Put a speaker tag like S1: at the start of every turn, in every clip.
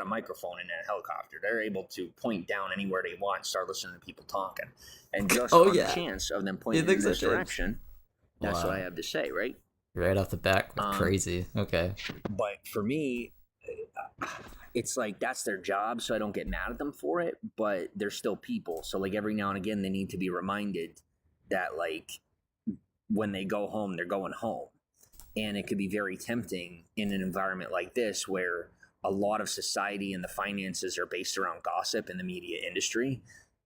S1: a microphone in a helicopter. They're able to point down anywhere they want and start listening to people talking. And just on the chance of them pointing in this direction, that's what I have to say, right?
S2: Right off the bat, crazy. Okay.
S1: But for me, it's like that's their job, so I don't get mad at them for it, but they're still people. So like every now and again, they need to be reminded that like when they go home, they're going home. And it could be very tempting in an environment like this where a lot of society and the finances are based around gossip in the media industry,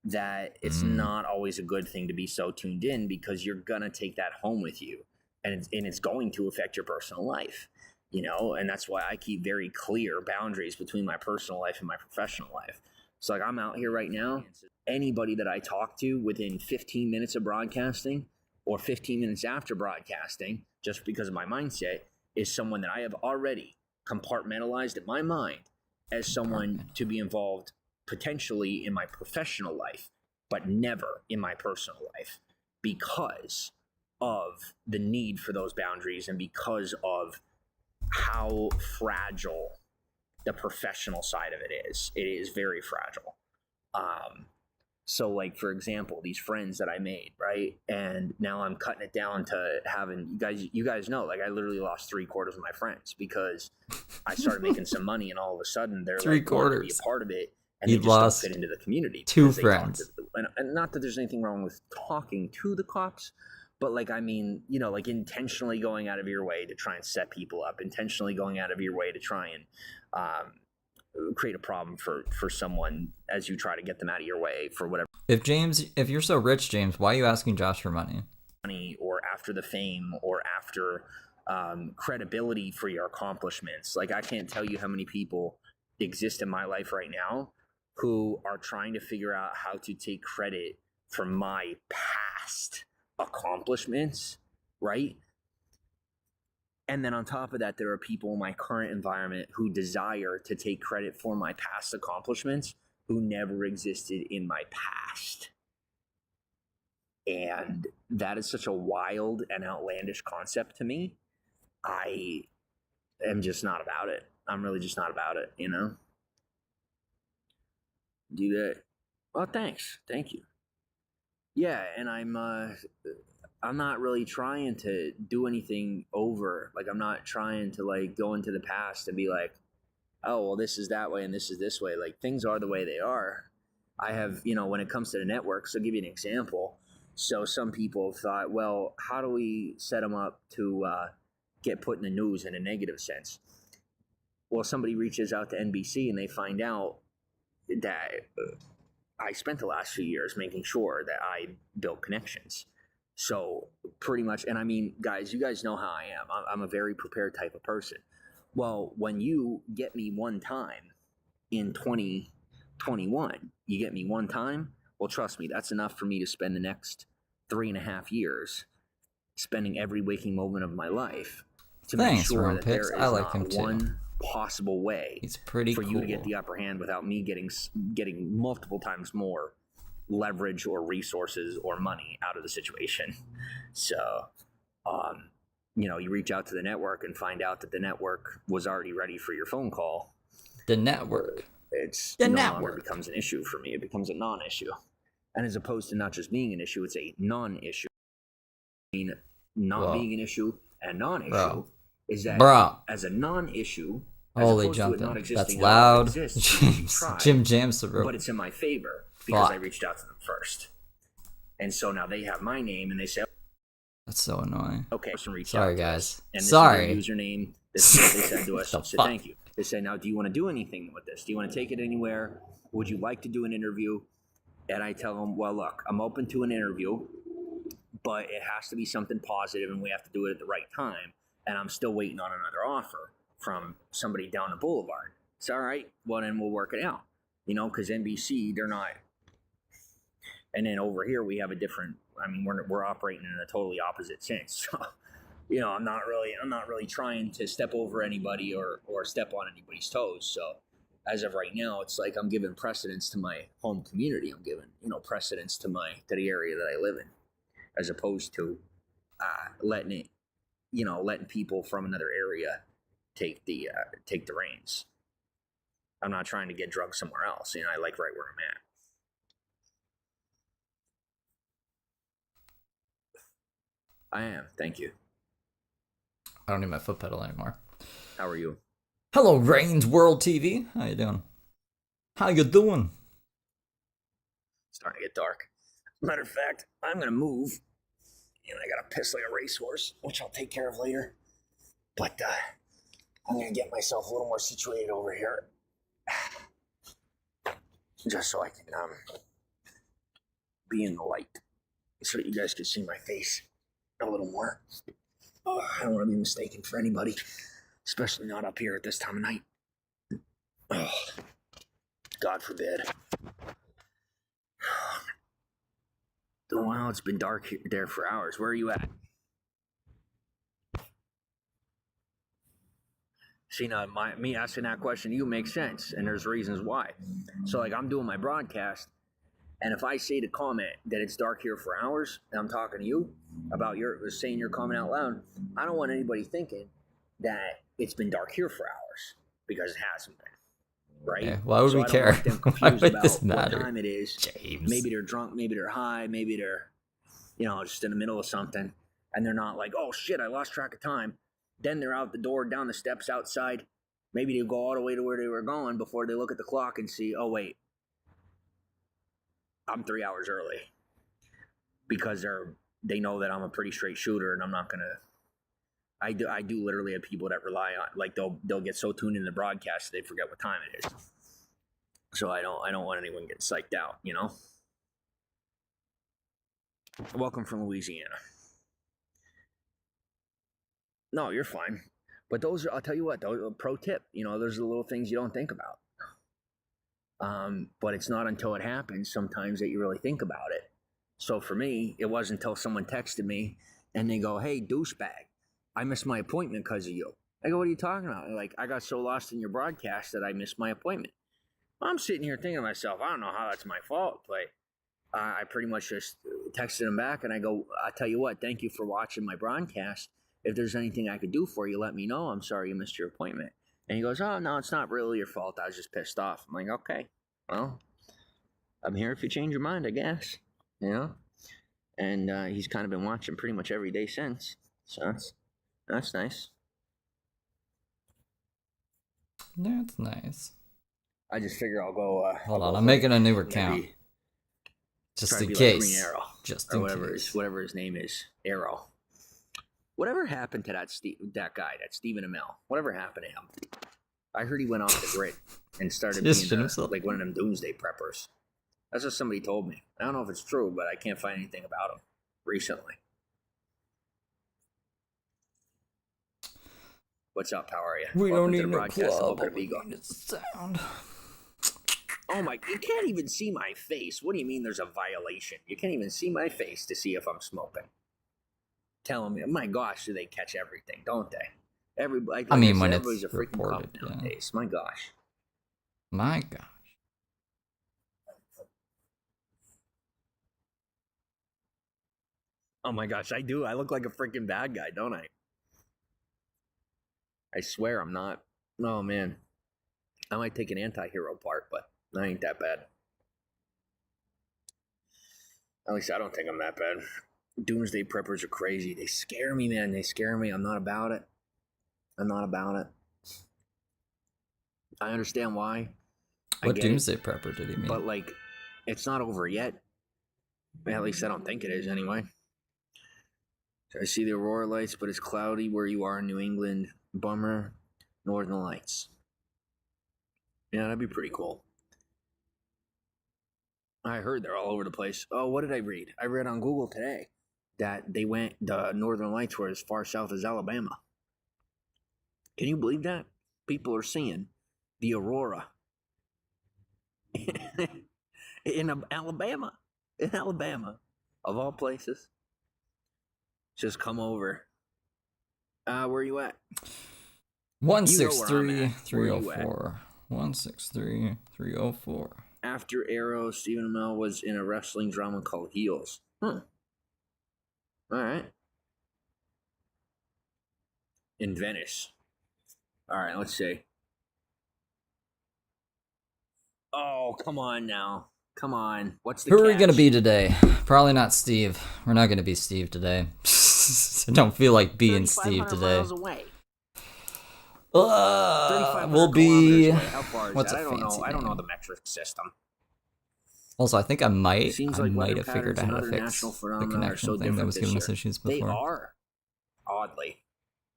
S1: that it's not always a good thing to be so tuned in, because you're going to take that home with you, and it's going to affect your personal life, you know? And that's why I keep very clear boundaries between my personal life and my professional life. So like I'm out here right now, anybody that I talk to within 15 minutes of broadcasting or 15 minutes after broadcasting, just because of my mindset, is someone that I have already compartmentalized in my mind as someone to be involved potentially in my professional life, but never in my personal life, because of the need for those boundaries and because of how fragile the professional side of it is. It is very fragile. So like, for example, these friends that I made, right? And now I'm cutting it down to having, you guys know, like I literally lost 3/4 of my friends because I started making some money, and all of a sudden they're like wanting to be a part of it, and they just don't fit into the community.
S2: 2 friends.
S1: And not that there's anything wrong with talking to the cops, but like, I mean, you know, like intentionally going out of your way to try and set people up, intentionally going out of your way to try and create a problem for someone as you try to get them out of your way for whatever.
S2: If you're so rich, James, why are you asking Josh for money?
S1: Or after the fame, or after credibility for your accomplishments. Like I can't tell you how many people exist in my life right now who are trying to figure out how to take credit for my past accomplishments, right? And then on top of that, there are people in my current environment who desire to take credit for my past accomplishments who never existed in my past. And that is such a wild and outlandish concept to me. I am just not about it. I'm really just not about it, you know? Do that. Well, thanks. Thank you. Yeah, and I'm not really trying to do anything over. Like, I'm not trying to, like, go into the past and be like, oh, well, this is that way and this is this way. Like, things are the way they are. I have, you know, when it comes to the networks, I'll give you an example. So some people have thought, well, how do we set them up to get put in the news in a negative sense? Well, somebody reaches out to NBC and they find out that I spent the last few years making sure that I built connections. So pretty much, and I mean, guys, you guys know how I am. I'm a very prepared type of person. Well, when you get me one time in 2021, you get me one time, well, trust me, that's enough for me to spend the next 3.5 years spending every waking moment of my life to make sure that there is not one possible way for you to get the upper hand without me getting multiple times more leverage or resources or money out of the situation. So, you know, you reach out to the network and find out that the network was already ready for your phone call.
S2: The network.
S1: Longer becomes an issue for me. It becomes a non-issue. And as opposed to not just being an issue, it's a non-issue. I mean, being an issue and non-issue is that as a non-issue,
S2: holy jumping, that's loud. Jim jams the rope.
S1: But it's in my favor because I reached out to them first. And so now they have my name and they say,
S2: that's so annoying.
S1: Okay,
S2: sorry guys.
S1: And this
S2: sorry.
S1: is their username. This is what they said to us. So thank you. They say, now, do you want to do anything with this? Do you want to take it anywhere? Would you like to do an interview? And I tell them, well, look, I'm open to an interview, but it has to be something positive and we have to do it at the right time. And I'm still waiting on another offer from somebody down the boulevard. It's all right. Well, then we'll work it out, you know, because NBC, they're not. And then over here, we have a different, I mean, we're operating in a totally opposite sense. So, you know, I'm not really trying to step over anybody or step on anybody's toes. So as of right now, it's like I'm giving precedence to my home community. I'm giving, you know, precedence to the area that I live in, as opposed to letting people from another area take the reins. I'm not trying to get drugs somewhere else. You know, I like right where I'm at. I am. Thank you.
S2: I don't need my foot pedal anymore.
S1: How are you?
S2: Hello, Reigns World TV. How you doing? How you doing?
S1: It's starting to get dark. Matter of fact, I'm going to move. And I got to piss like a racehorse, which I'll take care of later. But I'm going to get myself a little more situated over here. Just so I can be in the light. So that you guys can see my face a little more. Oh, I don't want to be mistaken for anybody. Especially not up here at this time of night. Oh, God forbid. Well, it's been dark here, there for hours. Where are you at? See, now, me asking that question to you makes sense, and there's reasons why. So, like, I'm doing my broadcast, and if I say to comment that it's dark here for hours, and I'm talking to you about saying your comment out loud, I don't want anybody thinking that it's been dark here for hours, because it hasn't been. Right?
S2: Yeah, why would we care? Why would this matter?
S1: What time it is.
S2: James.
S1: Maybe they're drunk, maybe they're high, maybe they're, just in the middle of something, and they're not like, oh shit, I lost track of time. Then they're out the door, down the steps outside. Maybe they go all the way to where they were going before they look at the clock and see, oh wait, I'm 3 hours early. Because they know that I'm a pretty straight shooter, and I'm not gonna. I do literally have people that rely on, like, they'll get so tuned in the broadcast they forget what time it is. So I don't want anyone getting psyched out, you know. Welcome from Louisiana. No, you're fine. But I'll tell you what, pro tip, those are the little things you don't think about. But it's not until it happens sometimes that you really think about it. So for me, it wasn't until someone texted me and they go, hey, douchebag, I missed my appointment because of you. I go, what are you talking about? They're like, I got so lost in your broadcast that I missed my appointment. I'm sitting here thinking to myself, I don't know how that's my fault, but I pretty much just texted him back and I go, I tell you what, thank you for watching my broadcast. If there's anything I could do for you, let me know. I'm sorry you missed your appointment. And he goes, oh, no, it's not really your fault. I was just pissed off. I'm like, okay, well, I'm here if you change your mind, I guess, And he's kind of been watching pretty much every day since. So that's nice.
S2: That's nice.
S1: I just figure I'll go.
S2: Hold on, I'm making a new account. Just in case.
S1: Arrow,
S2: just in case.
S1: Whatever his name is, Arrow. Whatever happened to that guy, that Stephen Amell? Whatever happened to him? I heard he went off the grid and started being like one of them doomsday preppers. That's what somebody told me. I don't know if it's true, but I can't find anything about him recently. What's up? How are you?
S2: We don't need no club.
S1: We need sound. Oh my! You can't even see my face. What do you mean? There's a violation? You can't even see my face to see if I'm smoking. Telling me, my gosh, do they catch everything? Don't they? Everybody.
S2: I mean, when
S1: everybody's
S2: it's
S1: a freaking
S2: reported,
S1: cop nowadays. My gosh.
S2: My gosh.
S1: Oh my gosh, I do. I look like a freaking bad guy, don't I? I swear I'm not. Oh man. I might take an anti-hero part, but I ain't that bad. At least I don't think I'm that bad. Doomsday preppers are crazy. They scare me, man. They scare me. I'm not about it. I understand why.
S2: What doomsday prepper did he mean?
S1: But, like, it's not over yet. At least I don't think it is, anyway. So I see the aurora lights, but it's cloudy where you are in New England. Bummer. Northern Lights. Yeah, that'd be pretty cool. I heard they're all over the place. Oh, what did I read? I read on Google today that the Northern Lights were as far south as Alabama. Can you believe that? People are seeing the aurora in Alabama. In Alabama, of all places. Just come over. Where are you at?
S2: 163-304. 163-304.
S1: After Arrow, Stephen Amell was in a wrestling drama called Heels. All right. In Venice. All right, let's see. Oh, come on now. Come on. What's the
S2: Who
S1: catch?
S2: are we going to be today? Probably not Steve. We're not going to be Steve today. I don't feel like being Steve today.
S1: Miles away.
S2: We'll be...
S1: How far is
S2: What's
S1: that?
S2: a fancy
S1: I don't know
S2: name?
S1: the metric system.
S2: Also, I think I might
S1: Like
S2: have figured out how to fix the connection thing that was giving us issues before.
S1: They are. Oddly.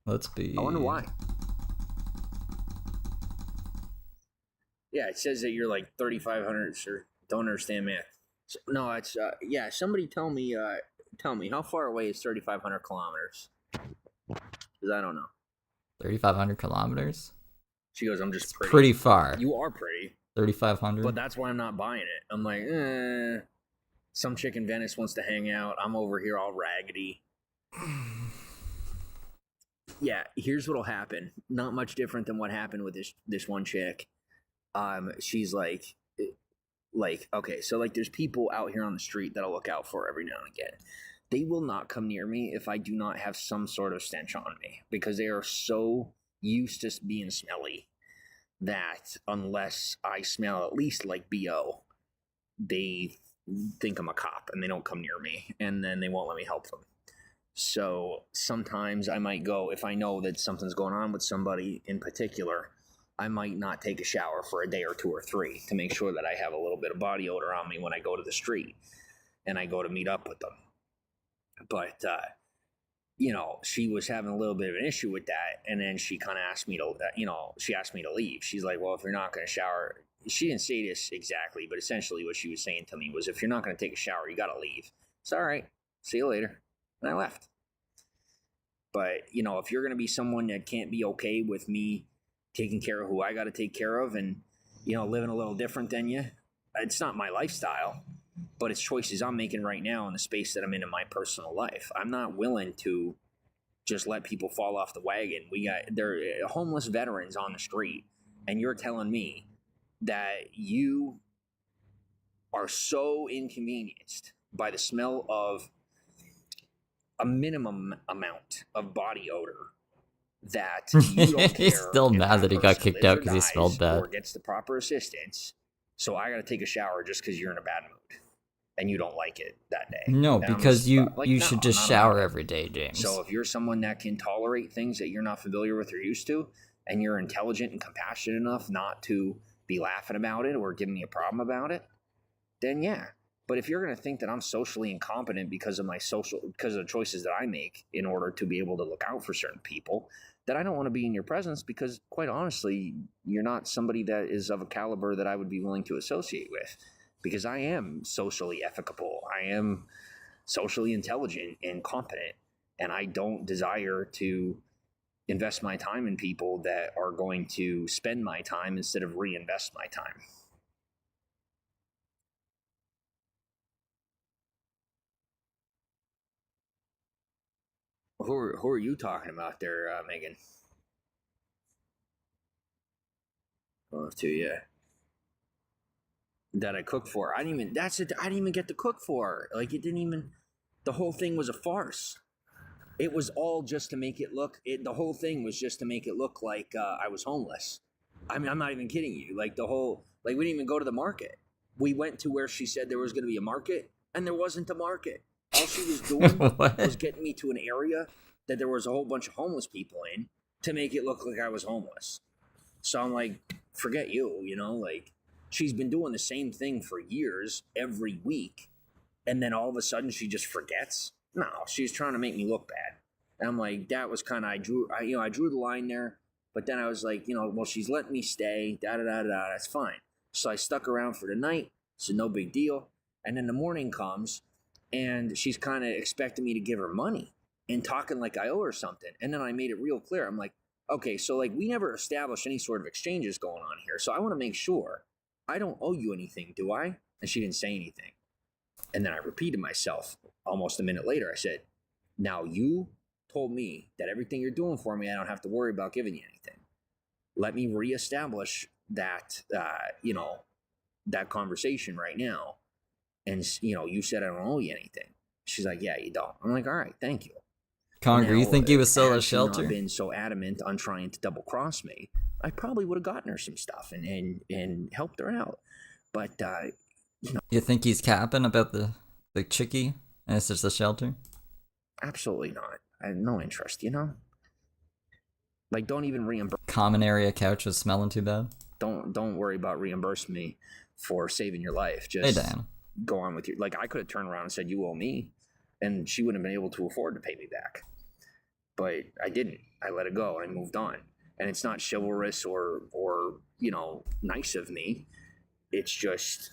S2: Let's be...
S1: I wonder why. Yeah, it says that you're like 3,500, sir. Don't understand math. No, it's, yeah, somebody tell me, how far away is 3,500 kilometers? Because I don't know.
S2: 3,500 kilometers?
S1: She goes, I'm just pretty.
S2: Pretty far.
S1: You are pretty.
S2: 3,500?
S1: But that's why I'm not buying it. I'm like, some chick in Venice wants to hang out. I'm over here all raggedy. Yeah, here's what'll happen. Not much different than what happened with this one chick. She's like, okay, so like there's people out here on the street that I'll look out for every now and again. They will not come near me if I do not have some sort of stench on me, because they are so used to being smelly that unless I smell at least like BO, they think I'm a cop and they don't come near me, and then they won't let me help them. So sometimes I might go, if I know that something's going on with somebody in particular, I might not take a shower for a day or 2 or 3 to make sure that I have a little bit of body odor on me when I go to the street and I go to meet up with them. But, she was having a little bit of an issue with that. And then she kind of asked me to, she asked me to leave. She's like, well, if you're not going to shower, she didn't say this exactly, but essentially what she was saying to me was, if you're not going to take a shower, you got to leave. It's all right. See you later. And I left. But, if you're going to be someone that can't be okay with me taking care of who I got to take care of and, living a little different than you, it's not my lifestyle, but it's choices I'm making right now in the space that I'm in my personal life. I'm not willing to just let people fall off the wagon. There are homeless veterans on the street, and you're telling me that you are so inconvenienced by the smell of a minimum amount of body odor that you don't care.
S2: He's still mad that he got kicked out because he smelled bad.
S1: Or gets the proper assistance. So I got to take a shower just because you're in a bad mood and you don't like it that day.
S2: No, because you should just shower every day, James.
S1: So if you're someone that can tolerate things that you're not familiar with or used to, and you're intelligent and compassionate enough not to be laughing about it or giving me a problem about it, then yeah. But if you're going to think that I'm socially incompetent because of the choices that I make in order to be able to look out for certain people, that I don't want to be in your presence, because quite honestly, you're not somebody that is of a caliber that I would be willing to associate with, because I am socially ethical. I am socially intelligent and competent, and I don't desire to invest my time in people that are going to spend my time instead of reinvest my time. Who are you talking about there, Megan? To you. That I cooked for. I didn't even get to cook for her. Like, it didn't even. The whole thing was a farce. It was all just to make it look. The whole thing was just to make it look like I was homeless. I mean, I'm not even kidding you. Like we didn't even go to the market. We went to where she said there was going to be a market, and there wasn't a market. All she was doing was getting me to an area that there was a whole bunch of homeless people in to make it look like I was homeless. So I'm like, forget you, like, she's been doing the same thing for years, every week, and then all of a sudden she just forgets? No, she's trying to make me look bad. And I'm like, that was kind of, I drew the line there, but then I was like, well, she's letting me stay, that's fine. So I stuck around for the night, so no big deal. And then the morning comes, and she's kind of expecting me to give her money and talking like I owe her something. And then I made it real clear. I'm like, okay, so like we never established any sort of exchanges going on here. So I want to make sure I don't owe you anything, do I? And she didn't say anything. And then I repeated myself almost a minute later. I said, now you told me that everything you're doing for me, I don't have to worry about giving you anything. Let me reestablish that, that conversation right now. And, you said I don't owe you anything. She's like, yeah, you don't. I'm like, all right, thank you.
S2: Conger, you think he was still a shelter?
S1: Had she not been so adamant on trying to double cross me, I probably would have gotten her some stuff and helped her out. But
S2: You think he's capping about the chickie and it's just a shelter?
S1: absolutely not. I have no interest. Like, don't even reimburse.
S2: Common area couch was smelling too bad.
S1: Don't worry about reimbursing me for saving your life.
S2: Hey,
S1: Just
S2: Diana.
S1: go on with your. Like, I could have turned around and said you owe me, and she wouldn't have been able to afford to pay me back. But I didn't. I let it go. I moved on, and it's not chivalrous or nice of me. It's just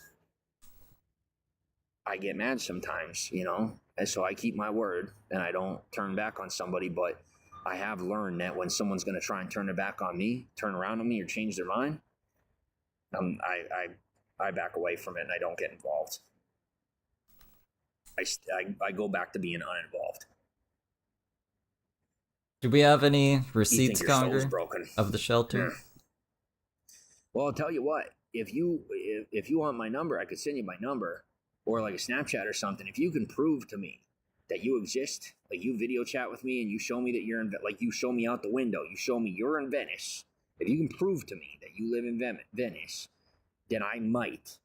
S1: I get mad sometimes, and so I keep my word and I don't turn back on somebody. But I have learned that when someone's going to try and turn their back on me, turn around on me, or change their mind, I back away from it and I don't get involved. I go back to being uninvolved.
S2: Do we have any
S1: You
S2: receipts,
S1: think your soul's
S2: Conger,
S1: broken?
S2: of the shelter?
S1: Yeah. Well, I'll tell you what. If you want my number, I could send you my number, or like a Snapchat or something. If you can prove to me that you exist, like you video chat with me and you show me that you're in, like you show me out the window, you show me you're in Venice. If you can prove to me that you live in Venice, then I might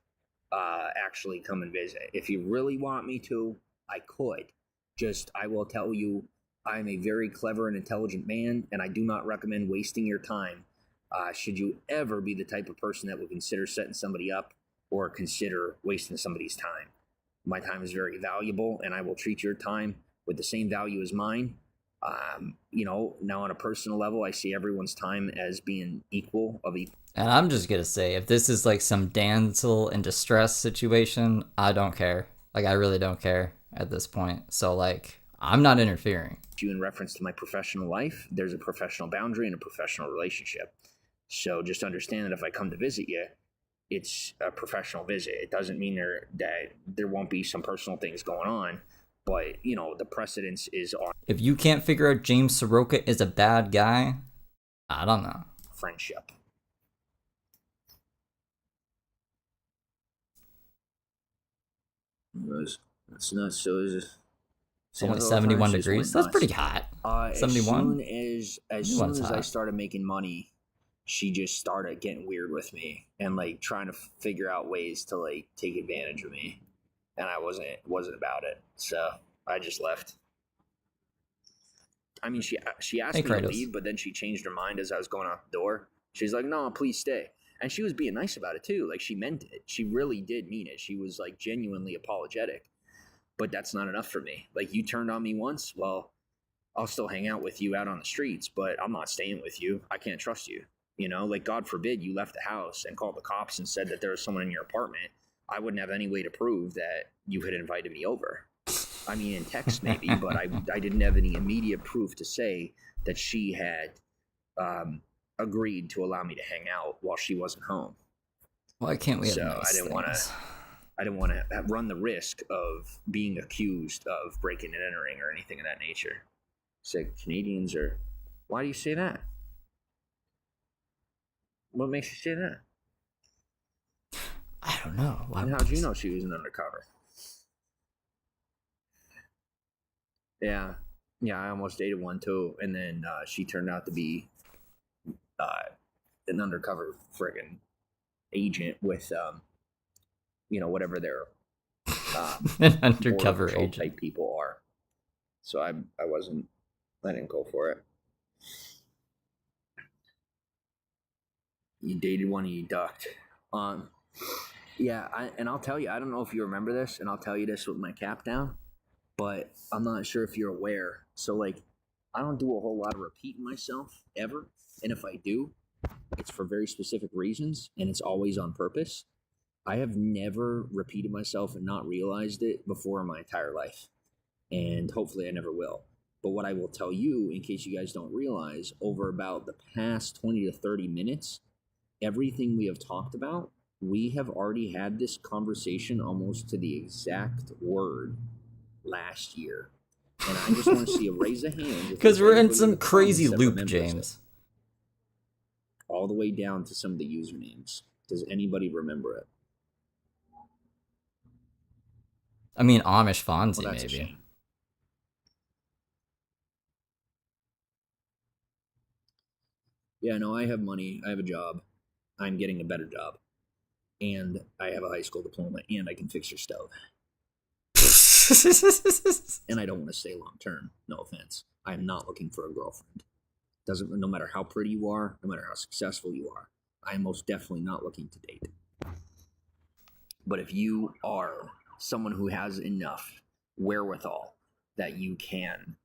S1: actually come and visit. If you really want me to, I could. Just, I will tell you, I'm a very clever and intelligent man, and I do not recommend wasting your time. Should you ever be the type of person that would consider setting somebody up or consider wasting somebody's time? My time is very valuable, and I will treat your time with the same value as mine. Now on a personal level, I see everyone's time as being equal of equal.
S2: And I'm just gonna say, if this is like some damsel in distress situation, I don't care. Like, I really don't care at this point. So, like, I'm not interfering.
S1: You in reference to my professional life, there's a professional boundary and a professional relationship. So just understand that if I come to visit you, it's a professional visit. It doesn't mean that there won't be some personal things going on, but the precedence is on
S2: If you can't figure out James Saroka is a bad guy, I don't know.
S1: friendship. That's nuts. So is
S2: It's only 71 degrees. That's pretty hot. 71?
S1: As soon as I started making money, she just started getting weird with me and like trying to figure out ways to like take advantage of me, and I wasn't about it. So I just left. I mean, she asked me to leave, but then she changed her mind as I was going out the door. She's like, "No, please stay." And she was being nice about it too. Like, she meant it. She really did mean it. She was like genuinely apologetic. But that's not enough for me. Like, you turned on me once, well, I'll still hang out with you out on the streets, but I'm not staying with you. I can't trust you. Like, God forbid you left the house and called the cops and said that there was someone in your apartment. I wouldn't have any way to prove that you had invited me over. I mean, in text maybe, but I didn't have any immediate proof to say that she had agreed to allow me to hang out while she wasn't home.
S2: Why can't we have
S1: So
S2: nice
S1: I didn't want to run the risk of being accused of breaking and entering or anything of that nature. So Canadians are. Why do you say that? What makes you say that?
S2: I don't know.
S1: And how'd you know she was an undercover? Yeah, I almost dated one too, and then she turned out to be an undercover friggin' agent with whatever their
S2: an undercover agent
S1: type people are. So I didn't go for it. You dated one and you ducked. And I'll tell you, I don't know if you remember this, and I'll tell you this with my cap down, but I'm not sure if you're aware. So like, I don't do a whole lot of repeating myself ever, and if I do, it's for very specific reasons, and it's always on purpose. I have never repeated myself and not realized it before in my entire life, and hopefully I never will. But what I will tell you, in case you guys don't realize, over about the past 20 to 30 minutes, everything we have talked about, we have already had this conversation almost to the exact word last year. And I just want to see a raise of hands.
S2: Because we're in some crazy loop, James.
S1: All the way down to some of the usernames. Does anybody remember it?
S2: I mean, Amish Fonzie, maybe.
S1: Yeah, no, I have money. I have a job. I'm getting a better job. and I have a high school diploma, and I can fix your stove. And I don't want to stay long term. No offense. I am not looking for a girlfriend. No matter how pretty you are, no matter how successful you are, I am most definitely not looking to date. But if you are someone who has enough wherewithal that you can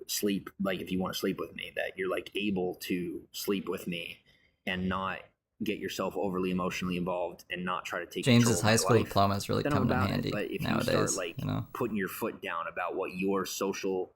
S1: sleep, like if you want to sleep with me, that you're like able to sleep with me and not get yourself overly emotionally involved and not try to take
S2: James's
S1: control
S2: high
S1: of
S2: school
S1: my life,
S2: diploma is really
S1: then
S2: coming in
S1: about
S2: handy
S1: it. But if
S2: nowadays.
S1: you start like putting your foot down about what your social,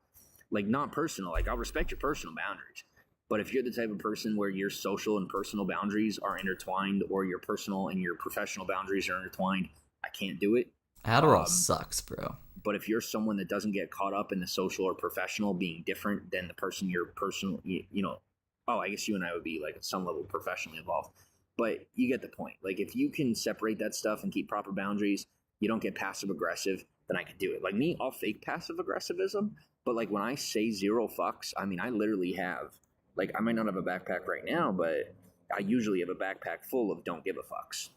S1: like not personal, like I'll respect your personal boundaries, but if you're the type of person where your social and personal boundaries are intertwined, or your personal and your professional boundaries are intertwined, I can't do it.
S2: Adderall sucks, bro.
S1: But if you're someone that doesn't get caught up in the social or professional being different than the person you're personal, you know, oh, I guess you and I would be like at some level professionally involved. But you get the point. Like if you can separate that stuff and keep proper boundaries, you don't get passive aggressive, then I can do it. Like me, I'll fake passive aggressivism, but like when I say zero fucks, I mean I literally have, like I might not have a backpack right now, but I usually have a backpack full of don't give a fucks.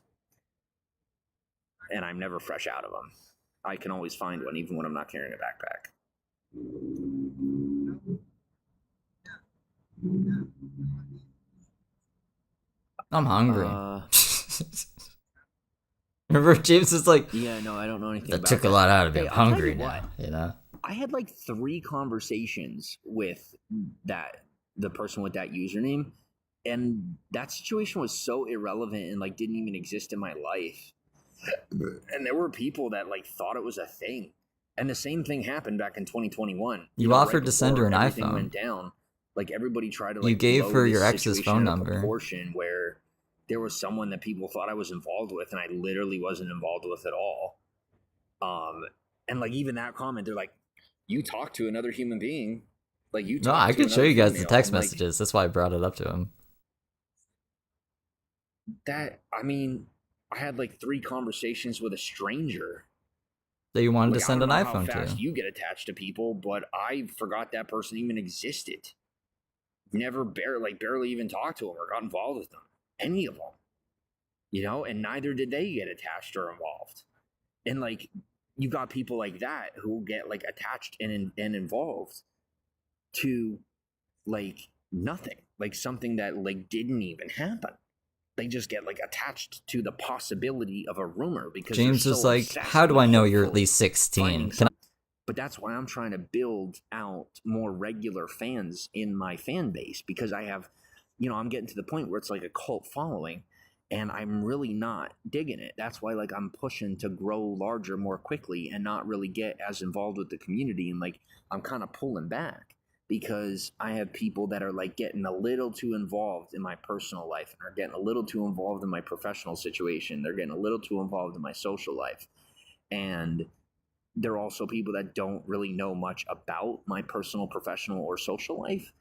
S1: And I'm never fresh out of them. I can always find one even when I'm not carrying a backpack.
S2: I'm hungry. Remember, James was like,
S1: yeah, no, I don't know anything
S2: that
S1: about
S2: took
S1: that.
S2: a lot out of me.
S1: Hey,
S2: I'm
S1: I'll tell
S2: hungry
S1: you
S2: now,
S1: what.
S2: you know?
S1: I had like 3 conversations with the person with that username, and that situation was so irrelevant and like didn't even exist in my life. And there were people that like thought it was a thing. And the same thing happened back in 2021.
S2: You offered to send her an
S1: everything
S2: iPhone.
S1: Went down. Like everybody tried to like
S2: You gave
S1: blow
S2: her
S1: this
S2: your ex's
S1: situation
S2: phone
S1: out of
S2: number.
S1: proportion where there was someone that people thought I was involved with, and I literally wasn't involved with at all. And like even that comment, they're like, "You talked to another human being." Like you.
S2: No, I can show you guys the text messages. That's why I brought it up to him.
S1: I mean, I had like 3 conversations with a stranger
S2: That you wanted to send an iPhone
S1: how fast
S2: to.
S1: you get attached to people, but I forgot that person even existed. Never barely even talked to them or got involved with them. Any of them. You know, and neither did they get attached or involved. And like you got people like that who get like attached and involved to like nothing, like something that like didn't even happen. They just get like attached to the possibility of a rumor because
S2: James was like, how do I know you're at least 16?
S1: But that's why I'm trying to build out more regular fans in my fan base, because I have, you know, I'm getting to the point where it's like a cult following and I'm really not digging it. That's why like I'm pushing to grow larger more quickly and not really get as involved with the community. And like I'm kind of pulling back because I have people that are like getting a little too involved in my personal life and are getting a little too involved in my professional situation. They're getting a little too involved in my social life. And they're also people that don't really know much about my personal, professional, or social life.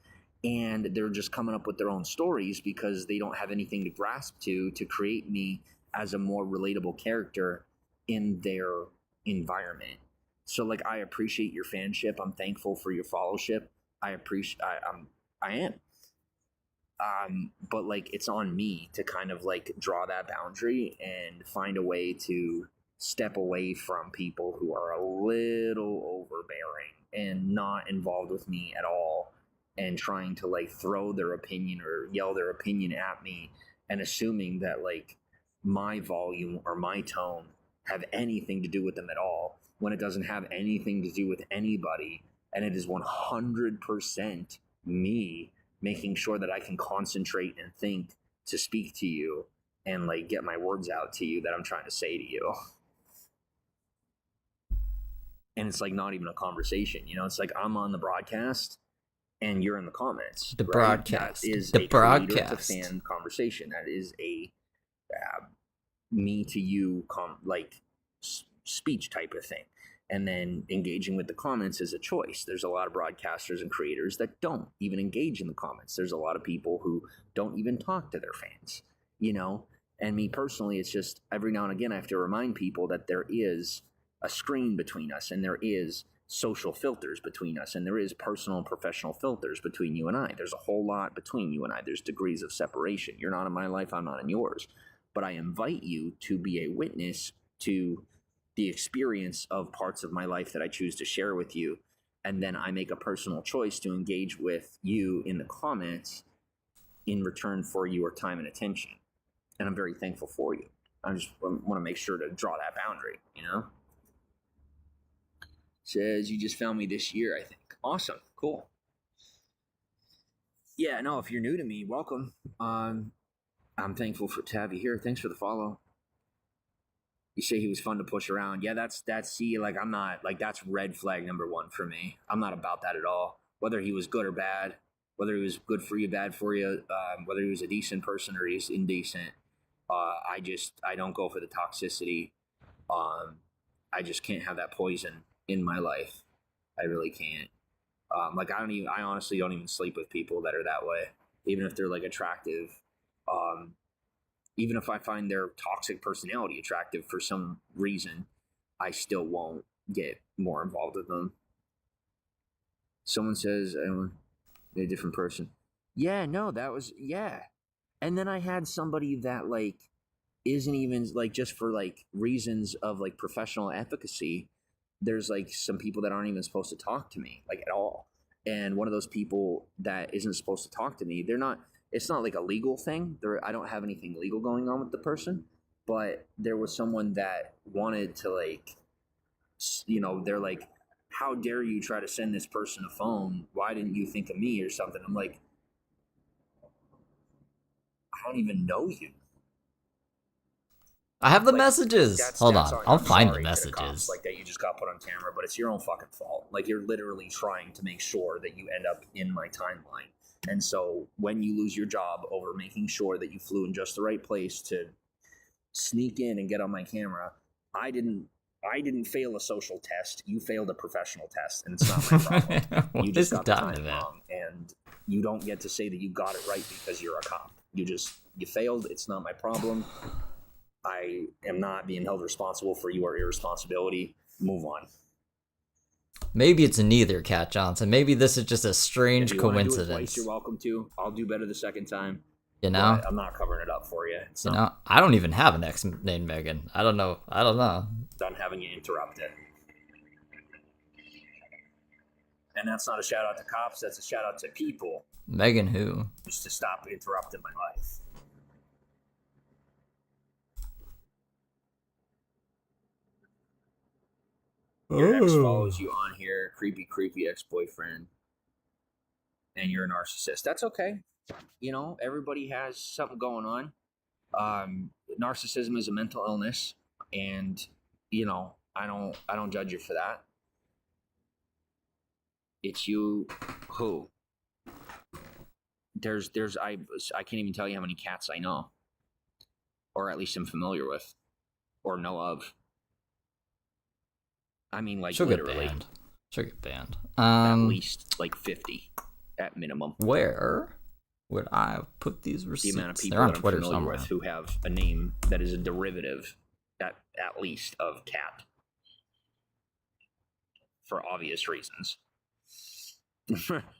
S1: And they're just coming up with their own stories because they don't have anything to grasp to create me as a more relatable character in their environment. So like I appreciate your fanship. I'm thankful for your followship. I am. But like it's on me to kind of like draw that boundary and find a way to step away from people who are a little overbearing and not involved with me at all, and trying to like throw their opinion or yell their opinion at me and assuming that like my volume or my tone have anything to do with them at all, when it doesn't have anything to do with anybody, and it is 100% me making sure that I can concentrate and think to speak to you and like get my words out to you that I'm trying to say to you. And it's like not even a conversation, you know, it's like I'm on the broadcast and you're in the comments.
S2: The
S1: right?
S2: broadcast.
S1: That is
S2: the
S1: a
S2: broadcast.
S1: To fan conversation. That is a me to you speech type of thing. And then engaging with the comments is a choice. There's a lot of broadcasters and creators that don't even engage in the comments. There's a lot of people who don't even talk to their fans, you know? And me personally, it's just every now and again I have to remind people that there is a screen between us, and there is social filters between us, and there is personal and professional filters between you and I. There's a whole lot between you and I. There's degrees of separation. You're not in my life, I'm not in yours. but I invite you to be a witness to the experience of parts of my life that I choose to share with you. And then I make a personal choice to engage with you in the comments in return for your time and attention. And I'm very thankful for you. I just want to make sure to draw that boundary, you know? Says, you just found me this year, I think. Awesome. Cool. Yeah, no, if you're new to me, welcome. I'm thankful to have you here. Thanks for the follow. You say he was fun to push around. Yeah, that's see, like, I'm not, like, that's red flag number one for me. I'm not about that at all. Whether he was good or bad, whether he was good for you, bad for you, whether he was a decent person or he's indecent, I don't go for the toxicity. I just can't have that poison in my life. I really can't. I honestly don't even sleep with people that are that way, even if they're like attractive. Even if I find their toxic personality attractive for some reason, I still won't get more involved with them. Someone says, I'm a different person. Yeah, no, that was, yeah. And then I had somebody that, like, isn't even, like, just for, like, reasons of, like, professional efficacy, there's, like, some people that aren't even supposed to talk to me, like, at all. And one of those people that isn't supposed to talk to me, it's not like a legal thing. I don't have anything legal going on with the person, but there was someone that wanted to, like, they're like, how dare you try to send this person a phone? Why didn't you think of me or something? I'm like, I don't even know you.
S2: I have the messages. Hold on, I'll find the messages.
S1: Like, that you just got put on camera, but it's your own fucking fault. Like, you're literally trying to make sure that you end up in my timeline. And so when you lose your job over making sure that you flew in just the right place to sneak in and get on my camera, I didn't fail a social test. You failed a professional test, and it's not my problem. You just got the time wrong, and you don't get to say that you got it right because you're a cop. You failed. It's not my problem. I am not being held responsible for your irresponsibility. Move on.
S2: Maybe it's neither, Cat Johnson. Maybe this is just a strange coincidence.
S1: Do it twice, you're welcome to. I'll do better the second time.
S2: You know?
S1: But I'm not covering it up for you.
S2: I don't even have an ex named Megan. I don't know.
S1: Done having you interrupted. And that's not a shout out to cops. That's a shout out to people.
S2: Megan who?
S1: Just to stop interrupting my life. Your ex follows you on here, creepy ex-boyfriend, and you're a narcissist. That's okay. You know, everybody has something going on. Narcissism is a mental illness, and you know, I don't judge you for that. It's you who. I can't even tell you how many cats I know, or at least I'm familiar with, or know of. I mean, like, literally.
S2: She'll get banned.
S1: At least, like, 50 at minimum.
S2: Where would I put these receipts?
S1: The amount of people that I'm familiar with who have a name that is a derivative, at least, of cat. For obvious reasons.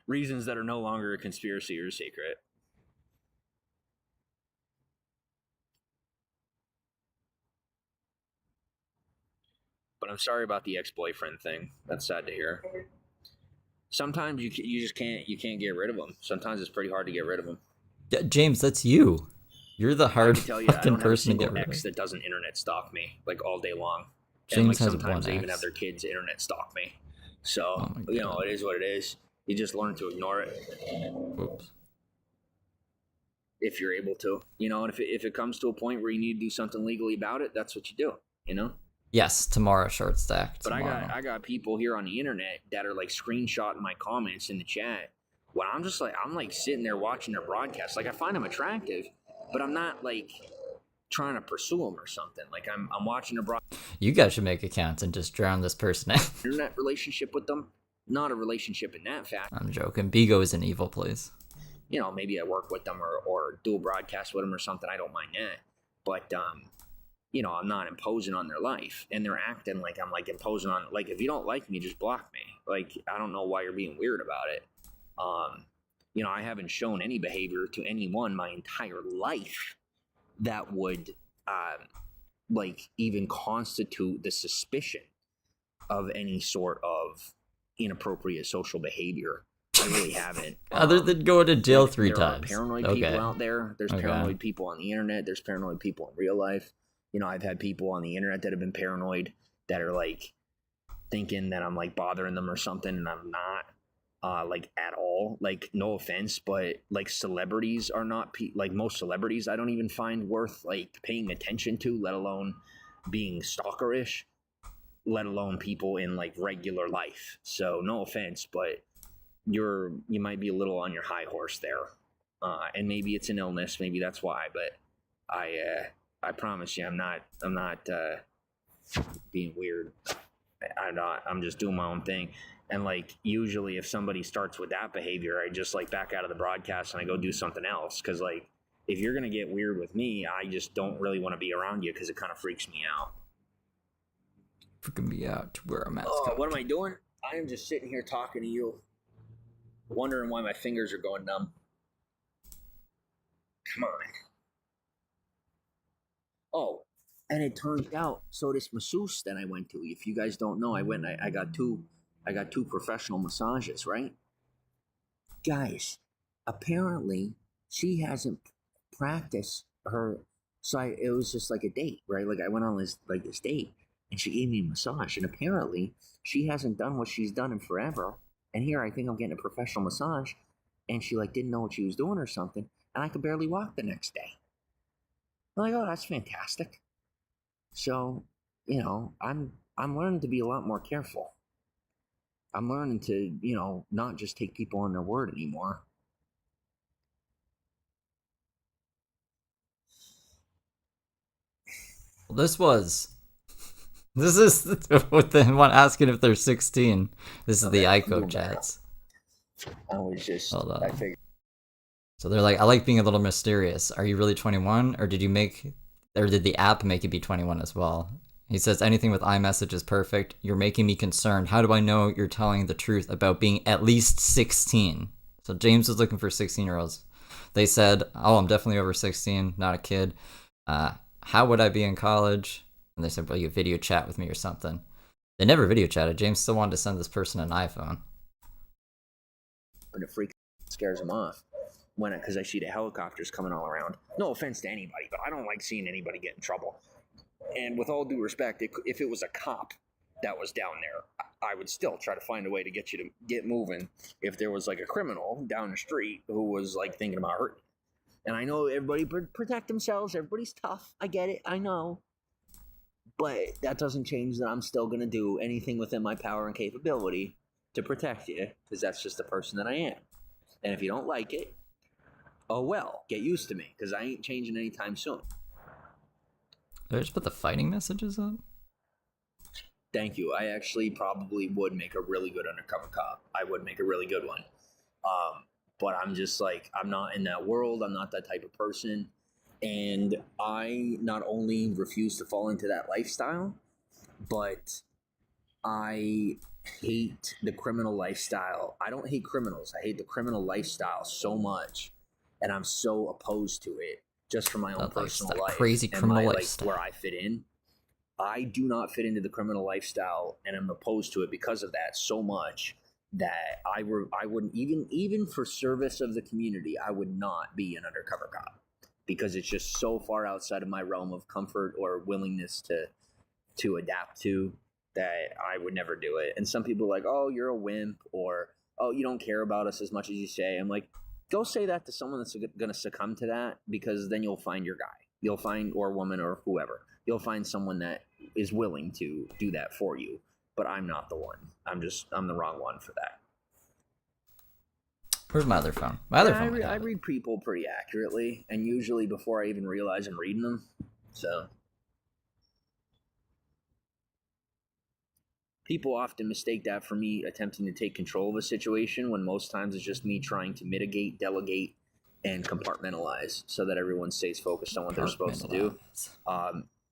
S1: Reasons that are no longer a conspiracy or a secret. But I'm sorry about the ex-boyfriend thing. That's sad to hear. Sometimes you just can't get rid of them. Sometimes it's pretty hard to get rid of them.
S2: Yeah, James, that's you. You're the hard fucking person to get rid of.
S1: Ex that doesn't internet stalk me like all day long.
S2: James
S1: and like
S2: has
S1: sometimes they even have their kids internet stalk me. So you know, it is what it is. You just learn to ignore it.
S2: Oops.
S1: If you're able to, you know, and if it comes to a point where you need to do something legally about it, that's what you do. You know.
S2: Yes, tomorrow short stack.
S1: But I got people here on the internet that are like screenshotting my comments in the chat. When I'm sitting there watching their broadcast. Like, I find them attractive, but I'm not like trying to pursue them or something. Like, I'm watching their broadcast.
S2: You guys should make accounts and just drown this person out.
S1: Internet relationship with them, not a relationship in that fact.
S2: I'm joking. Bigo is an evil place.
S1: You know, maybe I work with them or do a broadcast with them or something. I don't mind that, but you know, I'm not imposing on their life, and they're acting like I'm like imposing on. Like, if you don't like me, just block me. Like, I don't know why you're being weird about it. You know, I haven't shown any behavior to anyone my entire life that would like even constitute the suspicion of any sort of inappropriate social behavior. I really haven't.
S2: Other than going to jail
S1: like,
S2: 3
S1: there
S2: times.
S1: Are paranoid
S2: Okay.
S1: people out there. There's
S2: Okay.
S1: paranoid people on the internet. There's paranoid people in real life. You know, I've had people on the internet that have been paranoid that are like thinking that I'm like bothering them or something, and I'm not. Like at all. Like, no offense, but like celebrities are not like most celebrities I don't even find worth like paying attention to, let alone being stalkerish, let alone people in like regular life. So no offense, but you might be a little on your high horse there, and maybe it's an illness, maybe that's why. But I promise you, I'm not being weird. I'm just doing my own thing. And like usually if somebody starts with that behavior, I just like back out of the broadcast and I go do something else. Because like if you're gonna get weird with me, I just don't really want to be around you because it kind of freaks me out.
S2: Freaking me out to wear a mask.
S1: Oh, what am I doing? I am just sitting here talking to you, wondering why my fingers are going numb. Come on. Oh, and it turns out, so this masseuse that I went to, if you guys don't know, I got two professional massages, right? Guys, apparently she hasn't practiced her, so it was just like a date, right? Like I went on this date, and she gave me a massage, and apparently she hasn't done what she's done in forever. And here I think I'm getting a professional massage, and she like didn't know what she was doing or something, and I could barely walk the next day. I'm like, oh, that's fantastic. So, you know, I'm learning to be a lot more careful. I'm learning to, you know, not just take people on their word anymore.
S2: Well, this is with the one asking if they're 16. This is the ICO chats.
S1: I was just,
S2: Hold on.
S1: I figured.
S2: So they're like, I like being a little mysterious. Are you really 21? Or did the app make you be 21 as well? He says, anything with iMessage is perfect. You're making me concerned. How do I know you're telling the truth about being at least 16? So James was looking for 16-year-olds. They said, oh, I'm definitely over 16, not a kid. How would I be in college? And they said, well, you video chat with me or something. They never video chatted. James still wanted to send this person an iPhone.
S1: And it freaks, scares him off. Because I see the helicopters coming all around. No offense to anybody, but I don't like seeing anybody get in trouble. And with all due respect, if it was a cop that was down there, I would still try to find a way to get you to get moving. If there was like a criminal down the street who was like thinking about hurting. And I know everybody protect themselves. Everybody's tough. I get it. I know. But that doesn't change that I'm still going to do anything within my power and capability to protect you, because that's just the person that I am. And if you don't like it, oh well, get used to me, because I ain't changing anytime soon.
S2: Did I just put the fighting messages up?
S1: Thank you. I actually probably would make a really good undercover cop. I would make a really good one. But I'm just like, I'm not in that world. I'm not that type of person. And I not only refuse to fall into that lifestyle, but I hate the criminal lifestyle. I don't hate criminals. I hate the criminal lifestyle so much. And I'm so opposed to it just for my own personal life.
S2: Crazy criminal lifestyle.
S1: Where I fit in. I do not fit into the criminal lifestyle, and I'm opposed to it because of that so much that I wouldn't even for service of the community, I would not be an undercover cop, because it's just so far outside of my realm of comfort or willingness to adapt to, that I would never do it. And some people are like, oh, you're a wimp, or oh, you don't care about us as much as you say. I'm like, go say that to someone that's going to succumb to that, because then you'll find your guy. You'll find, or woman, or whoever. You'll find someone that is willing to do that for you. But I'm not the one. I'm the wrong one for that.
S2: Where's my other phone? My other phone.
S1: I read people pretty accurately, and usually before I even realize I'm reading them. So people often mistake that for me attempting to take control of a situation, when most times it's just me trying to mitigate, delegate, and compartmentalize so that everyone stays focused on what they're supposed to do.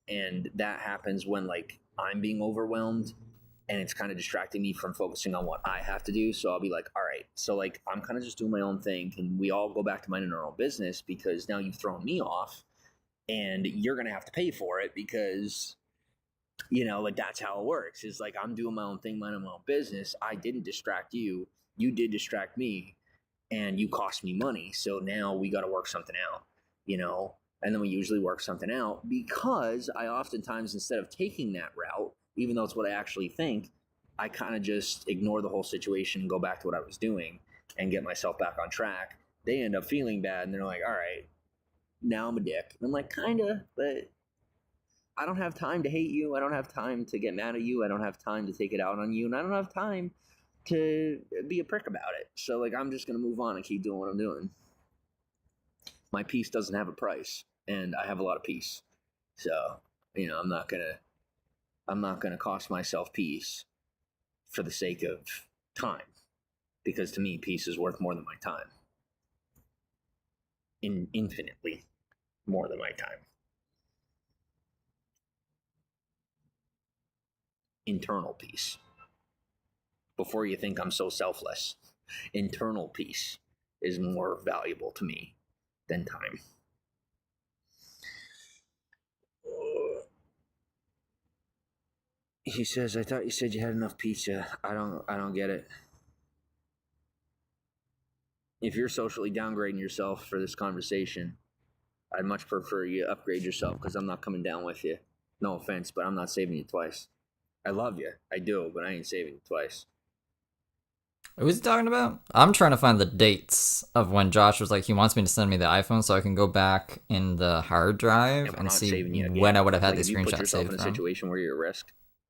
S1: And that happens when like I'm being overwhelmed and it's kind of distracting me from focusing on what I have to do. So I'll be like, all right, so like I'm kind of just doing my own thing. Can we all go back to minding our own business, because now you've thrown me off and you're going to have to pay for it because, you know, like that's how it works. It's like I'm doing my own thing, minding my own business. I didn't distract you. You did distract me, and you cost me money. So now we got to work something out, you know? And then we usually work something out because I oftentimes, instead of taking that route, even though it's what I actually think, I kind of just ignore the whole situation and go back to what I was doing and get myself back on track. They end up feeling bad, and they're like, all right, now I'm a dick. And I'm like, kind of, but I don't have time to hate you. I don't have time to get mad at you. I don't have time to take it out on you. And I don't have time to be a prick about it. So, like, I'm just going to move on and keep doing what I'm doing. My peace doesn't have a price, and I have a lot of peace. So, you know, I'm not going to cost myself peace for the sake of time, because to me, peace is worth more than my time. Infinitely more than my time. Internal peace. Before you think I'm so selfless, internal peace is more valuable to me than time. He says, I thought you said you had enough pizza. I don't get it. If you're socially downgrading yourself for this conversation, I'd much prefer you upgrade yourself, because I'm not coming down with you. No offense, but I'm not saving you twice. I love you. I do, but I ain't saving you twice.
S2: Who's he talking about? I'm trying to find the dates of when Josh was like, he wants me to send me the iPhone so I can go back in the hard drive and see when I would have had the screenshot saved. If you put yourself in a
S1: situation where you're at risk,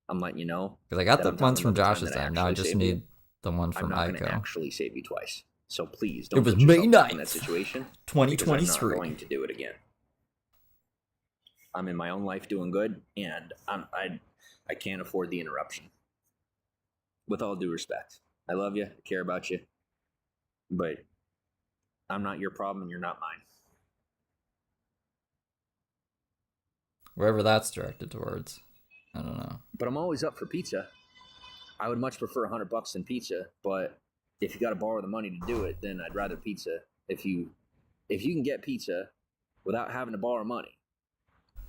S1: I'm letting you know.
S2: Because I got the ones from Josh's time. Now I just need the one from
S1: Ico. I'm not going to actually save you twice. So please don't put yourself in that situation.
S2: 2023.
S1: I'm not going to do it again. I'm in my own life doing good, and I can't afford the interruption. With all due respect. I love you. I care about you. But I'm not your problem, and you're not mine.
S2: Wherever that's directed towards. I don't know.
S1: But I'm always up for pizza. I would much prefer $100 than pizza, but if you got to borrow the money to do it, then I'd rather pizza. If you can get pizza without having to borrow money,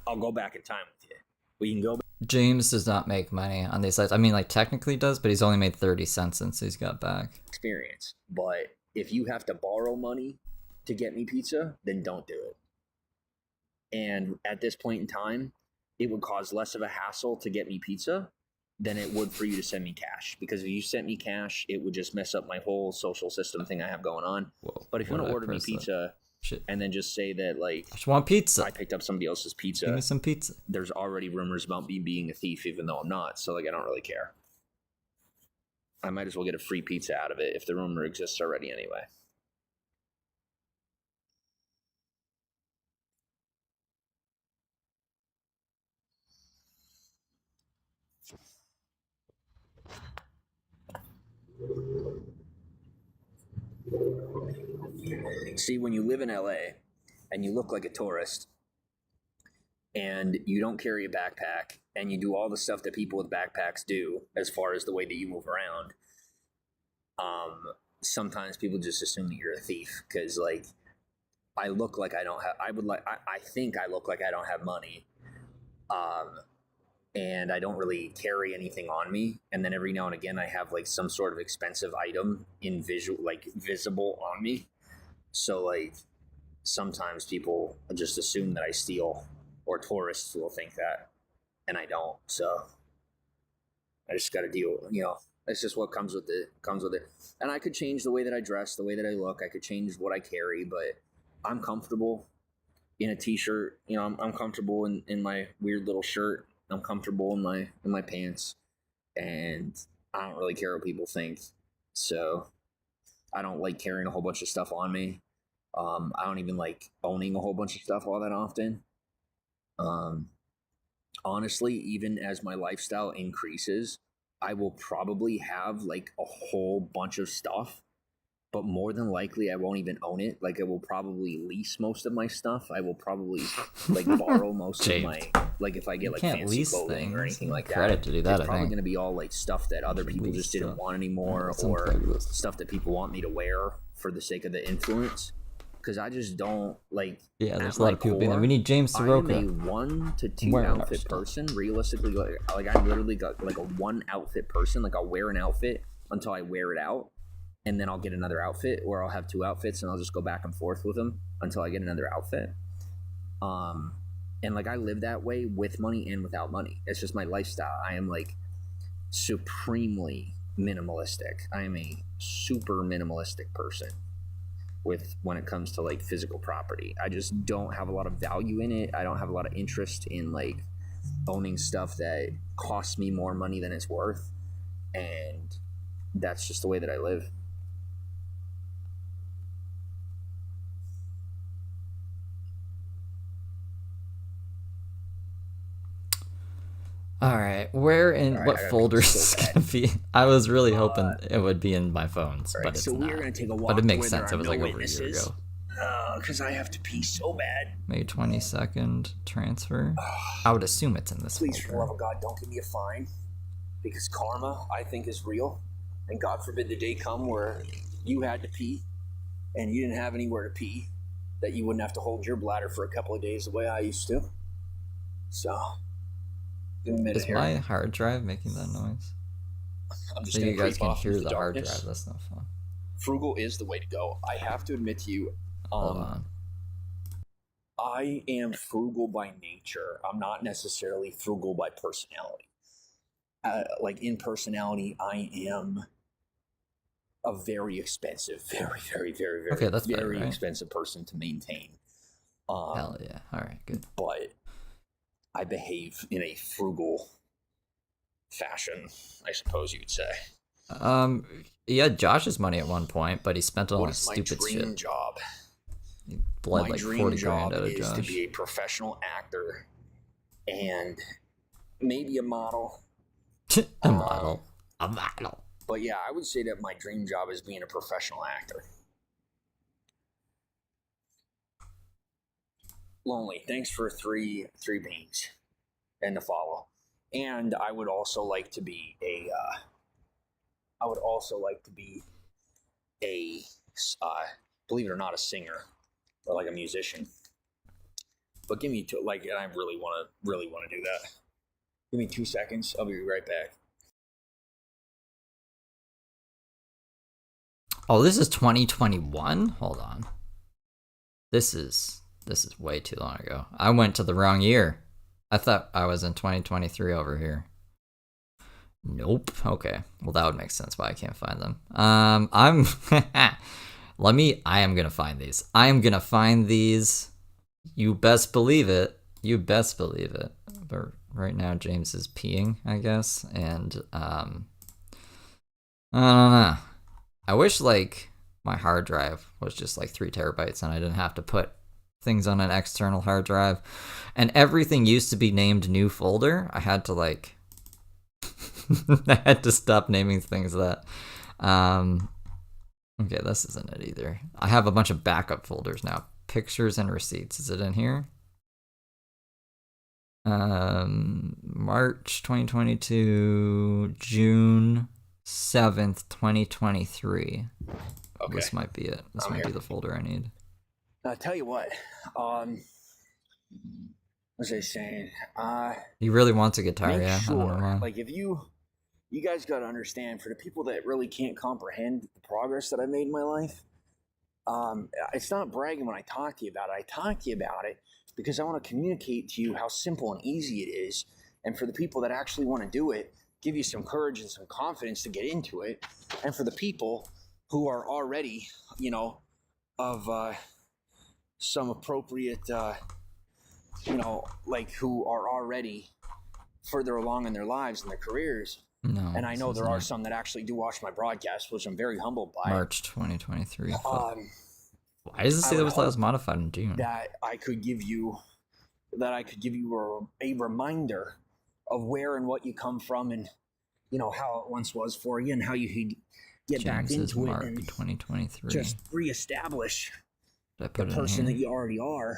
S1: I'll go back in time with you. We can go back.
S2: James does not make money on these sites. I mean, like, technically does, but he's only made 30 cents since he's got back.
S1: Experience. But if you have to borrow money to get me pizza, then don't do it. And at this point in time, it would cause less of a hassle to get me pizza than it would for you to send me cash. Because if you sent me cash, it would just mess up my whole social system thing I have going on.
S2: Whoa,
S1: but if you want to order me pizza and then just say that, like,
S2: I just want pizza.
S1: I picked up somebody else's pizza.
S2: Give me some pizza.
S1: There's already rumors about me being a thief, even though I'm not. So, like, I don't really care. I might as well get a free pizza out of it if the rumor exists already anyway. See, when you live in LA and you look like a tourist and you don't carry a backpack and you do all the stuff that people with backpacks do as far as the way that you move around, sometimes people just assume that you're a thief because, like, I look like I don't have, I think I look like I don't have money. And I don't really carry anything on me. And then every now and again, I have, like, some sort of expensive item visible on me. So, like, sometimes people just assume that I steal, or tourists will think that, and I don't. So I just got to deal. You know, it's just what comes with it. And I could change the way that I dress, the way that I look. I could change what I carry, but I'm comfortable in a t-shirt. You know, I'm comfortable in my weird little shirt. I'm comfortable in my pants, and I don't really care what people think. So I don't like carrying a whole bunch of stuff on me. I don't even like owning a whole bunch of stuff all that often. Honestly, even as my lifestyle increases, I will probably have, like, a whole bunch of stuff, but more than likely I won't even own it. Like, I will probably lease most of my stuff. I will probably, like, borrow most of my, like, if I get, like, fancy clothing or anything like that.
S2: Credit to do that,
S1: it's probably going to be all, like, stuff that other people just didn't want anymore, or stuff that people want me to wear for the sake of the influence. because I just don't like.
S2: Yeah,
S1: At
S2: there's a lot
S1: my
S2: of people being there.
S1: core,
S2: We need James
S1: I am a
S2: Saroka
S1: 1 to 2
S2: wearing our
S1: outfit
S2: stuff.
S1: person. Realistically, like I literally got like a 1 outfit person. Like I'll wear an outfit until I wear it out, and then I'll get another outfit, or I'll have 2 outfits and I'll just go back and forth with them until I get another outfit. And like I live that way with money and without money. It's just my lifestyle. I am like supremely minimalistic. I am a super minimalistic person with when it comes to like physical property. I just don't have a lot of value in it. I don't have a lot of interest in like owning stuff that costs me more money than it's worth, and that's just the way that I live.
S2: All right, where in
S1: All right,
S2: what
S1: I gotta
S2: folder
S1: pee
S2: is
S1: so
S2: this
S1: bad.
S2: gonna be? I was really hoping it would be in my phones,
S1: All
S2: but
S1: right,
S2: it's
S1: so
S2: not.
S1: we're gonna take a walk
S2: But it makes
S1: where there
S2: sense.
S1: are
S2: It was
S1: no
S2: like over a year
S1: witnesses.
S2: ago.
S1: Because I have to pee so bad.
S2: May 22nd transfer. I would assume it's in this
S1: Please, for the love
S2: folder.
S1: of God, don't give me a fine. Because karma, I think, is real. And God forbid the day come where you had to pee and you didn't have anywhere to pee, that you wouldn't have to hold your bladder for a couple of days the way I used to. So, give me a minute
S2: Is
S1: here.
S2: my hard drive making that noise?
S1: I'm just
S2: So
S1: going
S2: you
S1: to
S2: guys
S1: creep
S2: can
S1: off
S2: hear
S1: into the
S2: the hard
S1: darkness.
S2: drive. That's not fun.
S1: Frugal is the way to go. I have to admit to you,
S2: Hold on.
S1: I am frugal by nature. I'm not necessarily frugal by personality. Like in personality, I am a very expensive,
S2: Okay, that's better,
S1: very
S2: right?
S1: expensive person to maintain.
S2: Hell yeah. All right, good.
S1: But I behave in a frugal fashion, I suppose you'd say.
S2: He had Josh's money at one point, but he spent it
S1: What
S2: on
S1: is my
S2: stupid
S1: dream
S2: shit.
S1: job?
S2: He bled
S1: My
S2: like
S1: dream
S2: 40
S1: job
S2: grand out of
S1: is to
S2: Josh.
S1: be a professional actor and maybe a model.
S2: A model. A model.
S1: But yeah, I would say that my dream job is being a professional actor. Lonely. Thanks for three beans and the follow. And I would also like to be a. Believe it or not, a singer or like a musician. But give me two. Like, and I really want to do that. Give me 2 seconds. I'll be right back.
S2: Oh, this is 2021? Hold on. This is way too long ago. I went to the wrong year. I thought I was in 2023 over here. Nope. Okay. Well, that would make sense why I can't find them. I am gonna find these. I am gonna find these. You best believe it. You best believe it. But right now James is peeing, I guess, and I don't know. I wish like my hard drive was just like 3 terabytes and I didn't have to put things on an external hard drive. And everything used to be named new folder. I had to like I had to stop naming things that okay, this isn't it either. I have a bunch of backup folders now. Pictures and receipts. Is it in here? March 2022, June 7th, 2023.
S1: Okay.
S2: This might be it. This might be the folder I need.
S1: I'll tell you what. What was I saying?
S2: He really wants a guitar,
S1: Make
S2: yeah? I don't know
S1: sure,
S2: why.
S1: like, if you guys got to understand, for the people that really can't comprehend the progress that I made in my life, it's not bragging when I talk to you about it. I talk to you about it because I want to communicate to you how simple and easy it is. And for the people that actually want to do it, give you some courage and some confidence to get into it. And for the people who are already, of some appropriate, like who are already further along in their lives and their careers.
S2: No.
S1: And I know there are some that actually do watch my broadcast, which I'm very humbled by.
S2: March 2023.
S1: Why
S2: does it say that was modified in June?
S1: That I could give you a reminder of where and what you come from, and how it once was for you, and how you could get back into
S2: March
S1: it and
S2: 2023.
S1: just reestablish
S2: Did I put
S1: the
S2: it in
S1: person
S2: here?
S1: that you already are,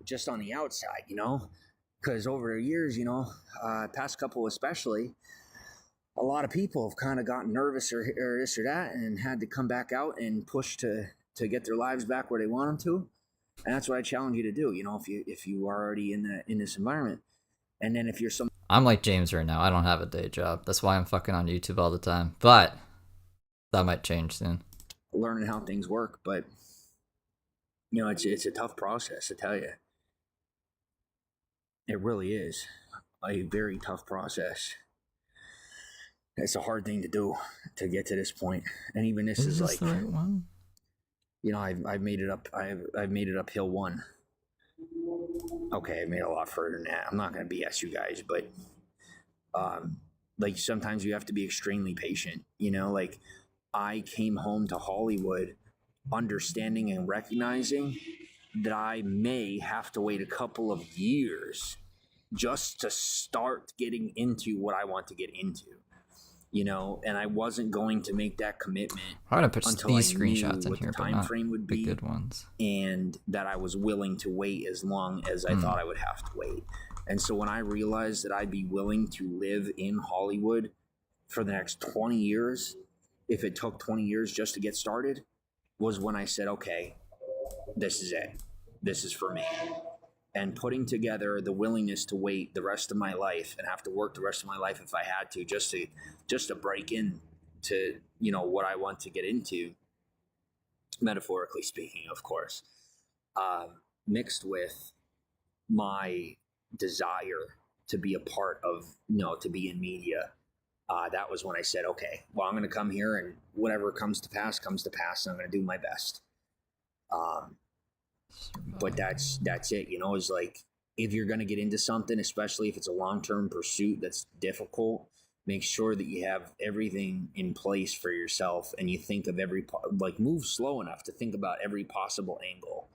S1: just on the outside, because over the years, past couple especially, a lot of people have kind of gotten nervous or this or that and had to come back out and push to to get their lives back where they want them to. And that's what I challenge you to do. You know, if you are already in this environment, and then if you're some
S2: I'm like James right now. I don't have a day job. That's why I'm fucking on YouTube all the time. But that might change soon.
S1: learning how things work, but you know, it's a tough process, I tell you. It really is a very tough process. It's a hard thing to do to get to this point, and even this is
S2: this
S1: like,
S2: the right one?
S1: you know, I've made it up. I've made it uphill one. Okay, I've made a lot further than that. I'm not going to BS you guys, but like sometimes you have to be extremely patient. You know, like I came home to Hollywood understanding and recognizing that I may have to wait a couple of years just to start getting into what I want to get into, you know, and I wasn't going to make that commitment
S2: I'm gonna put
S1: until
S2: these
S1: I knew
S2: screenshots in
S1: what
S2: here,
S1: the
S2: but
S1: time
S2: not
S1: frame would
S2: the
S1: be,
S2: good ones.
S1: and that I was willing to wait as long as I thought I would have to wait. And so when I realized that I'd be willing to live in Hollywood for the next 20 years, if it took 20 years just to get started, was when I said, okay, this is it. This is for me. And putting together the willingness to wait the rest of my life and have to work the rest of my life if I had to, just to break in to, you know, what I want to get into, metaphorically speaking, of course, mixed with my desire to be a part of, you know, to be in media. That was when I said, okay, well, I'm going to come here, and whatever comes to pass, and I'm going to do my best. But that's it, you know, is like, if you're going to get into something, especially if it's a long-term pursuit that's difficult, make sure that you have everything in place for yourself, and you think of like move slow enough to think about every possible angle.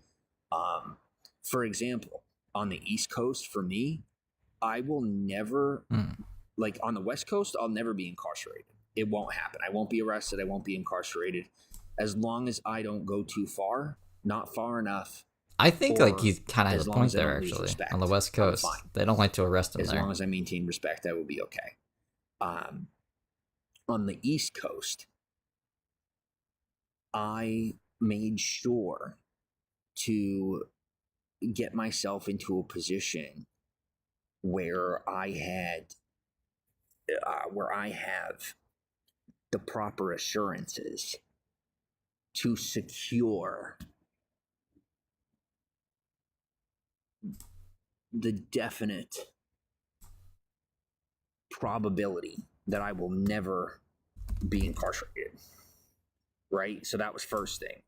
S1: For example, on the East Coast, for me, I will never, like on the West Coast, I'll never be incarcerated. It won't happen. I won't be arrested. I won't be incarcerated as long as I don't go too far, not far enough.
S2: I think like he kind of has
S1: as
S2: a
S1: long
S2: point
S1: as I
S2: there
S1: don't lose
S2: actually.
S1: respect,
S2: On the West
S1: I'm
S2: Coast,
S1: fine.
S2: they don't like to arrest him
S1: As
S2: there.
S1: long as I maintain respect, I will be okay. On the East Coast, I made sure to get myself into a position where I have the proper assurances to secure the definite probability that I will never be incarcerated. Right? So that was first thing.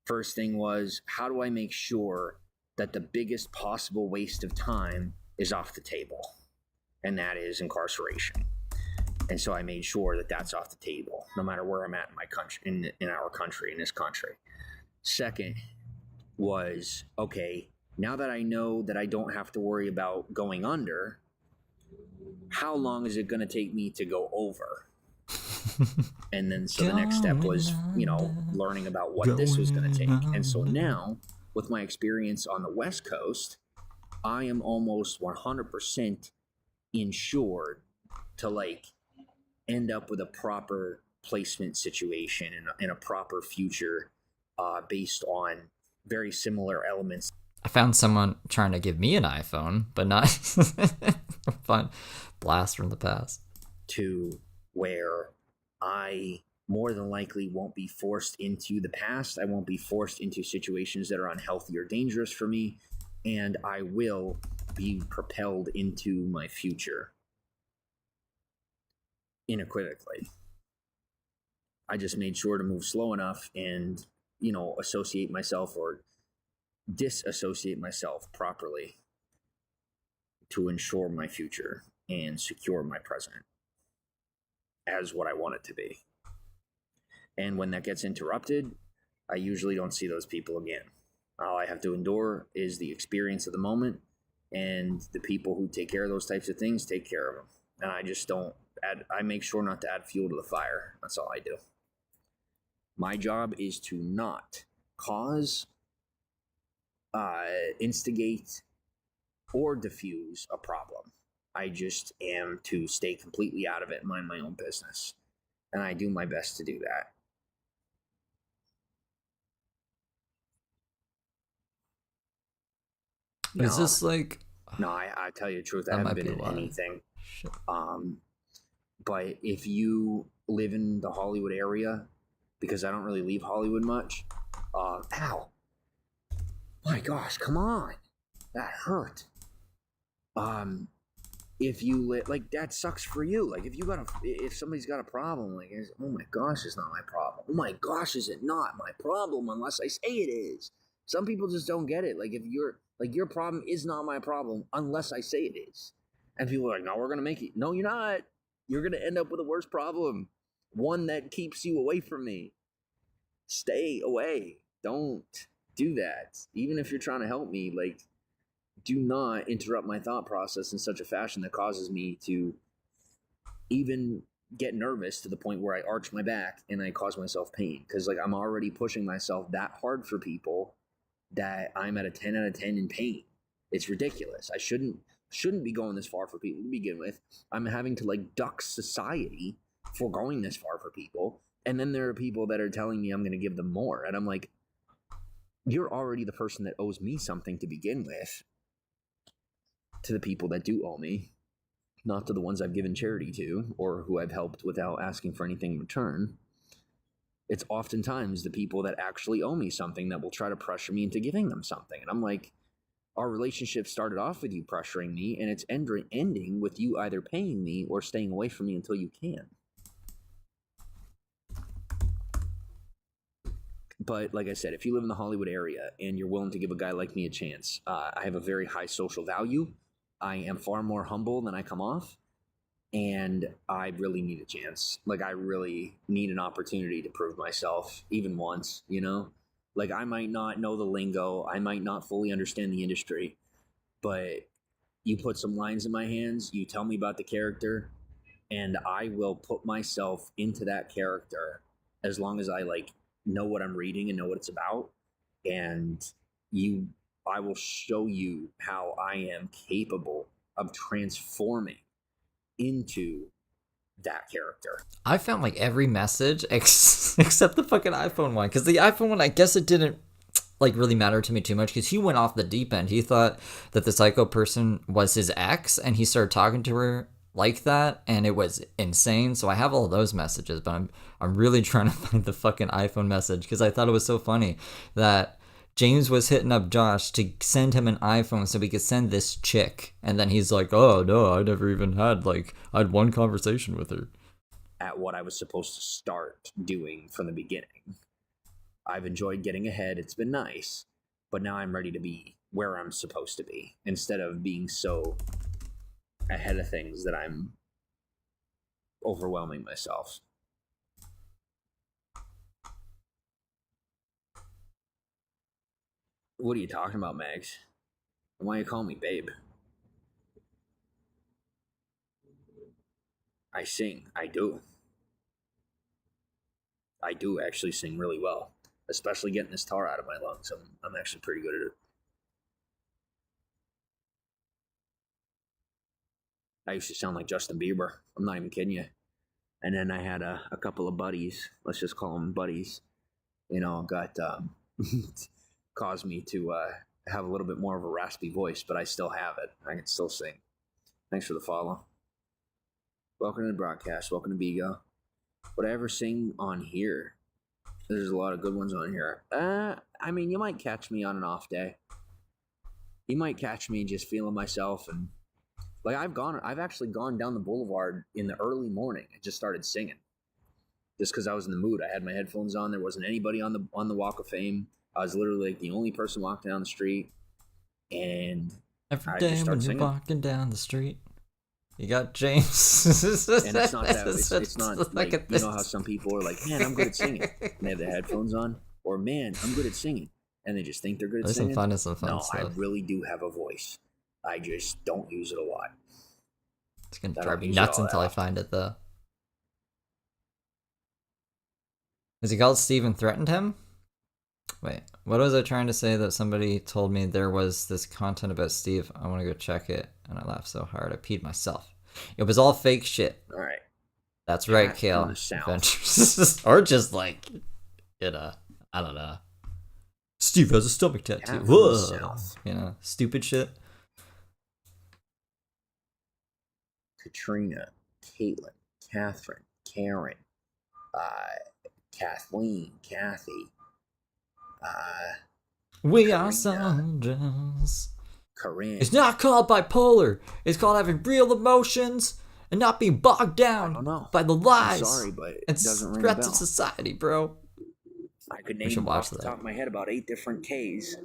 S1: First thing was, how do I make sure that the biggest possible waste of time is off the table? And that is incarceration. And so I made sure that that's off the table, no matter where I'm at in my country, in our country, in this country. Second was, okay, now that I know that I don't have to worry about going under, how long is it going to take me to go over? And then so the next step was, you know, learning about what this was going to take. And so now, with my experience on the West Coast, I am almost 100% insured to like end up with a proper placement situation and a proper future based on very similar elements.
S2: I found someone trying to give me an iPhone, but not fun blast from the past.
S1: To where I more than likely won't be forced into the past. I won't be forced into situations that are unhealthy or dangerous for me, and I will be propelled into my future unequivocally. I just made sure to move slow enough and, you know, associate myself or disassociate myself properly to ensure my future and secure my present as what I want it to be. And when that gets interrupted, I usually don't see those people again. All I have to endure is the experience of the moment, and the people who take care of those types of things take care of them. And I just don't I make sure not to add fuel to the fire. That's all I do. My job is to not cause, instigate, or diffuse a problem. I just am to stay completely out of it and mind my own business. And I do my best to do that.
S2: Is
S1: No,
S2: this like
S1: no, I tell you the truth, I
S2: that
S1: haven't
S2: might
S1: been
S2: be
S1: in
S2: why?
S1: anything.
S2: Shit.
S1: Um, but if you live in the Hollywood area, because I don't really leave Hollywood much, ow, my gosh, come on, that hurt. Um, if you like, that sucks for you. Like, if somebody's got a problem, like, oh my gosh, it's not my problem. Oh my gosh, is it not my problem unless I say it is? Some people just don't get it. Like, if you're like, your problem is not my problem unless I say it is. And people are like, no, we're gonna make it. No, you're not. You're gonna end up with a worse problem, one that keeps you away from me. Stay away. Don't do that. Even if you're trying to help me, like, do not interrupt my thought process in such a fashion that causes me to even get nervous to the point where I arch my back and I cause myself pain. Because, like, I'm already pushing myself that hard for people that I'm at a 10 out of 10 in pain. It's ridiculous. I shouldn't be going this far for people to begin with. I'm having to, like, duck society for going this far for people. And then there are people that are telling me I'm going to give them more. And I'm like, you're already the person that owes me something to begin with. To the people that do owe me, not to the ones I've given charity to or who I've helped without asking for anything in return. It's oftentimes the people that actually owe me something that will try to pressure me into giving them something. And I'm like, our relationship started off with you pressuring me, and it's ending with you either paying me or staying away from me until you can. But like I said, if you live in the Hollywood area and you're willing to give a guy like me a chance, I have a very high social value. I am far more humble than I come off, and I really need a chance. Like, I really need an opportunity to prove myself, even once, you know? Like, I might not know the lingo, I might not fully understand the industry, but you put some lines in my hands, you tell me about the character, and I will put myself into that character as long as I, like, know what I'm reading and know what it's about. And I will show you how I am capable of transforming into that character.
S2: I found like every message except the fucking iPhone one, because the iPhone one, I guess it didn't like really matter to me too much, because he went off the deep end. He thought that the psycho person was his ex, and he started talking to her like that, and it was insane. So I have all those messages, but I'm really trying to find the fucking iPhone message, because I thought it was so funny that James was hitting up Josh to send him an iPhone so we could send this chick, and then he's like, oh no, I never even had, like, I had one conversation with her.
S1: At what I was supposed to start doing from the beginning. I've enjoyed getting ahead, it's been nice, but now I'm ready to be where I'm supposed to be, instead of being so ahead of things that I'm overwhelming myself. What are you talking about, Mags? Why you call me babe? I sing. I do. I do actually sing really well, especially getting this tar out of my lungs. I'm actually pretty good at it. I used to sound like Justin Bieber. I'm not even kidding you. And then I had a couple of buddies, let's just call them buddies, got caused me to have a little bit more of a raspy voice, but I still have it. I can still sing. Thanks for the follow. Welcome to the broadcast. Welcome to Bigo. Would I ever sing on here? There's a lot of good ones on here. I mean, you might catch me on an off day. You might catch me just feeling myself, and like I've actually gone down the boulevard in the early morning and just started singing, just because I was in the mood. I had my headphones on. There wasn't anybody on the Walk of Fame. I was literally like the only person walking down the street, and
S2: every day when you're walking down the street, you got James.
S1: And it's not that. It's not like, you know how some people are like, man, I'm good at singing, and they have their headphones on, or man, I'm good at singing, and they just think they're good at singing.
S2: Some fun
S1: no,
S2: stuff.
S1: I really do have a voice. I just don't use it a lot.
S2: It's gonna drive me nuts until I find it, though. Is he called Steve and threatened him? Wait, what was I trying to say that somebody told me there was this content about Steve? I want to go check it, and I laughed so hard I peed myself. It was all fake shit.
S1: All right.
S2: That's right, Kale. Or just like, I don't know. Steve has a stomach tattoo.
S1: Cat from the
S2: Whoa.
S1: South.
S2: You know, stupid shit.
S1: Katrina, Caitlin, Catherine, Karen, Kathleen, Kathy,
S2: We are
S1: Karina,
S2: soldiers.
S1: Corinne.
S2: It's not called bipolar. It's called having real emotions and not being bogged
S1: I
S2: down
S1: don't know.
S2: by the lies
S1: I'm sorry, but it
S2: and
S1: doesn't ring a
S2: threats of
S1: bell.
S2: society, bro.
S1: I could
S2: We should
S1: name
S2: watch
S1: off the
S2: that.
S1: top of my head about 8 different Ks.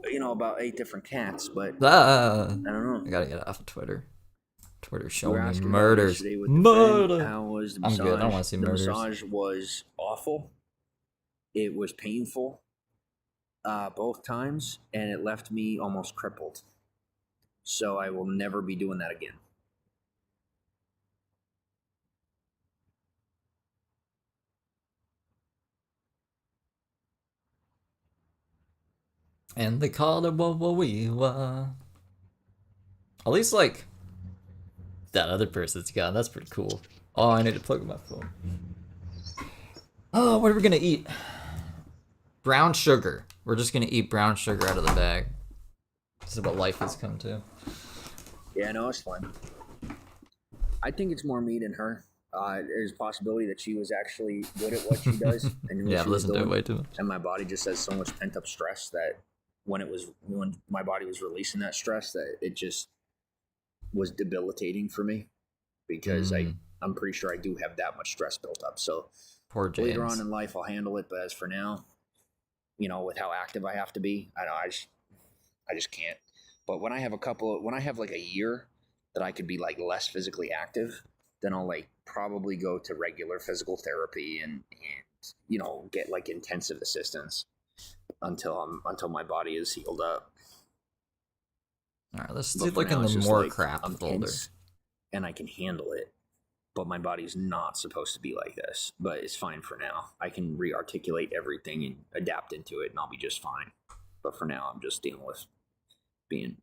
S1: You know, about 8 different cats, but
S2: Ah,
S1: I don't know.
S2: I gotta get off of Twitter. Twitter
S1: You were
S2: showing me
S1: asking about
S2: murders.
S1: yesterday with the friend,
S2: Murder.
S1: how was the
S2: I'm
S1: massage?
S2: good. I don't want to see
S1: the
S2: murders.
S1: massage was awful. It was painful both times, and it left me almost crippled. So I will never be doing that again.
S2: And they called it what we were. At least, like, that other person's gone. That's pretty cool. Oh, I need to plug in my phone. Oh, what are we gonna eat? Brown sugar. We're just gonna eat brown sugar out of the bag. This is what life has come to.
S1: Yeah, no, it's fun. I think it's more me than her. There's a possibility that she was actually good at what she does, and
S2: Yeah,
S1: what
S2: I've
S1: she was
S2: listened to it
S1: doing,
S2: way too much.
S1: and my body just has so much pent up stress that when my body was releasing that stress, that it just was debilitating for me because I'm pretty sure I do have that much stress built up. So
S2: Poor James.
S1: later on in life, I'll handle it. But as for now, you know, with how active I have to be, I just can't. But when I have like a year that I could be like less physically active, then I'll like probably go to regular physical therapy and you know, get like intensive assistance until my body is healed up.
S2: All right, let's
S1: But
S2: do
S1: for
S2: like
S1: now,
S2: in
S1: it's
S2: the
S1: just
S2: more
S1: like,
S2: crap
S1: I'm
S2: folder.
S1: tense and I can handle it, but my body's not supposed to be like this. But it's fine for now. I can re-articulate everything and adapt into it, and I'll be just fine. But for now, I'm just dealing with being,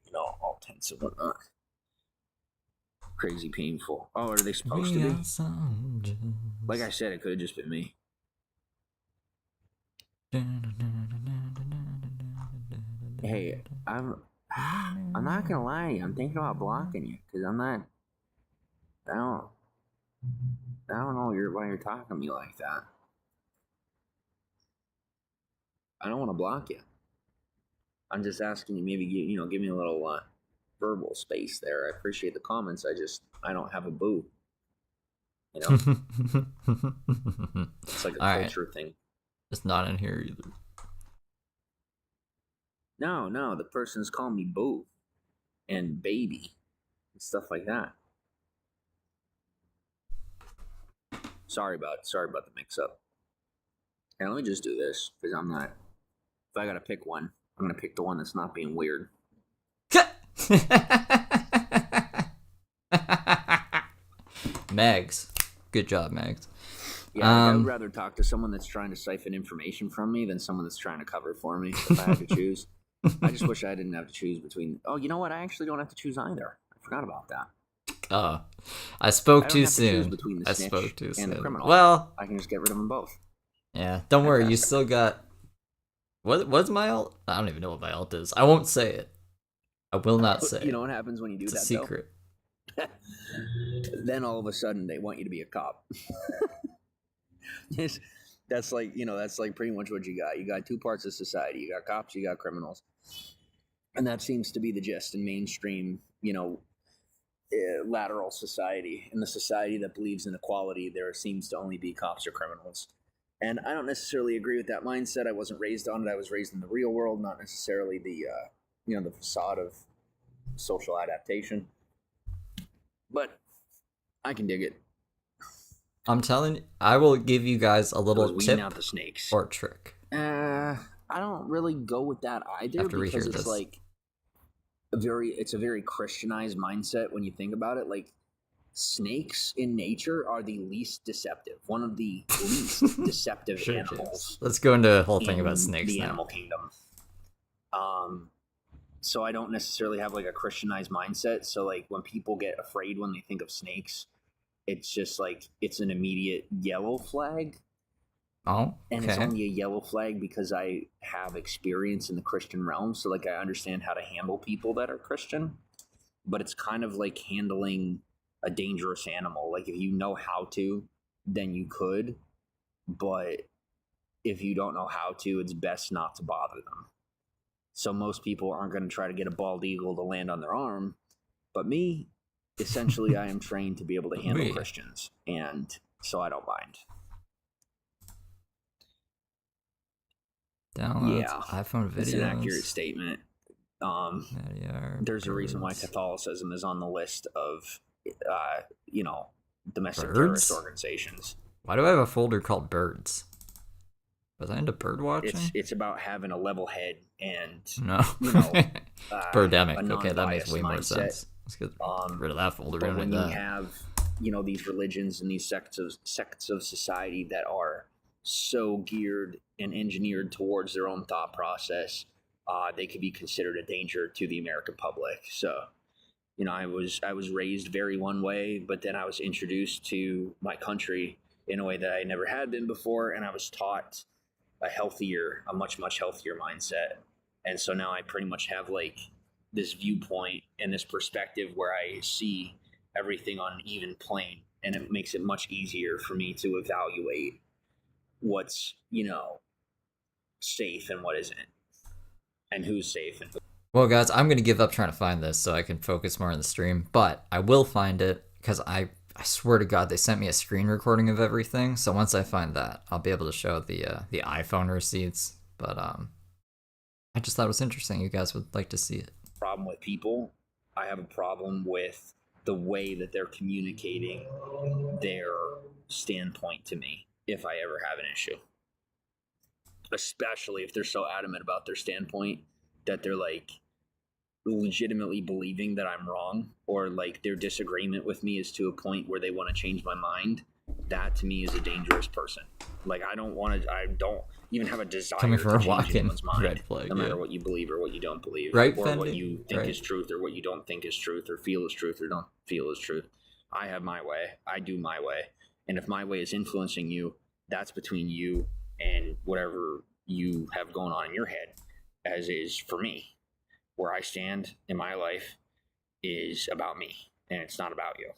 S1: you know, all tense and whatnot. Crazy painful. Oh, are they supposed to be? Like I said, it could have just been me. Hey, I'm not gonna lie to you. I'm thinking about blocking you because I'm not. I don't. I don't know why you're talking to me like that. I don't want to block you. I'm just asking you, maybe give me a little verbal space there. I appreciate the comments. I don't have a boo. You know, it's like a
S2: All
S1: culture thing.
S2: It's not in here either.
S1: No, the person's calling me boo and baby and stuff like that. Sorry about the mix up. Hey, let me just do this because I'm not. If I gotta pick one, I'm gonna pick the one that's not being weird.
S2: Megs. Good job, Megs.
S1: Yeah, I would rather talk to someone that's trying to siphon information from me than someone that's trying to cover for me if I had to choose. I just wish I didn't have to choose between. Oh, you know what? I actually don't have to choose either. I forgot about that.
S2: I spoke
S1: I don't
S2: too
S1: have to choose
S2: soon.
S1: between the
S2: I
S1: snitch
S2: spoke too
S1: and
S2: soon.
S1: the criminal.
S2: Well,
S1: I can just get rid of them both.
S2: yeah. Don't worry. You
S1: Fantastic.
S2: still got. What's my alt? I don't even know what my alt is. I won't say it. I will not say.
S1: You know what happens when you do
S2: it's
S1: that?
S2: a secret.
S1: Then all of a sudden they want you to be a cop. That's like pretty much what you got. You got two parts of society. You got cops, you got criminals. And that seems to be the gist in mainstream, lateral society. In the society that believes in equality, there seems to only be cops or criminals. And I don't necessarily agree with that mindset. I wasn't raised on it. I was raised in the real world, not necessarily the facade of social adaptation. But I can dig it.
S2: I'm telling you, I will give you guys a little tip
S1: out the snakes.
S2: or trick.
S1: I don't really go with that either
S2: After we
S1: because
S2: hear
S1: it's
S2: this.
S1: like it's a very Christianized mindset when you think about it. Like snakes in nature are the least deceptive, one of the least deceptive
S2: Sure,
S1: animals.
S2: James. Let's go into a whole thing about
S1: in
S2: snakes
S1: the
S2: now.
S1: animal kingdom. So I don't necessarily have like a Christianized mindset. So like when people get afraid when they think of snakes, it's just like it's an immediate yellow flag.
S2: Oh,
S1: and it's
S2: okay.
S1: only a yellow flag because I have experience in the Christian realm. So like I understand how to handle people that are Christian, but it's kind of like handling a dangerous animal. Like if you know how to, then you could, but if you don't know how to, it's best not to bother them. So most people aren't going to try to get a bald eagle to land on their arm, but me, essentially, I am trained to be able to handle
S2: We
S1: Christians, and so I don't mind.
S2: downloads
S1: Yeah,
S2: iPhone
S1: it's an accurate
S2: videos.
S1: statement. There's a reason why
S2: Birds.
S1: Catholicism is on the list of, uh, you know, domestic terrorist
S2: Birds?
S1: organizations.
S2: Why do I have a folder called birds? Was I into bird watching?
S1: It's about having a level head and,
S2: No.
S1: you know, a
S2: Birdemic. Okay, that makes
S1: non-biased
S2: way more
S1: mindset.
S2: sense. Let's get rid of that folder. We
S1: But
S2: don't
S1: when
S2: need
S1: you
S2: that.
S1: have, these religions and these sects of society that are so geared and engineered towards their own thought process, they could be considered a danger to the American public. So, I was raised very one way, but then I was introduced to my country in a way that I never had been before, and I was taught a much healthier mindset. And so now I pretty much have like this viewpoint and this perspective where I see everything on an even plane, and it makes it much easier for me to evaluate what's, safe and what isn't, and who's safe and who.
S2: Well, guys, I'm going to give up trying to find this so I can focus more on the stream, but I will find it because I swear to God, they sent me a screen recording of everything. So once I find that, I'll be able to show the iPhone receipts. But I just thought it was interesting. You guys would like to see it.
S1: Problem with people, I have a problem with the way that they're communicating their standpoint to me if I ever have an issue. Especially if they're so adamant about their standpoint that they're like legitimately believing that I'm wrong, or like their disagreement with me is to a point where they want to change my mind. That to me is a dangerous person. Like I don't even have a desire
S2: Coming
S1: to
S2: from a
S1: change
S2: walk-in
S1: anyone's mind,
S2: red flag,
S1: no matter
S2: yeah.
S1: what you believe or what you don't believe,
S2: Right,
S1: or what
S2: Fendi?
S1: you think
S2: Right.
S1: is truth or what you don't think is truth, or feel is truth or don't feel is truth. I have my way. I do my way. And if my way is influencing you, that's between you and whatever you have going on in your head, as is for me. Where I stand in my life is about me, and it's not about you.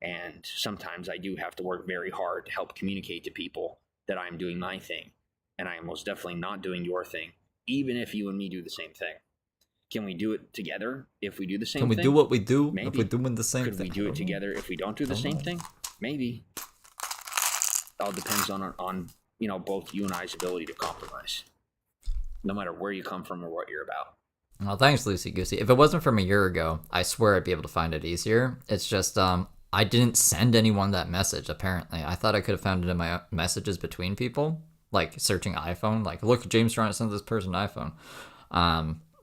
S1: And sometimes I do have to work very hard to help communicate to people that I'm doing my thing, and I am most definitely not doing your thing, even if you and me do the same thing. Can we do it together if we do the same thing?
S2: Can we do what we do
S1: Maybe.
S2: if we're doing the same
S1: Could
S2: thing?
S1: we do it together if we don't do the same thing? Maybe. All depends on both you and I's ability to compromise, no matter where you come from or what you're about.
S2: Well, thanks, Lucy Goosey. If it wasn't from a year ago, I swear I'd be able to find it easier. It's just I didn't send anyone that message, apparently. I thought I could have found it in my messages between people, like searching iPhone, like, look, James trying to send this person an iPhone,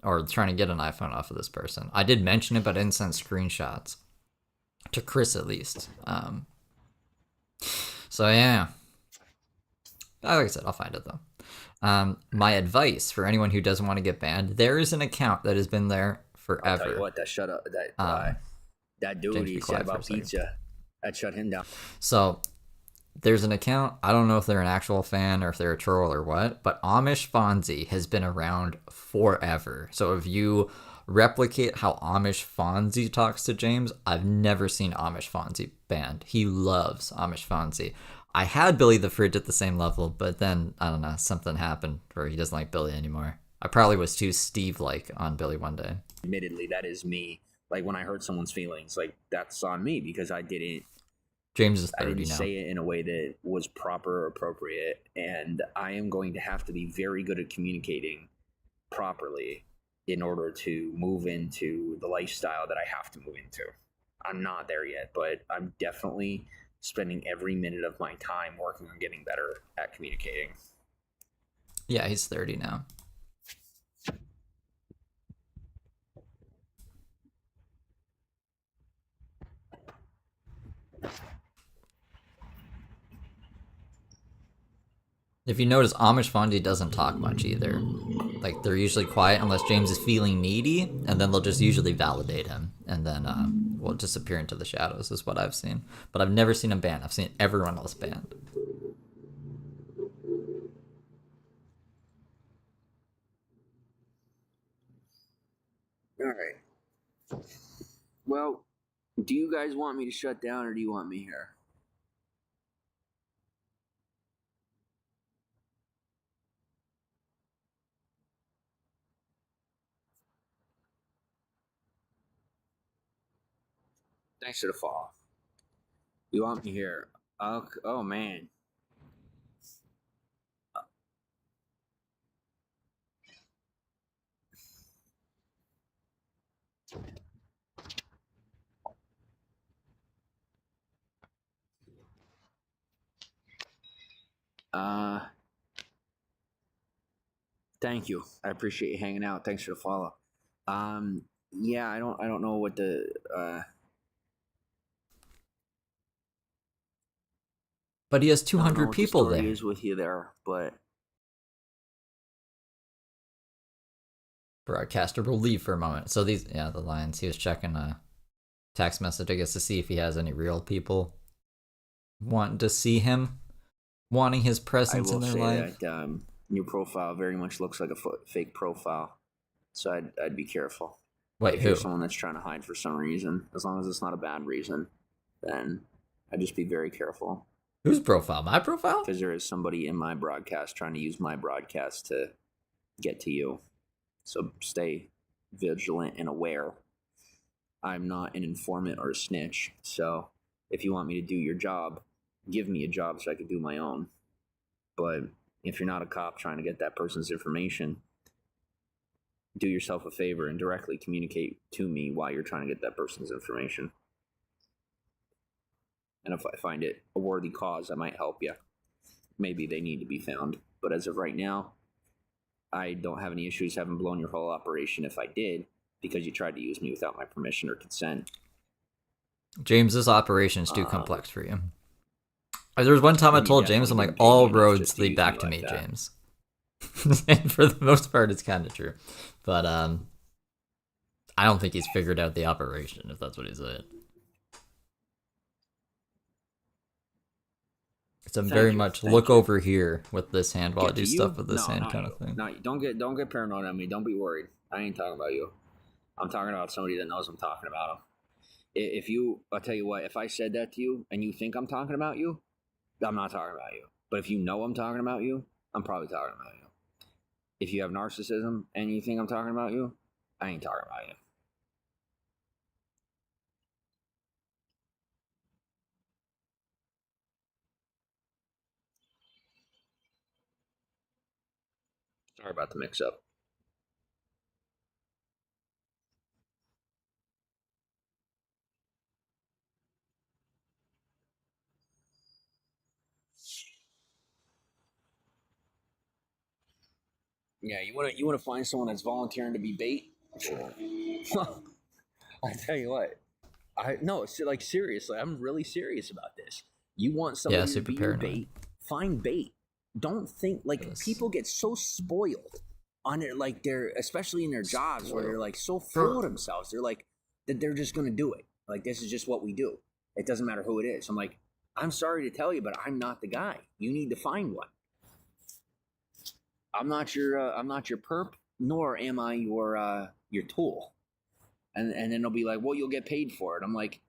S2: or trying to get an iPhone off of this person. I did mention it, but I didn't send screenshots. To Chris, at least. So, yeah. Like I said, I'll find it, though. My advice for anyone who doesn't want to get banned, there is an account that has been there forever.
S1: I'll tell you what, that shut up that dude
S2: James,
S1: he
S2: be
S1: said
S2: quiet for a
S1: about
S2: second.
S1: pizza, that shut him down.
S2: So there's an account. I don't know if they're an actual fan or if they're a troll or what, but Amish Fonzie has been around forever. So if you replicate how Amish Fonzie talks to James, I've never seen Amish Fonzie banned. He loves Amish Fonzie. I had Billy the Fridge at the same level, but then, I don't know, something happened where he doesn't like Billy anymore. I probably was too Steve-like on Billy one day.
S1: Admittedly, that is me. Like when I hurt someone's feelings, like that's on me because I didn't
S2: James is 30 now.
S1: say it in a way that was proper or appropriate, and I am going to have to be very good at communicating properly in order to move into the lifestyle that I have to move into. I'm not there yet, but I'm definitely spending every minute of my time working on getting better at communicating.
S2: Yeah, he's 30 now. If you notice, Amish Fonzie doesn't talk much either. Like, they're usually quiet unless James is feeling needy, and then they'll just usually validate him, and then will disappear into the shadows, is what I've seen. But I've never seen him banned. I've seen everyone else banned.
S1: Well, do you guys want me to shut down or do you want me here? Thanks for the follow. You want me here? Oh man. Uh, Thank you. I appreciate you hanging out. Thanks for the follow. Um, yeah, I don't know what the
S2: But he has
S1: I don't know
S2: 200
S1: what the
S2: people
S1: story
S2: there.
S1: is with you there, but
S2: Broadcaster will leave for a moment. So these, yeah, the lines. He was checking a text message, I guess, to see if he has any real people wanting to see him, wanting his
S1: I
S2: presence in
S1: will
S2: their
S1: say
S2: life.
S1: that your profile very much looks like a fake profile, so I'd be careful.
S2: Wait,
S1: If you're
S2: who?
S1: someone that's trying to hide for some reason, as long as it's not a bad reason, then I'd just be very careful.
S2: Whose profile? My profile?
S1: Because there is somebody in my broadcast trying to use my broadcast to get to you. So stay vigilant and aware. I'm not an informant or a snitch. So if you want me to do your job, give me a job so I could do my own. But if you're not a cop trying to get that person's information, do yourself a favor and directly communicate to me why you're trying to get that person's information. And if I find it a worthy cause, I might help you. Maybe they need to be found. But as of right now, I don't have any issues having blown your whole operation if I did, because you tried to use me without my permission or consent.
S2: James, this operation is too
S1: Um,
S2: complex for you. There was one time I
S1: and you
S2: told James, I'm
S1: definitely
S2: like,
S1: didn't pay me
S2: all
S1: enough
S2: roads
S1: just to
S2: lead
S1: use me
S2: back to
S1: like
S2: me,
S1: that.
S2: James. And for the most part, it's kind of true. But I don't think he's figured out the operation, if that's what he said. It's a very much
S1: Thank
S2: look
S1: you.
S2: over here with this hand while I
S1: Get
S2: do
S1: to
S2: stuff
S1: you?
S2: with this
S1: No,
S2: hand
S1: not
S2: kind
S1: you.
S2: of thing.
S1: No, don't get paranoid on me. Don't be worried. I ain't talking about you. I'm talking about somebody that knows I'm talking about them. If you, I'll tell you what. If I said that to you and you think I'm talking about you, I'm not talking about you. But if you know I'm talking about you, I'm probably talking about you. If you have narcissism and you think I'm talking about you, I ain't talking about you. Sorry about the mix up. Yeah, you wanna find someone that's volunteering to be bait? Sure. Well, I tell you what, I no, it's like seriously, I'm really serious about this. You want
S2: Yeah,
S1: somebody to
S2: super
S1: be your
S2: paranoid.
S1: bait? Find bait. Don't think like
S2: This
S1: people get so spoiled on it, like they're especially in their jobs where they're
S2: spoiled.
S1: like so full
S2: Bro,
S1: of themselves. They're like that they're just gonna do it. Like this is just what we do. It doesn't matter who it is. I'm like, I'm sorry to tell you, but I'm not the guy. You need to find one. I'm not your perp, nor am I your tool. And then they'll be like, well, you'll get paid for it. I'm like,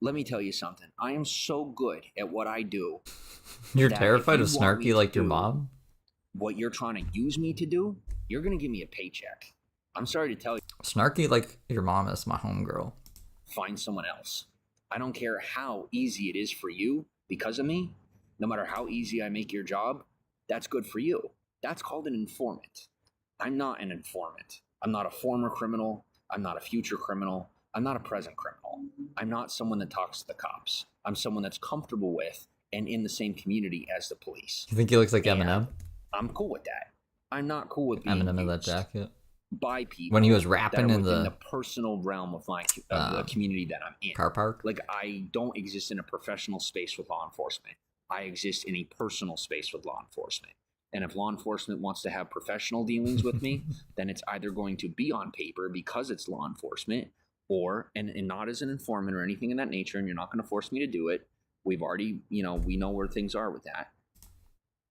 S1: let me tell you something. I am so good at what I do
S2: you're
S1: that if
S2: terrified
S1: you
S2: of
S1: want me
S2: Snarky
S1: to
S2: like your
S1: do
S2: mom?
S1: what you're trying to use me to do, you're gonna give me a paycheck. I'm sorry to tell you,
S2: Snarky like your mom is my homegirl.
S1: find someone else. I don't care how easy it is for you because of me. No matter how easy I make your job, that's good for you. That's called an informant. I'm not an informant. I'm not a former criminal. I'm not a future criminal. I'm not a present criminal. I'm not someone that talks to the cops. I'm someone that's comfortable with and in the same community as the police.
S2: You think he looks like
S1: And
S2: Eminem?
S1: I'm cool with that. I'm not cool with being
S2: Eminem in that
S1: used
S2: jacket.
S1: by
S2: When he was
S1: people that are
S2: rapping in
S1: within the
S2: the
S1: personal realm of the community that I'm in.
S2: car park.
S1: Like I don't exist in a professional space with law enforcement. I exist in a personal space with law enforcement. And if law enforcement wants to have professional dealings with me, then it's either going to be on paper because it's law enforcement, or and not as an informant or anything in that nature, and you're not going to force me to do it. We've already, we know where things are with that.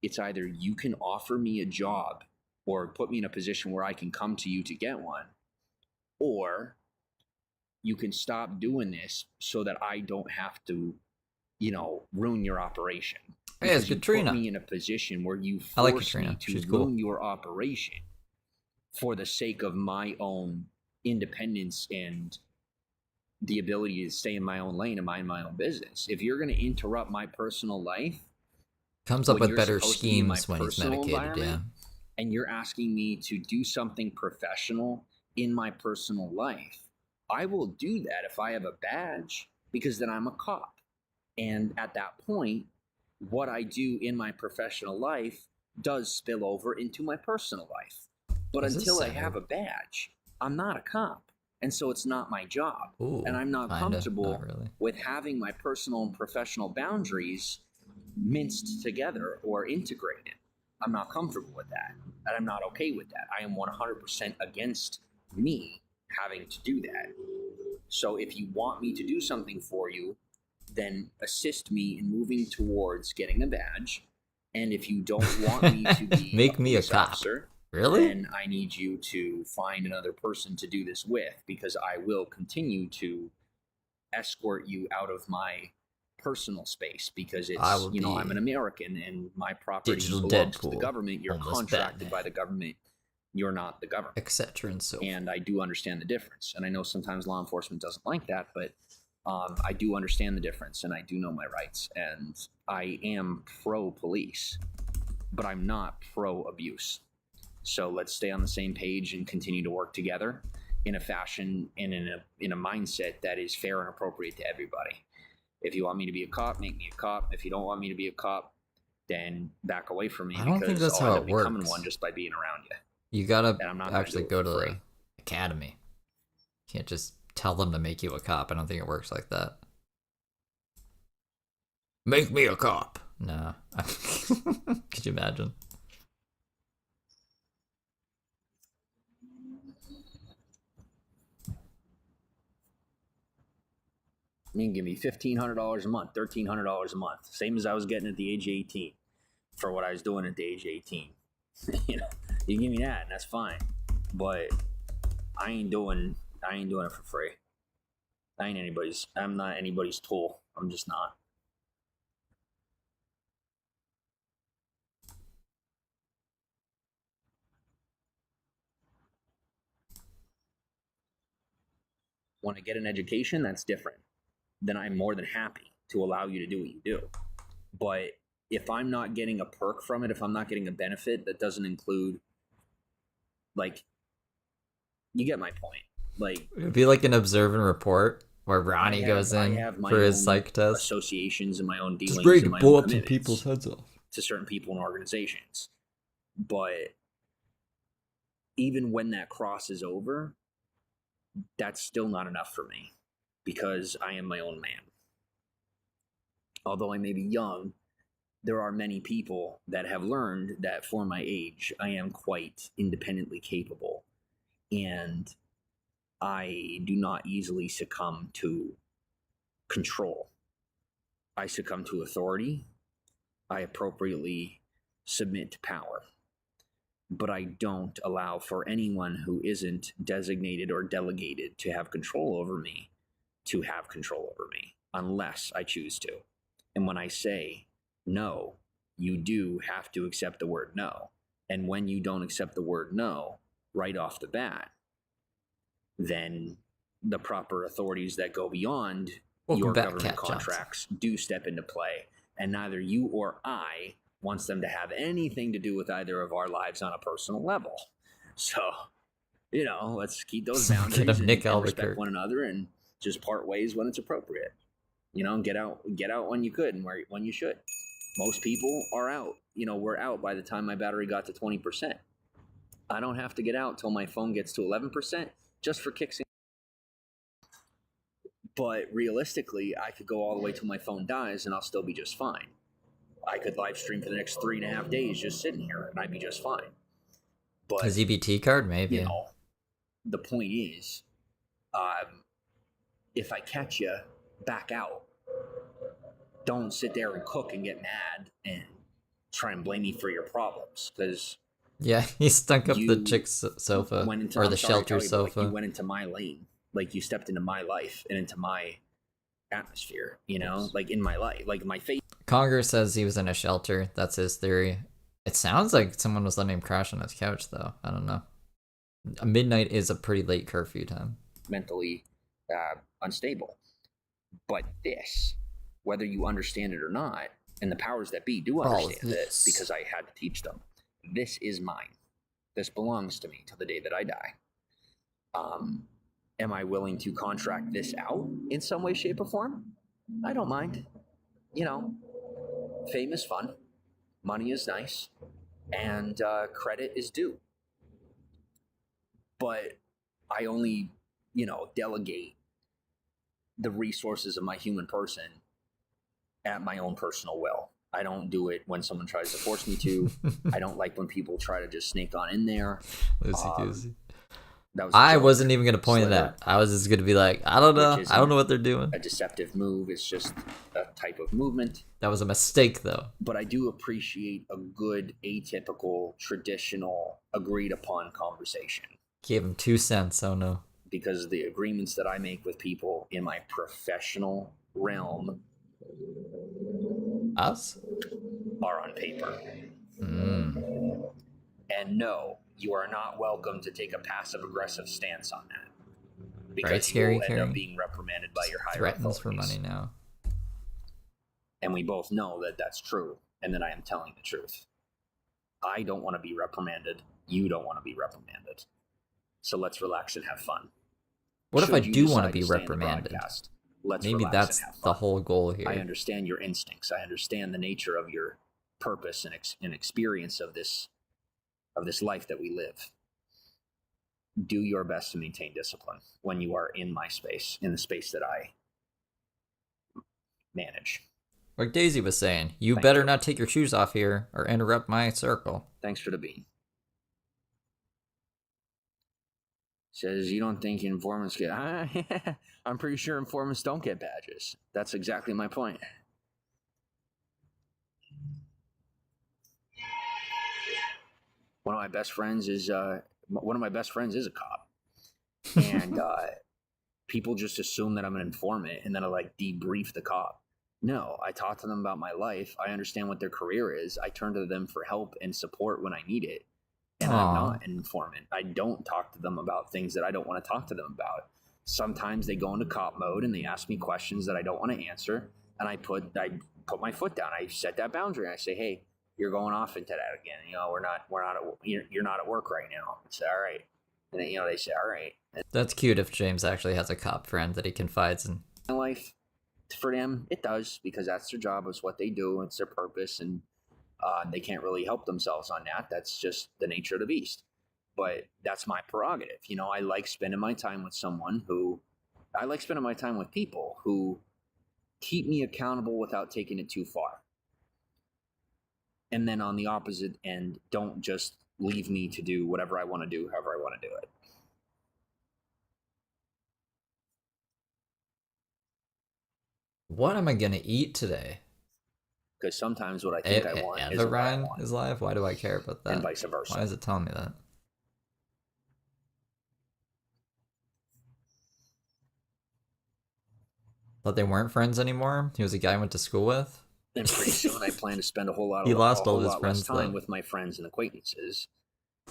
S1: It's either you can offer me a job or put me in a position where I can come to you to get one, or you can stop doing this so that I don't have to, ruin your operation.
S2: Hey, it's
S1: Because you
S2: Katrina.
S1: put me in a position where you
S2: I like
S1: force
S2: Katrina.
S1: me to
S2: She's
S1: ruin
S2: cool.
S1: your operation for the sake of my own independence and the ability to stay in my own lane and mind my own business. If you're going to interrupt my personal life,
S2: Comes up
S1: when
S2: with
S1: you're
S2: better
S1: supposed to be in my
S2: schemes when he's
S1: personal
S2: medicated, yeah.
S1: environment, and you're asking me to do something professional in my personal life, I will do that if I have a badge, because then I'm a cop. And at that point, what I do in my professional life does spill over into my personal life. But
S2: Is this
S1: until I
S2: centered?
S1: have a badge, I'm not a cop. And so it's not my job.
S2: Ooh,
S1: and I'm not
S2: kinda,
S1: comfortable
S2: not really.
S1: with having my personal and professional boundaries minced together or integrated. I'm not comfortable with that. And I'm not okay with that. I am 100% against me having to do that. So if you want me to do something for you, then assist me in moving towards getting a badge. And if you don't want me to be
S2: Make me a
S1: police
S2: cop.
S1: officer,
S2: Really?
S1: then I need you to find another person to do this with, because I will continue to escort you out of my personal space, because it's, I'm an American and my property
S2: Digital
S1: belongs to the
S2: Deadpool,
S1: government. You're
S2: almost
S1: contracted
S2: Batman.
S1: by the government. You're not the government.
S2: Etc. and so forth.
S1: And I do understand the difference. And I know sometimes law enforcement doesn't like that, but I do understand the difference, and I do know my rights, and I am pro-police, but I'm not pro-abuse. So let's stay on the same page and continue to work together in a fashion and in a mindset that is fair and appropriate to everybody. If you want me to be a cop, make me a cop. If you don't want me to be a cop, then back away from me,
S2: I don't think that's
S1: I'll
S2: how
S1: end up
S2: it
S1: becoming
S2: works.
S1: one just by being around you.
S2: You gotta
S1: And I'm not gonna
S2: actually
S1: do it
S2: go
S1: for
S2: to
S1: free.
S2: the academy. You can't just tell them to make you a cop. I don't think it works like that. Make me a cop. No. Could you imagine?
S1: You can give me $1,500 a month, $1,300 a month, same as I was getting at the age of 18 for what I was doing at the age of 18. You give me that, and that's fine. But I ain't doing it for free. I'm not anybody's tool. I'm just not. Want to get an education? That's different. Then I'm more than happy to allow you to do what you do. But if I'm not getting a perk from it, if I'm not getting a benefit that doesn't include, like, you get my point. Like,
S2: It'd be like an observe and report where Ronnie goes in for his psych test.
S1: Associations and my own dealings.
S2: Just ready to
S1: and my
S2: blow
S1: own
S2: up some people's heads off
S1: to certain people and organizations. But even when that crosses over, that's still not enough for me, because I am my own man. Although I may be young, there are many people that have learned that for my age, I am quite independently capable, and I do not easily succumb to control. I succumb to authority. I appropriately submit to power. But I don't allow for anyone who isn't designated or delegated to have control over me to have control over me, unless I choose to. And when I say no, you do have to accept the word no. And when you don't accept the word no right off the bat, then the proper authorities that go beyond your government contracts do step into play. And neither you or I wants them to have anything to do with either of our lives on a personal level. So, let's keep those boundaries and respect one another, and just part ways when it's appropriate. Get out when you could and when you should. Most people are out. We're out by the time my battery got to 20%. I don't have to get out till my phone gets to 11%, just for kicks. But realistically, I could go all the way till my phone dies and I'll still be just fine. I could live stream for the next 3.5 days just sitting here and I'd be just fine. But
S2: a ZBT card, maybe.
S1: The point is, if I catch you, back out. Don't sit there and cook and get mad and try and blame me for your problems, because
S2: he stunk up the chick's sofa or the shelter sofa.
S1: You went into my lane Like you stepped into my life and into my atmosphere,
S2: Oops.
S1: like in my life, like my face.
S2: Conger says he was in a shelter. That's his theory. It sounds like someone was letting him crash on his couch, though. I don't know. Midnight is a pretty late curfew time.
S1: Mentally unstable. But this, whether you understand it or not, and the powers that be do understand it because I had to teach them. This is mine. This belongs to me till the day that I die. Am I willing to contract this out in some way, shape, or form? I don't mind. Fame is fun, money is nice, and credit is due. But I only, delegate the resources of my human person at my own personal will. I don't do it when someone tries to force me to. I don't like when people try to just sneak on in there.
S2: Loosey goosey.
S1: I
S2: wasn't even going to point it out. I was just going to be like, I don't know. I don't know what they're doing.
S1: A deceptive move. It's just a type of movement.
S2: That was a mistake, though.
S1: But I do appreciate a good, atypical, traditional, agreed upon conversation.
S2: Gave him 2 cents. Oh, no.
S1: Because the agreements that I make with people in my professional realm
S2: us
S1: are on paper. And no, you are not welcome to take a passive-aggressive stance on that. Because you will end up being reprimanded by your higher
S2: threatens
S1: authorities.
S2: For money now.
S1: And we both know that that's true, and that I am telling the truth. I don't want to be reprimanded. You don't want to be reprimanded. So let's relax and have fun.
S2: What if I do want to be reprimanded? Maybe that's the whole goal here.
S1: I understand your instincts. I understand the nature of your purpose and experience of this life that we live. Do your best to maintain discipline when you are in my space, in the space that I manage.
S2: Like Daisy was saying, you better not take your shoes off here or interrupt my circle.
S1: Thanks for the bean. Says, you don't think informants get... I'm pretty sure informants don't get badges. That's exactly my point. One of my best friends is a cop. And people just assume that I'm an informant and then I debrief the cop. No, I talk to them about my life. I understand what their career is. I turn to them for help and support when I need it. And I'm not an informant. I don't talk to them about things that I don't want to talk to them about. Sometimes they go into cop mode and they ask me questions that I don't want to answer. And I put my foot down. I set that boundary. And I say, hey, you're going off into that again. You're not at work right now. I say, all right. And then, they say, all right. And
S2: that's cute if James actually has a cop friend that he confides in.
S1: My life, for them, it does, because that's their job. It's what they do. It's their purpose. And they can't really help themselves on that. That's just the nature of the beast. But that's my prerogative. I like spending my time with people who keep me accountable without taking it too far. And then on the opposite end, don't just leave me to do whatever I want to do, however I want to do it.
S2: What am I going to eat today?
S1: Because sometimes what I think I want is what I want.
S2: Is live. Why do I care about that?
S1: And vice versa.
S2: Why is it telling me that? Thought they weren't friends anymore? He was a guy I went to school with?
S1: And pretty soon I plan to spend a whole lot less time with my friends and acquaintances.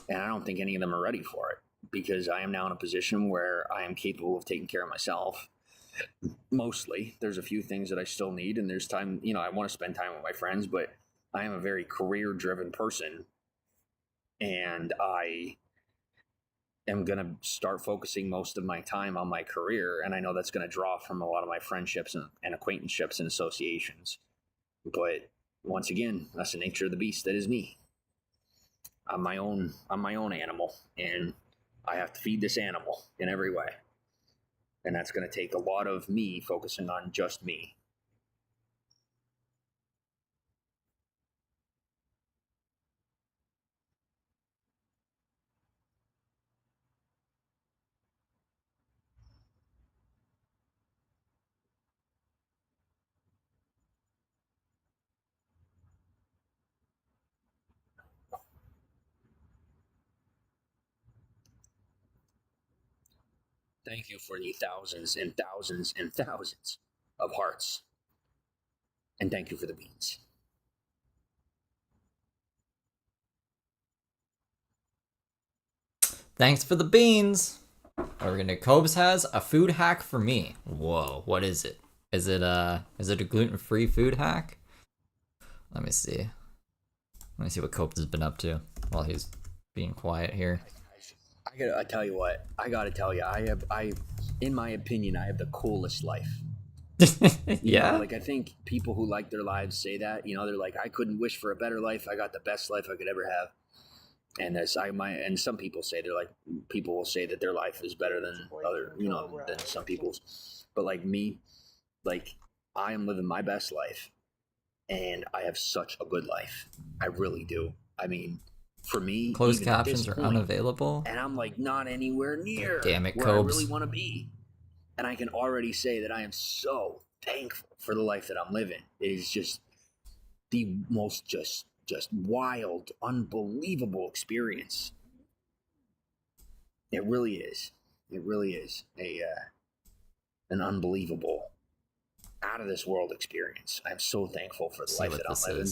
S1: And I don't think any of them are ready for it. Because I am now in a position where I am capable of taking care of myself. Mostly. There's a few things that I still need, and there's time, I want to spend time with my friends, but I am a very career-driven person, and I am going to start focusing most of my time on my career, and I know that's going to draw from a lot of my friendships and acquaintanceships and associations. But once again, that's the nature of the beast that is me. I'm my own animal, and I have to feed this animal in every way. And that's going to take a lot of me focusing on just me. Thank you for the thousands and thousands and thousands of hearts. And thank you for the beans.
S2: Thanks for the beans. We're gonna. Cobes has a food hack for me. Whoa, what is it? Is it a gluten-free food hack? Let me see. Let me see what Cobes has been up to while he's being quiet here.
S1: I tell you what, I gotta tell you, in my opinion, I have the coolest life.
S2: Yeah.
S1: Like I think people who like their lives say that. They're like, I couldn't wish for a better life. I got the best life I could ever have. And some people say people will say that their life is better than than some people's. But like me, like I am living my best life, and I have such a good life. I really do. I mean, for me,
S2: closed captions are unavailable,
S1: and I'm like not anywhere near
S2: damn it,
S1: where
S2: Cobes.
S1: I really want to be. And I can already say that I am so thankful for the life that I'm living. It is just the most just wild, unbelievable experience. It really is. It really is an unbelievable, out of this world experience. I'm so thankful for the life that I'm living.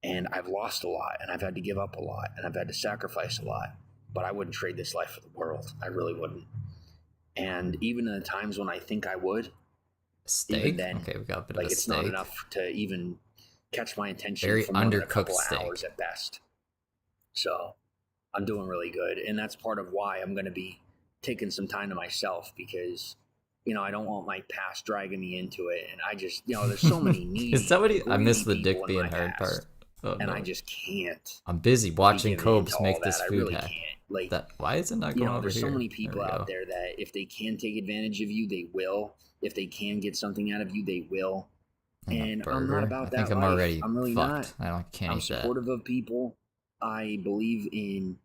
S1: And I've lost a lot, and I've had to give up a lot, and I've had to sacrifice a lot. But I wouldn't trade this life for the world. I really wouldn't. And even in the times when I think I would,
S2: steak.
S1: Even then,
S2: okay, we got a bit of a
S1: it's
S2: steak.
S1: not enough to even catch my attention
S2: Very
S1: for more than a
S2: undercooked
S1: couple
S2: steak.
S1: hours at best. So I'm doing really good, and that's part of why I'm going to be taking some time to myself, because I don't want my past dragging me into it. And I just there's so many needy.
S2: Is that what I missed the
S1: people
S2: dick
S1: in
S2: being
S1: my
S2: hard
S1: past,
S2: part? Oh,
S1: and
S2: no.
S1: I just can't.
S2: I'm busy watching
S1: be giving
S2: Cobes
S1: into
S2: make
S1: all
S2: this
S1: that. I
S2: food
S1: really
S2: hack.
S1: can't. Like
S2: That why is it not going over
S1: there's
S2: here?
S1: so many people out there that if they can take advantage of you, they will. If they can get something out of you, they will. And I'm not about that.
S2: I think I'm already
S1: I'm really
S2: fucked.
S1: not.
S2: I can't
S1: I'm
S2: eat that.
S1: supportive of people. I believe in,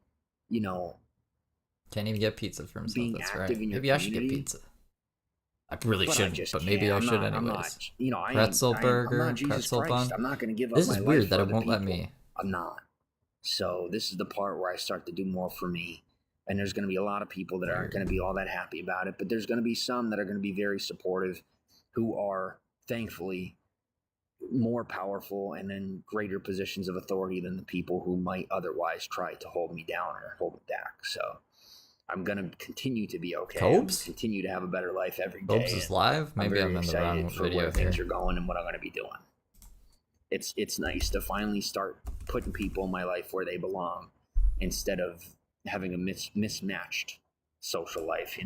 S2: Can't even get pizza for himself.
S1: being
S2: That's
S1: active
S2: right.
S1: in your
S2: Maybe I should get
S1: community.
S2: pizza. I really shouldn't, but maybe
S1: can't.
S2: I should
S1: I'm
S2: anyways.
S1: not,
S2: Pretzel burger,
S1: I'm not Jesus
S2: pretzel
S1: Christ.
S2: bun.
S1: I'm not going to give up
S2: This
S1: my
S2: is
S1: life
S2: weird that
S1: for
S2: it
S1: other
S2: won't let
S1: people.
S2: me.
S1: I'm not. So this is the part where I start to do more for me. And there's going to be a lot of people that aren't going to be all that happy about it, but there's going to be some that are going to be very supportive, who are thankfully more powerful and in greater positions of authority than the people who might otherwise try to hold me down or hold me back. So I'm going to continue to be okay.
S2: Cobes?
S1: Continue to have a better life every day.
S2: Cobes is live? Maybe I'm in the wrong
S1: for
S2: video
S1: where
S2: here.
S1: things are going and what I'm going to be doing. It's nice to finally start putting people in my life where they belong, instead of having a mismatched social life,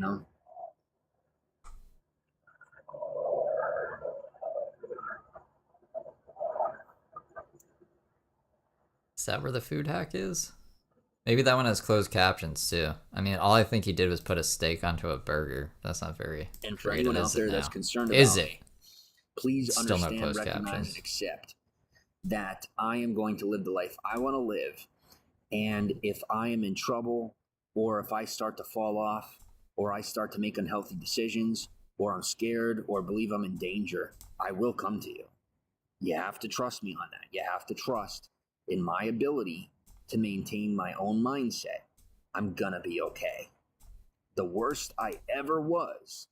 S2: Is that where the food hack is? Maybe that one has closed captions too. I mean, all I think he did was put a steak onto a burger. That's not very.
S1: And for
S2: creative,
S1: anyone out there
S2: now?
S1: that's concerned about
S2: Is it?
S1: me, please
S2: Still no
S1: understand,
S2: closed
S1: recognize,
S2: captions.
S1: and accept that I am going to live the life I want to live. And if I am in trouble, or if I start to fall off, or I start to make unhealthy decisions, or I'm scared, or believe I'm in danger, I will come to you. You have to trust me on that. You have to trust in my ability to maintain my own mindset. I'm gonna be okay. The worst I ever was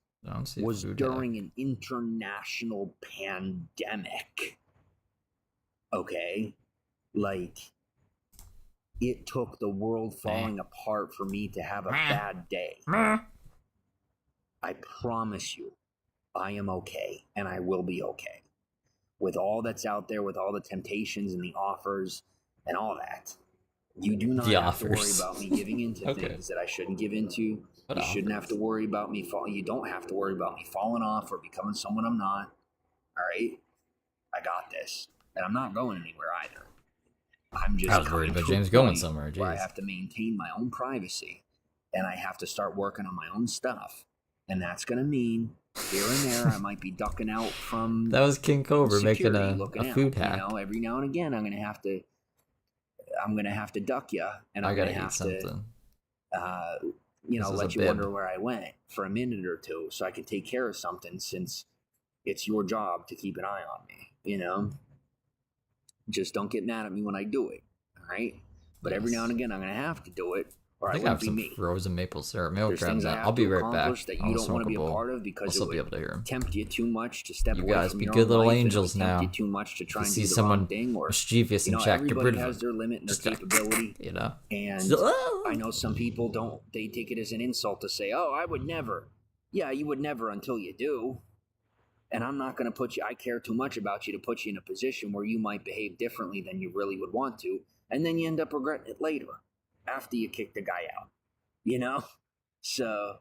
S1: during an international pandemic. Okay? Like, it took the world falling apart for me to have a bad day. I promise you, I am okay, and I will be okay. With all that's out there, with all the temptations and the offers and all that, you do not have to worry about me giving into things that I shouldn't give into. You shouldn't have to worry about me falling. You don't have to worry about me falling off or becoming someone I'm not. All right? I got this. And I'm not going anywhere either. I'm just
S2: I was worried about James going somewhere.
S1: Where I have to maintain my own privacy, and I have to start working on my own stuff. And that's going to mean here and there I might be ducking out from
S2: that was King Cobra making a food hack.
S1: Every now and again I'm going to have to duck you, and I'm going to have to let you wonder where I went for a minute or two, so I can take care of something, since it's your job to keep an eye on me. Just don't get mad at me when I do it, all right? But every now and again I'm going to have to do it, or
S2: I
S1: I
S2: think I
S1: wouldn't
S2: have
S1: be
S2: some
S1: me.
S2: frozen maple syrup. Maybe I'll
S1: There's
S2: grab
S1: things I
S2: that. I'll
S1: have
S2: be
S1: to
S2: right back.
S1: accomplish that you
S2: I'll
S1: don't want
S2: smoke
S1: to
S2: a
S1: be a
S2: bowl.
S1: part of
S2: I'll
S1: because it
S2: still be
S1: would
S2: able to hear him.
S1: tempt you too much to step
S2: You
S1: away
S2: guys
S1: from
S2: be
S1: your
S2: good
S1: own
S2: little
S1: life, and it would
S2: angels
S1: tempt you
S2: now.
S1: too much to
S2: If
S1: try
S2: you
S1: and
S2: see
S1: do the wrong
S2: someone
S1: thing. Or,
S2: mischievous
S1: you
S2: and
S1: know,
S2: chat, get rid
S1: everybody
S2: of him.
S1: has their limit and their
S2: Just like,
S1: capability.
S2: you know.
S1: And I know some people don't, they take it as an insult to say, oh, I would never. Yeah, you would never until you do. And I'm not going to put you, I care too much about you to put you in a position where you might behave differently than you really would want to. And then you end up regretting it later after you kick the guy out, you know? So,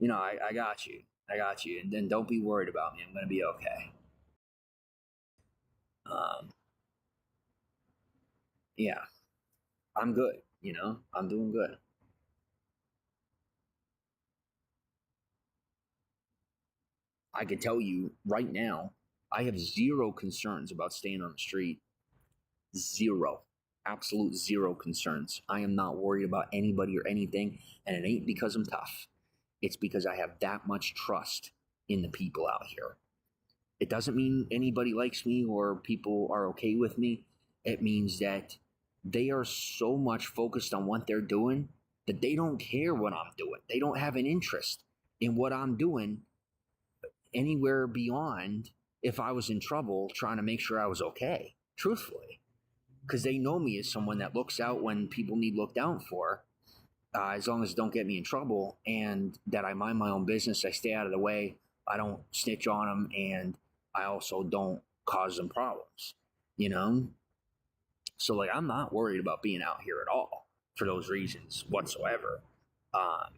S1: you know, I got you. I got you. And then don't be worried about me. I'm going to be okay. Um, yeah, I'm good. You know, I'm doing good. I can tell you right now, I have zero concerns about staying on the street. Zero. Absolute zero concerns. I am not worried about anybody or anything. And it ain't because I'm tough. It's because I have that much trust in the people out here. It doesn't mean anybody likes me or people are okay with me. It means that they are so much focused on what they're doing that they don't care what I'm doing. They don't have an interest in what I'm doing anywhere beyond if I was in trouble trying to make sure I was okay, truthfully. Because they know me as someone that looks out when people need looked out for, as long as it don't get me in trouble, and that I mind my own business. I stay out of the way. I don't snitch on them, and I also don't cause them problems, you know? So, like, I'm not worried about being out here at all for those reasons whatsoever. Um,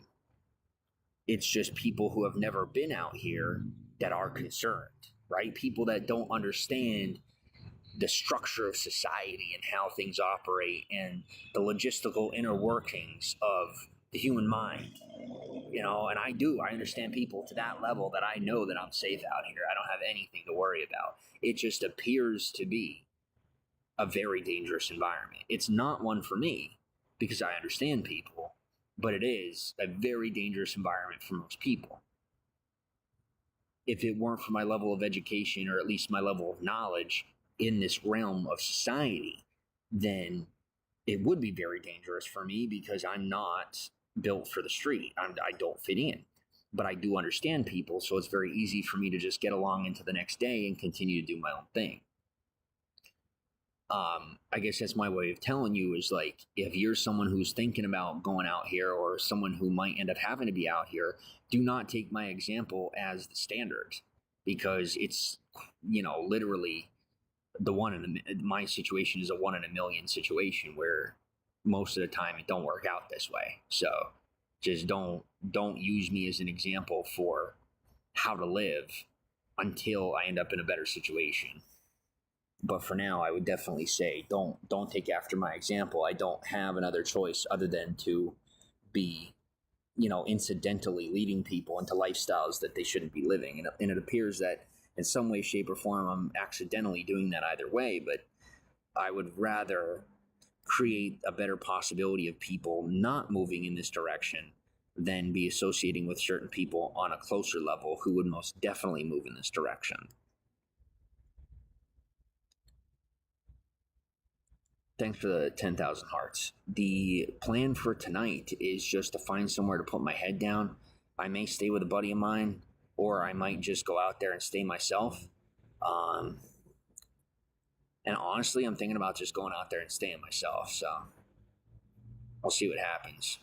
S1: it's just people who have never been out here that are concerned, right? People that don't understand the structure of society and how things operate and the logistical inner workings of the human mind. You know, and I understand people to that level that I know that I'm safe out here. I don't have anything to worry about. It just appears to be a very dangerous environment. It's not one for me because I understand people, but it is a very dangerous environment for most people. If it weren't for my level of education, or at least my level of knowledge in this realm of society, then it would be very dangerous for me because I'm not built for the street. I don't fit in, but I do understand people. So it's very easy for me to just get along into the next day and continue to do my own thing. I guess that's my way of telling you is like, if you're someone who's thinking about going out here or someone who might end up having to be out here, do not take my example as the standard because it's, you know, literally the one in my situation is a 1 in a million situation where most of the time it don't work out this way. So just don't use me as an example for how to live until I end up in a better situation. But for now, I would definitely say don't take after my example. I don't have another choice other than to be, you know, incidentally leading people into lifestyles that they shouldn't be living. And it appears that in some way, shape, or form, I'm accidentally doing that either way. But I would rather create a better possibility of people not moving in this direction than be associating with certain people on a closer level who would most definitely move in this direction. Thanks for the 10,000 hearts. The plan for tonight is just to find somewhere to put my head down. I may stay with a buddy of mine, or I might just go out there and stay myself. Um, and honestly, I'm thinking about just going out there and staying myself. So I'll see what happens.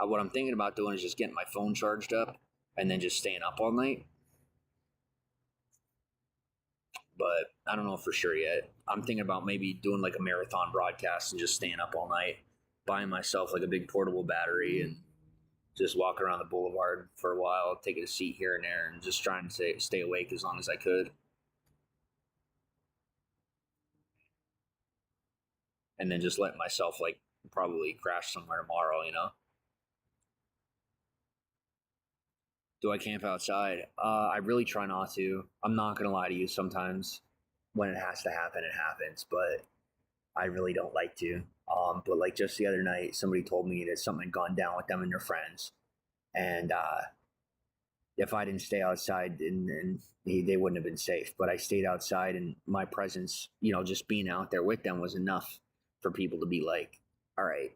S1: What I'm thinking about doing is just getting my phone charged up and then just staying up all night. But I don't know for sure yet. I'm thinking about maybe doing like a marathon broadcast and just staying up all night, buying myself like a big portable battery and just walking around the boulevard for a while, taking a seat here and there, and just trying to stay awake as long as I could. And then just let myself like probably crash somewhere tomorrow, you know? Do I camp outside? I really try not to. I'm not going to lie to you. Sometimes when it has to happen, it happens, but I really don't like to. But like just the other night, somebody told me that something had gone down with them and their friends. And if I didn't stay outside, and they wouldn't have been safe. But I stayed outside, and my presence, you know, just being out there with them was enough for people to be like, all right,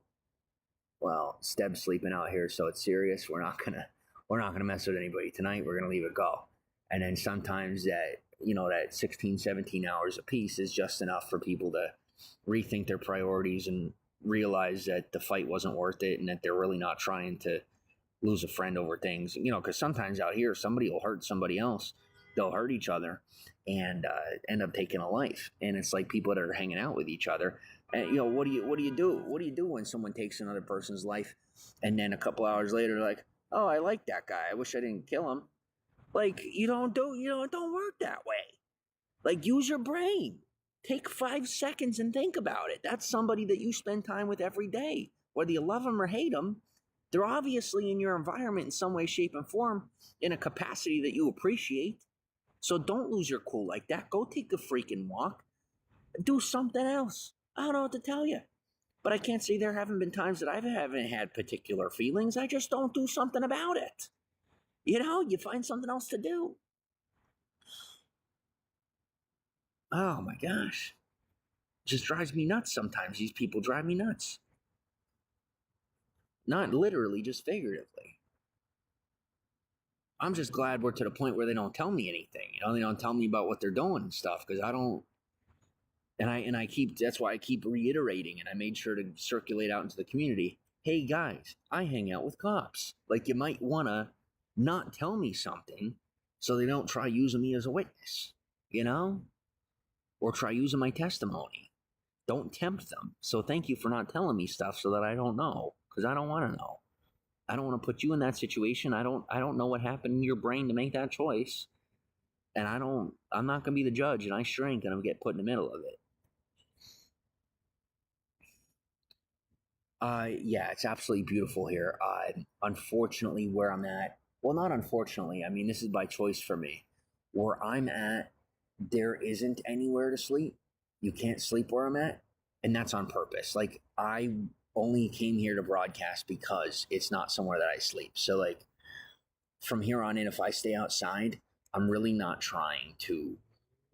S1: well, Steb's sleeping out here, so it's serious. We're not gonna mess with anybody tonight. We're gonna leave it go. And then sometimes that, that 16, 17 hours a piece is just enough for people to rethink their priorities and realize that the fight wasn't worth it and that they're really not trying to lose a friend over things. Because sometimes out here, somebody will hurt somebody else. They'll hurt each other and end up taking a life. And it's like people that are hanging out with each other. And, what do you do? What do you do when someone takes another person's life? And then a couple hours later, they're like, oh, I like that guy. I wish I didn't kill him. Like, it don't work that way. Like, use your brain. Take 5 seconds and think about it. That's somebody that you spend time with every day. Whether you love them or hate them, they're obviously in your environment in some way, shape, and form in a capacity that you appreciate. So don't lose your cool like that. Go take a freaking walk. Do something else. I don't know what to tell you. But I can't say there haven't been times that I haven't had particular feelings. I just don't do something about it. You find something else to do. Oh my gosh. It just drives me nuts sometimes. These people drive me nuts. Not literally, just figuratively. I'm just glad we're to the point where they don't tell me anything. They don't tell me about what they're doing and stuff, because I don't. And I keep, that's why I keep reiterating, and I made sure to circulate out into the community. Hey guys, I hang out with cops. Like, you might want to not tell me something so they don't try using me as a witness, or try using my testimony. Don't tempt them. So thank you for not telling me stuff so that I don't know, because I don't want to know. I don't want to put you in that situation. I don't know what happened in your brain to make that choice. And I'm not going to be the judge, and I sure ain't going to get put in the middle of it. Yeah, it's absolutely beautiful here. Unfortunately, where I'm at, well, not unfortunately, I mean, this is by choice for me. Where I'm at, there isn't anywhere to sleep. You can't sleep where I'm at, and that's on purpose. Like, I only came here to broadcast because it's not somewhere that I sleep. So, like, from here on in, if I stay outside, I'm really not trying to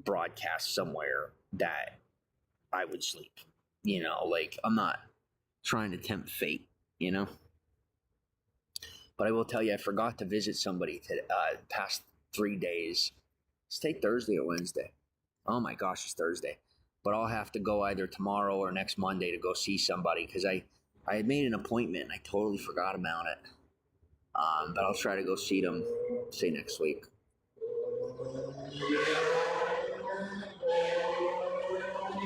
S1: broadcast somewhere that I would sleep. Like, I'm not trying to tempt fate, But I will tell you, I forgot to visit somebody past 3 days. It's take Thursday or Wednesday. Oh my gosh, it's Thursday. But I'll have to go either tomorrow or next Monday to go see somebody, because I had made an appointment and I totally forgot about it. But I'll try to go see them, say, next week.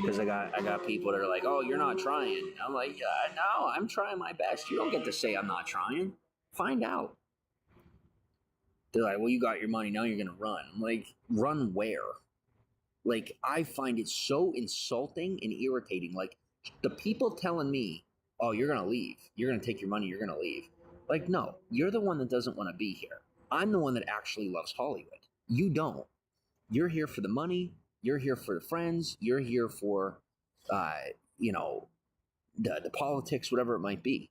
S1: Because I got people that are like, oh, you're not trying. I'm like, yeah, no, I'm trying my best. You don't get to say I'm not trying. Find out. They're like, well, you got your money, now you're going to run. I'm like, run where? Like, I find it so insulting and irritating. Like, the people telling me, oh, you're going to leave. You're going to take your money, you're going to leave. Like, no, you're the one that doesn't want to be here. I'm the one that actually loves Hollywood. You don't. You're here for the money. You're here for the friends. You're here for, the politics, whatever it might be.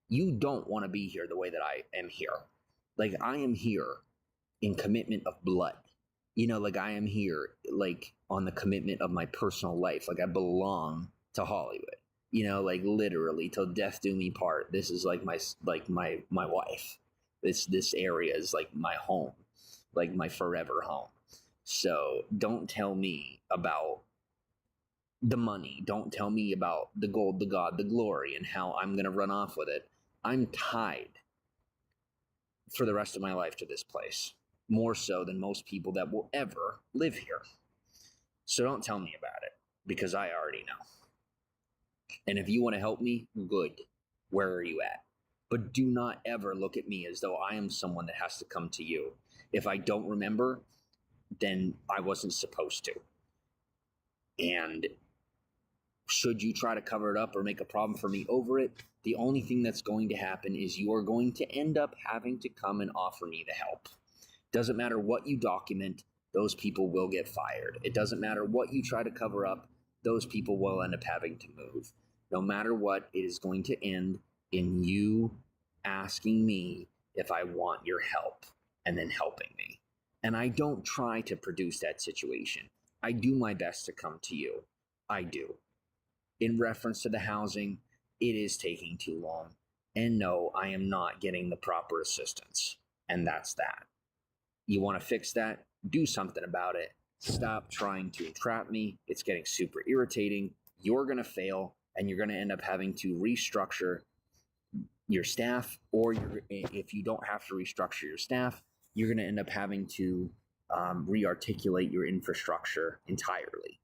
S1: You don't want to be here the way that I am here. Like, I am here in commitment of blood. Like, I am here, like, on the commitment of my personal life. Like, I belong to Hollywood. Like, literally, till death do me part. This is like my wife. This area is like my home, like my forever home. So don't tell me about the money. Don't tell me about the gold, the God, the glory, and how I'm going to run off with it. I'm tied for the rest of my life to this place, more so than most people that will ever live here. So don't tell me about it, because I already know. And if you want to help me, good. Where are you at? But do not ever look at me as though I am someone that has to come to you. If I don't remember, then I wasn't supposed to. And should you try to cover it up or make a problem for me over it, the only thing that's going to happen is you are going to end up having to come and offer me the help. Doesn't matter what you document, those people will get fired. It doesn't matter what you try to cover up, those people will end up having to move. No matter what, it is going to end in you asking me if I want your help and then helping me. And I don't try to produce that situation. I do my best to come to you. I do. In reference to the housing, it is taking too long. And no, I am not getting the proper assistance. And that's that. You want to fix that? Do something about it. Stop trying to entrap me. It's getting super irritating. You're going to fail, and you're going to end up having to restructure your staff, or if you don't have to restructure your staff, you're going to end up having to re-articulate your infrastructure entirely,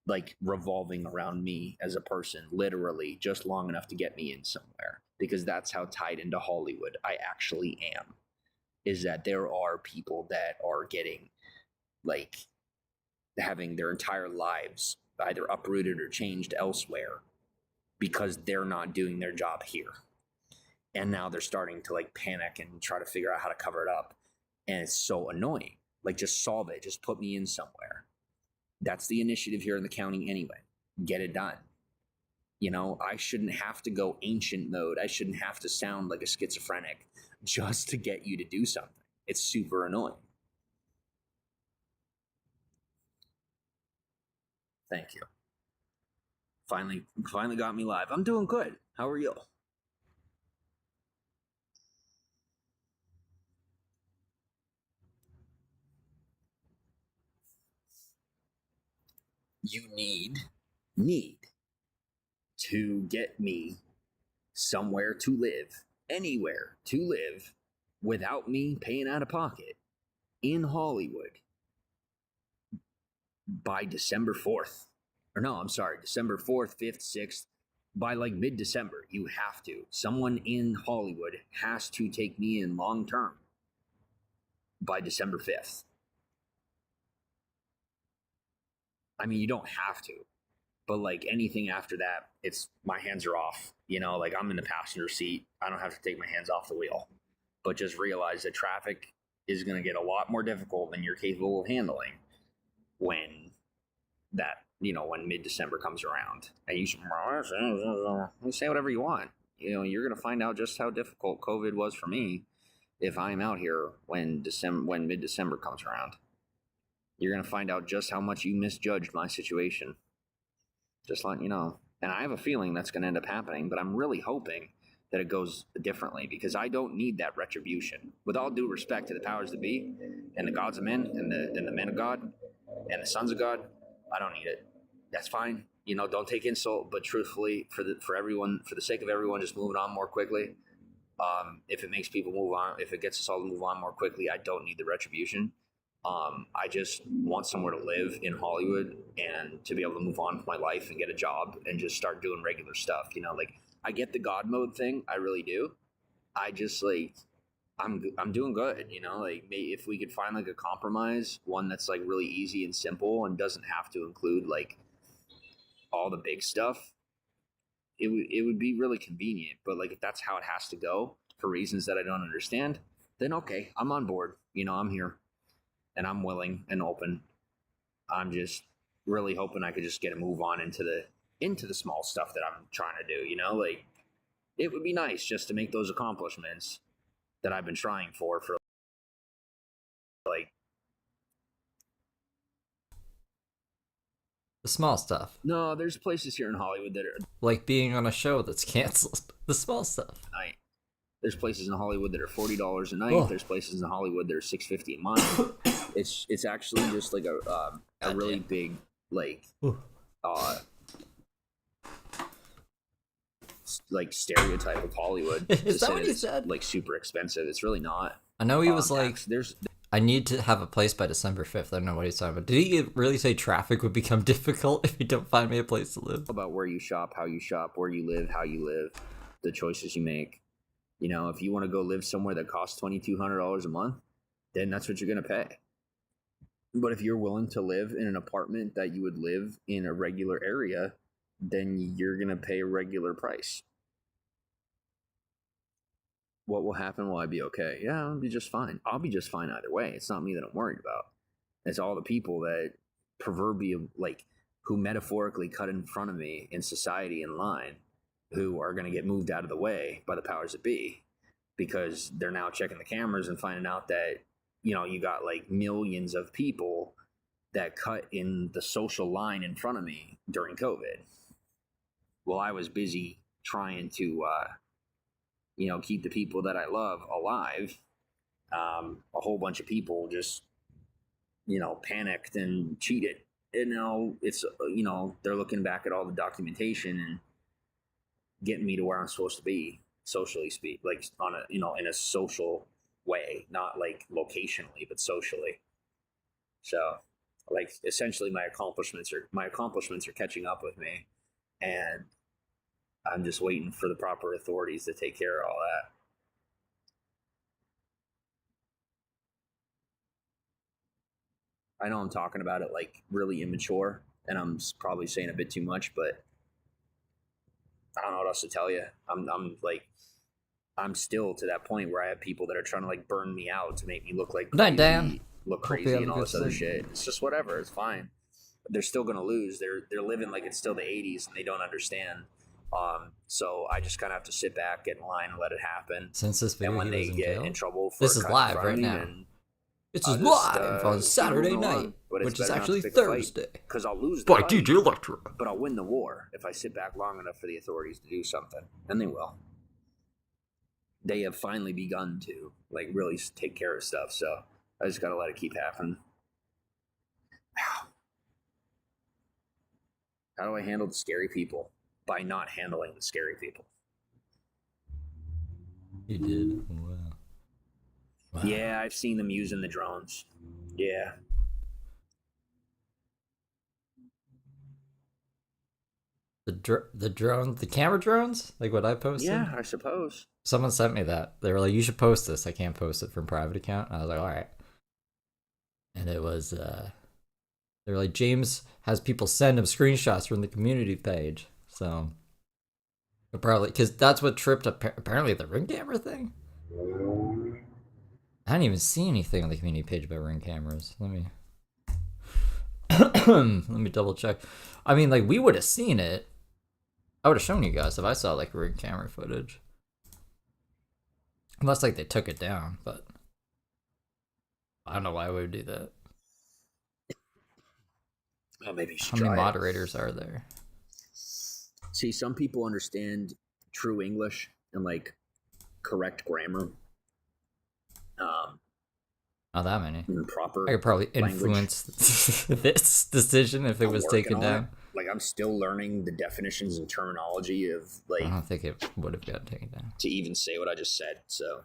S1: like revolving around me as a person, literally just long enough to get me in somewhere, because that's how tied into Hollywood I actually am. Is that there are people that are getting, like, having their entire lives either uprooted or changed elsewhere because they're not doing their job here. And now they're starting to like panic and try to figure out how to cover it up. And it's so annoying. Like, just solve it. Just put me in somewhere. That's the initiative here in the county anyway. Get it done. You know, I shouldn't have to go ancient mode. I shouldn't have to sound like a schizophrenic just to get you to do something. It's super annoying. Thank you. Finally got me live. I'm doing good. How are you? You need to get me somewhere to live, anywhere to live, without me paying out of pocket in Hollywood by December 4th. Or no, I'm sorry, December 4th, 5th, 6th. By like mid-December, you have to. Someone in Hollywood has to take me in long term by December 5th. I mean, you don't have to, but like anything after that, it's my hands are off. You know, like I'm in the passenger seat. I don't have to take my hands off the wheel. But just realize that traffic is going to get a lot more difficult than you're capable of handling when when mid-December comes around. And you say whatever you want. You know, you're going to find out just how difficult COVID was for me if I'm out here when mid-December comes around. You're going to find out just how much you misjudged my situation. Just letting you know. And I have a feeling that's going to end up happening, but I'm really hoping that it goes differently, because I don't need that retribution. With all due respect to the powers that be and the gods of men and the men of God and the sons of God, I don't need it. That's fine. You know, don't take insult, but truthfully, for everyone, for the sake of everyone, just moving on more quickly. If it makes people move on, if it gets us all to move on more quickly, I don't need the retribution. I just want somewhere to live in Hollywood and to be able to move on with my life and get a job and just start doing regular stuff. You know, like I get the God mode thing, I really do. I just like I'm doing good. You know, like if we could find like a compromise, one that's like really easy and simple and doesn't have to include like all the big stuff, it would be really convenient. But like if that's how it has to go for reasons that I don't understand, then okay, I'm on board. You know, I'm here. And I'm willing and open. I'm just really hoping I could just get a move on into the small stuff that I'm trying to do. You know, like it would be nice just to make those accomplishments that I've been trying for like
S2: The small stuff.
S1: no. There's places here in Hollywood that are
S2: Like being on a show that's canceled. The small stuff.
S1: night. There's places in Hollywood that are $40 a night.
S2: Oh.
S1: There's places in Hollywood that are $6.50 a month. It's actually just like a really big like like stereotype of Hollywood.
S2: Is that what he said?
S1: Like super expensive. It's really not.
S2: I know he was like,
S1: there's
S2: I need to have a place by December 5th. I don't know what he's talking about. Did he really say traffic would become difficult if you don't find me a place to live?
S1: about where you shop, how you shop, where you live, how you live, the choices you make. You know, if you want to go live somewhere that costs $2,200 a month, then that's what you're going to pay. But if you're willing to live in an apartment that you would live in a regular area, then you're going to pay a regular price. What will happen? Will I be okay? Yeah, I'll be just fine. I'll be just fine either way. It's not me that I'm worried about. It's all the people that who metaphorically cut in front of me in society in line, who are going to get moved out of the way by the powers that be, because they're now checking the cameras and finding out that, you know, you got like millions of people that cut in the social line in front of me during COVID. Well, I was busy trying to keep the people that I love alive. A whole bunch of people just panicked and cheated. And now it's they're looking back at all the documentation and getting me to where I'm supposed to be socially speak, like on a in a social way, not like locationally, but socially. So like essentially my accomplishments are catching up with me, and I'm just waiting for the proper authorities to take care of all that. I know I'm talking about it like really immature, and I'm probably saying a bit too much, but I don't know what else to tell you. I'm like I'm still to that point where I have people that are trying to like burn me out to make me look like
S2: Good night, Dan.
S1: crazy, look
S2: Hope you
S1: crazy,
S2: have
S1: and
S2: a
S1: all
S2: good
S1: this other
S2: sleep.
S1: shit. It's just whatever. It's fine. They're still gonna lose. They're living like it's still the '80s, and they don't understand. So I just kind of have to sit back, get in line, and let it happen.
S2: Since this
S1: And
S2: video,
S1: when
S2: he was
S1: they
S2: in
S1: get in
S2: jail.
S1: trouble for
S2: This is
S1: cutting in
S2: live
S1: front of
S2: right
S1: me,
S2: now.
S1: then
S2: This is
S1: I'll just
S2: live on
S1: keep
S2: Saturday
S1: moving
S2: night,
S1: on. But it's
S2: which is
S1: better not to
S2: actually
S1: pick a fight,
S2: Thursday.
S1: because I'll lose the
S2: By
S1: fight,
S2: DJ Electra.
S1: but I'll win the war if I sit back long enough for the authorities to do something, and they will. They have finally begun to like really take care of stuff. So I just gotta let it keep happening. How do I handle the scary people? By not handling the scary people.
S2: You did. Wow. Wow.
S1: Yeah, I've seen them using the drones. Yeah.
S2: The drone, the camera drones, like what I posted.
S1: Yeah, I suppose.
S2: Someone sent me that. They were like, "You should post this." I can't post it from private account. And I was like, "All right." And it was, they were like, "James has people send him screenshots from the community page." So probably because that's what tripped up apparently the ring camera thing. I didn't even see anything on the community page about ring cameras. Let me let me double check. I mean, like we would have seen it. I would have shown you guys if I saw like ring camera footage. Unless like they took it down, but I don't know why we would do that.
S1: Oh, maybe you should
S2: How many
S1: try it.
S2: moderators are there?
S1: See, some people understand true English and like correct grammar.
S2: Not that many.
S1: Proper.
S2: I could probably
S1: language.
S2: influence this decision if it
S1: I'm
S2: was
S1: working
S2: taken
S1: on
S2: down.
S1: it. Like I'm still learning the definitions and terminology of
S2: I
S1: like
S2: don't think it would have gotten taken down.
S1: to even say what I just said. So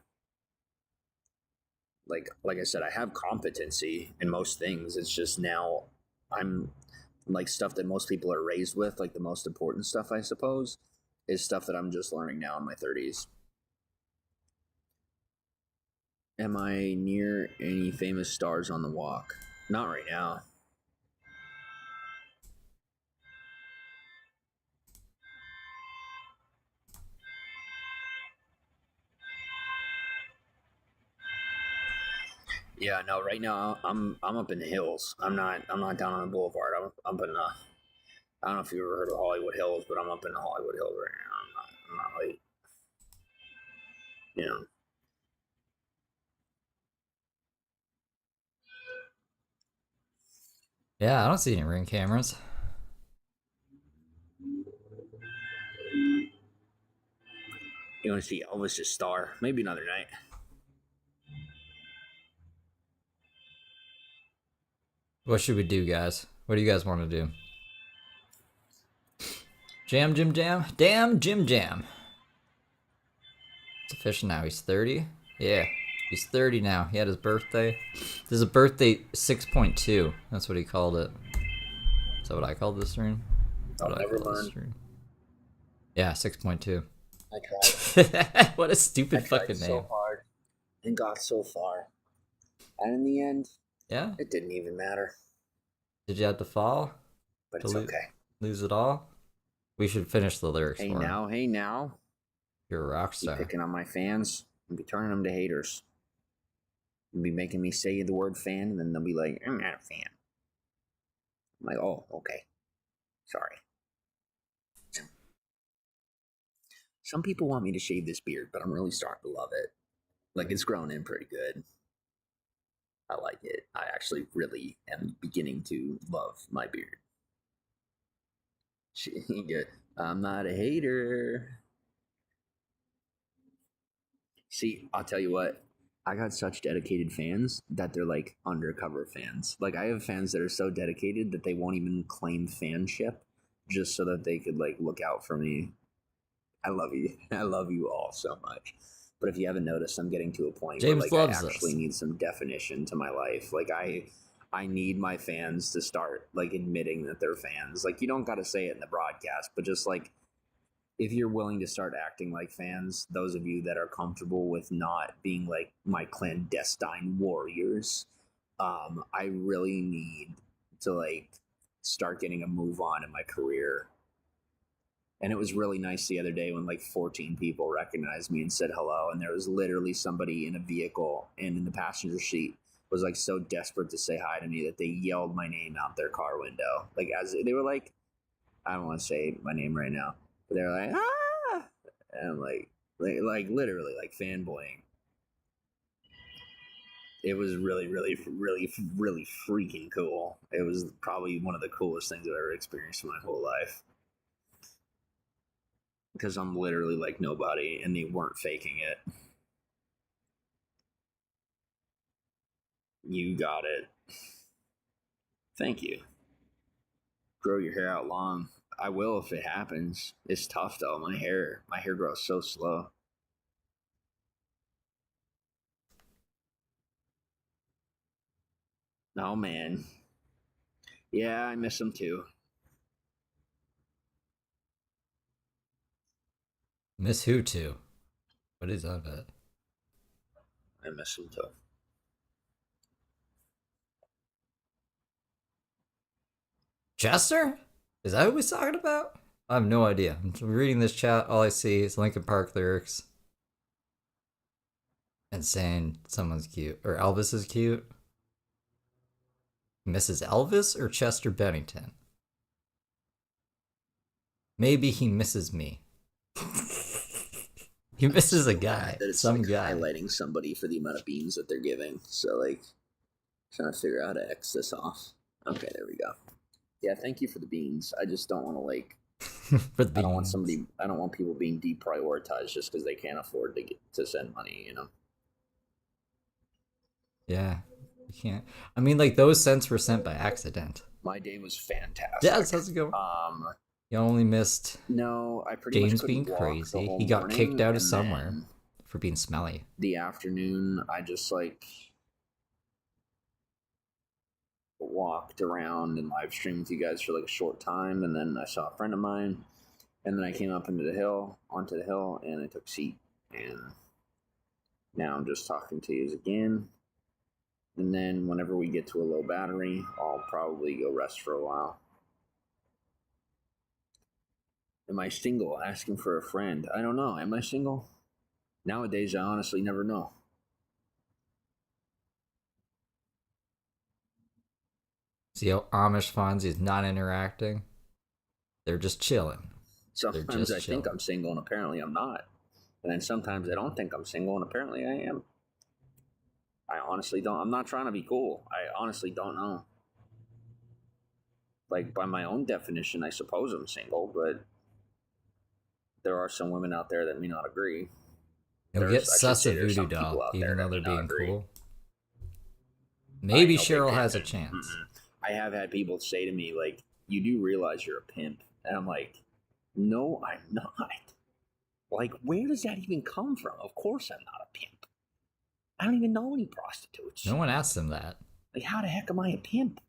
S1: like I said, I have competency in most things. It's just now I'm like stuff that most people are raised with, like the most important stuff, I suppose, is stuff that I'm just learning now in my 30s. Am I near any famous stars on the walk? Not right now. Yeah, no. Right now, I'm up in the hills. I'm not down on the boulevard. I'm up in the. I don't know if you ever heard of Hollywood Hills, but I'm up in the Hollywood Hills right now. I'm not like, you know.
S2: Yeah, I don't see any ring cameras.
S1: You want to see Elvis just star? Maybe another night.
S2: What should we do, guys? What do you guys want to do? Jam, Jim Jam? Damn, Jim Jam. It's official now. He's 30? Yeah, he's 30 now. He had his birthday. This is a birthday 6.2. That's what he called it. Is that what I called this stream?
S1: I'll never learn.
S2: Yeah, 6.2.
S1: I tried.
S2: What a stupid fucking
S1: so
S2: name.
S1: hard and got so far, and in the end,
S2: Yeah?
S1: it didn't even matter.
S2: Did you have to fall?
S1: But it's okay.
S2: Lose it all? We should finish the lyrics
S1: Hey
S2: for him.
S1: now, hey now.
S2: You're a rock
S1: Be
S2: star.
S1: picking on my fans and be turning them to haters. You'll be making me say the word fan, and then they'll be like, I'm not a fan. I'm like, oh, okay. Sorry. Some people want me to shave this beard, but I'm really starting to love it. Like, it's grown in pretty good. I like it. I actually really am beginning to love my beard. Good. I'm not a hater. See, I'll tell you what. I got such dedicated fans that they're like undercover fans. Like I have fans that are so dedicated that they won't even claim fanship just so that they could like look out for me. I love you. I love you all so much. But if you haven't noticed, I'm getting to a point where
S2: James
S1: like I
S2: loves
S1: actually
S2: this.
S1: need some definition to my life. Like I need my fans to start like admitting that they're fans. Like you don't got to say it in the broadcast, but just like if you're willing to start acting like fans, those of you that are comfortable with not being like my clandestine warriors, I really need to like start getting a move on in my career. And it was really nice the other day when like 14 people recognized me and said hello. And there was literally somebody in a vehicle and in the passenger seat was like so desperate to say hi to me that they yelled my name out their car window. Like as they were like, I don't want to say my name right now, but they're like, ah, and I'm like literally like fanboying. It was really, really, really, really freaking cool. It was probably one of the coolest things I've ever experienced in my whole life. Because I'm literally like nobody, and they weren't faking it. You got it. Thank you. Grow your hair out long. I will if it happens. It's tough though. My hair grows so slow. Oh man. Yeah, I miss them too.
S2: Miss who too? What is that about?
S1: I miss them too.
S2: Chester? Is that who he's talking about? I have no idea. I'm reading this chat. All I see is Linkin Park lyrics and saying someone's cute or Elvis is cute. Mrs. Elvis or Chester Bennington? Maybe he misses me. He misses a guy.
S1: That it's
S2: Some
S1: like
S2: guy.
S1: highlighting somebody for the amount of beans that they're giving. So like trying to figure out how to X this off. Okay, there we go. Yeah, thank you for the beans. I just don't want to like
S2: For the
S1: I don't want
S2: beans.
S1: somebody I don't want people being deprioritized just because they can't afford to get to send money, you know.
S2: Yeah. You can't. I mean, like, those cents were sent by accident.
S1: My day was fantastic.
S2: Yes, how's it going?
S1: Um
S2: You only missed
S1: no, I pretty much
S2: James being
S1: couldn't walk the
S2: crazy.
S1: whole
S2: He got kicked
S1: morning
S2: out of
S1: and
S2: somewhere
S1: then
S2: for being smelly.
S1: the afternoon I just like walked around and live streamed with you guys for like a short time, and then I saw a friend of mine, and then I came up onto the hill, and I took a seat, and now I'm just talking to you again. And then whenever we get to a low battery, I'll probably go rest for a while. Am I single? Asking for a friend. I don't know. Am I single? Nowadays, I honestly never know.
S2: See how Amish Fonzie's not interacting? They're just chilling. They're
S1: Sometimes
S2: just
S1: I think
S2: chilling.
S1: I'm single, and apparently I'm not. And then sometimes I don't think I'm single, and apparently I am. I honestly don't. I'm not trying to be cool. I honestly don't know. Like, by my own definition, I suppose I'm single, but there are some women out there that may not agree.
S2: You'll get
S1: I should
S2: sus
S1: say
S2: a
S1: there's
S2: voodoo
S1: some people
S2: doll,
S1: out there
S2: even though
S1: that may
S2: they're
S1: not
S2: being
S1: agree.
S2: cool.
S1: I
S2: Maybe
S1: know big
S2: Cheryl has a
S1: pimping.
S2: chance.
S1: I have had people say to me, like, you do realize you're a pimp. And I'm like, no, I'm not. Like, where does that even come from? Of course I'm not a pimp. I don't even know any prostitutes.
S2: No one asked him that.
S1: Like, how the heck am I a pimp?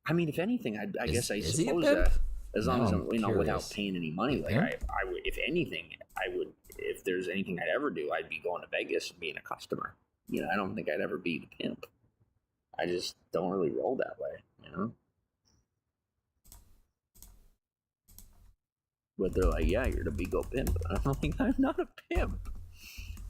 S1: I mean, if anything, I guess I
S2: Is he a
S1: suppose
S2: pimp?
S1: that as long
S2: Now
S1: as
S2: I'm
S1: I'm, without
S2: curious.
S1: paying any money,
S2: You
S1: like
S2: pimp?
S1: I would, if anything, I would, if there's anything I'd ever do, I'd be going to Vegas and being a customer. You know, I don't think I'd ever be the pimp. I just don't really roll that way, you know? But they're like, yeah, you're the big old pimp. I'm like, I'm not a pimp.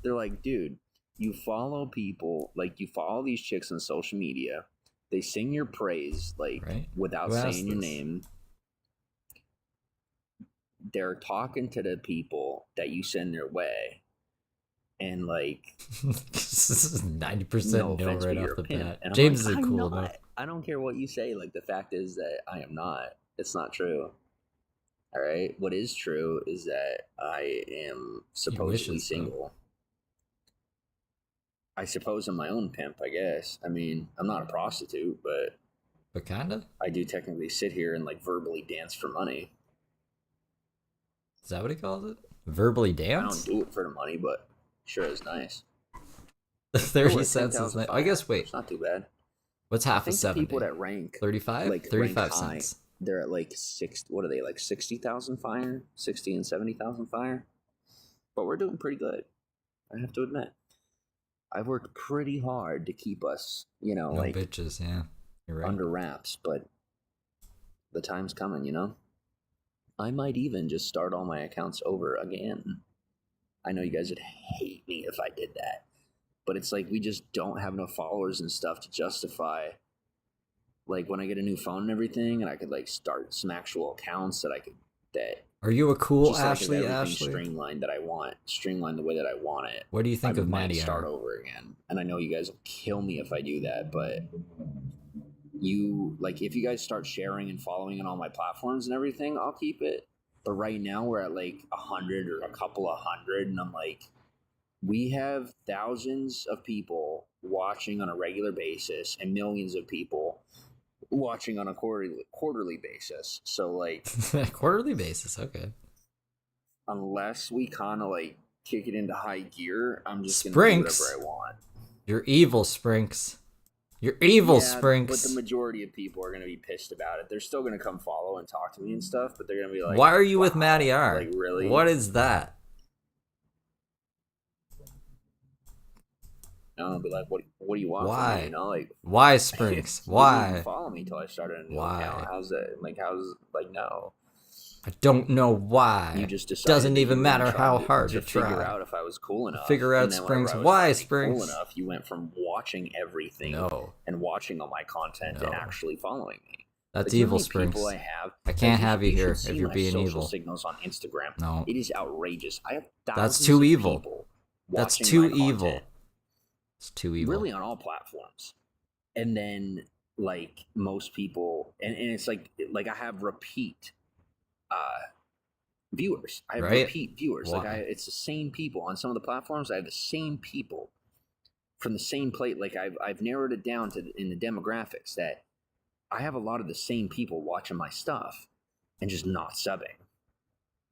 S1: They're like, dude, you follow people, like you follow these chicks on social media. They sing your praise, like
S2: Right?
S1: without
S2: Who asked
S1: saying your
S2: this?
S1: name. They're talking to the people that you send their way, and like,
S2: This is 90%
S1: no
S2: no
S1: offense, but
S2: right
S1: you're
S2: off
S1: a
S2: the
S1: pimp.
S2: bat.
S1: And I'm
S2: James
S1: like,
S2: isn't
S1: I'm
S2: cool
S1: not.
S2: enough.
S1: I don't care what you say. Like, the fact is that I am not. It's not true. All right. What is true is that I am
S2: He
S1: supposedly
S2: wishes, though.
S1: single. I suppose I'm my own pimp, I guess. I mean, I'm not a prostitute, but
S2: But kinda?
S1: I do technically sit here and like verbally dance for money.
S2: Is that what he calls it? Verbally
S1: I don't
S2: dance?
S1: do it for the money, but sure is nice. We're
S2: 30
S1: at
S2: cents is
S1: 10,000
S2: nice. I
S1: fire.
S2: guess, wait.
S1: It's not too bad.
S2: What's
S1: I
S2: half of
S1: think the
S2: 70?
S1: people that rank
S2: 35?
S1: like rank
S2: 35
S1: high,
S2: cents.
S1: they're at like what are they, like 60,000 fire? 60 and 70,000 fire? But we're doing pretty good. I have to admit. I've worked pretty hard to keep us,
S2: No
S1: like
S2: bitches, yeah. You're right.
S1: under wraps, but the time's coming. I might even just start all my accounts over again. I know you guys would hate me if I did that, but it's like we just don't have enough followers and stuff to justify. Like when I get a new phone and everything, and I could like start some actual accounts that
S2: Are you a cool
S1: just so I could
S2: Ashley?
S1: have everything
S2: Ashley?
S1: streamlined that I want, streamlined the way that I want it.
S2: What do you think
S1: I
S2: of
S1: might
S2: Matty
S1: start
S2: R?
S1: over again, and I know you guys will kill me if I do that, but if you guys start sharing and following on all my platforms and everything, I'll keep it. But right now we're at like 100 or a couple of hundred, and I'm like, we have thousands of people watching on a regular basis and millions of people watching on a quarterly basis. So like
S2: Quarterly basis, okay.
S1: unless we kind of like kick it into high gear, I'm just gonna do
S2: Sprinks!
S1: whatever I want.
S2: You're evil, Sprinks. You're evil,
S1: Yeah,
S2: Sprinks.
S1: but the majority of people are gonna be pissed about it. They're still gonna come follow and talk to me and stuff, but they're gonna be like,
S2: why are you
S1: wow,
S2: with Matty R?
S1: like really?
S2: What is that?
S1: I'll be like, what do you want
S2: Why?
S1: from me? Like,
S2: Why, Sprinks?
S1: you didn't
S2: Why?
S1: even follow me till I started a new
S2: Why?
S1: account. How's no?
S2: I don't know why.
S1: You just decided
S2: Doesn't
S1: that you
S2: even
S1: were
S2: matter
S1: gonna try
S2: how hard
S1: to
S2: you
S1: figure
S2: try.
S1: out if I was cool enough.
S2: Figure out,
S1: and then whenever
S2: Springs.
S1: I was
S2: Why,
S1: finally
S2: Springs?
S1: cool enough, you went from watching everything
S2: No.
S1: and watching all my content
S2: No.
S1: and actually following me.
S2: That's
S1: Like, you know how
S2: evil,
S1: many
S2: Springs.
S1: people I have.
S2: I can't have you here
S1: should
S2: if
S1: see
S2: you're
S1: my
S2: being
S1: social
S2: evil.
S1: signals on Instagram.
S2: No.
S1: It is outrageous. I have
S2: That's
S1: thousands
S2: too
S1: of
S2: evil.
S1: people
S2: That's
S1: watching
S2: too
S1: my
S2: evil.
S1: content.
S2: It's too evil.
S1: Really on all platforms. And then like most people and it's like I have repeat viewers. I have
S2: Right?
S1: repeat viewers.
S2: Why?
S1: It's the same people on some of the platforms. I have the same people from the same plate. Like I've narrowed it down to in the demographics that I have a lot of the same people watching my stuff and just not subbing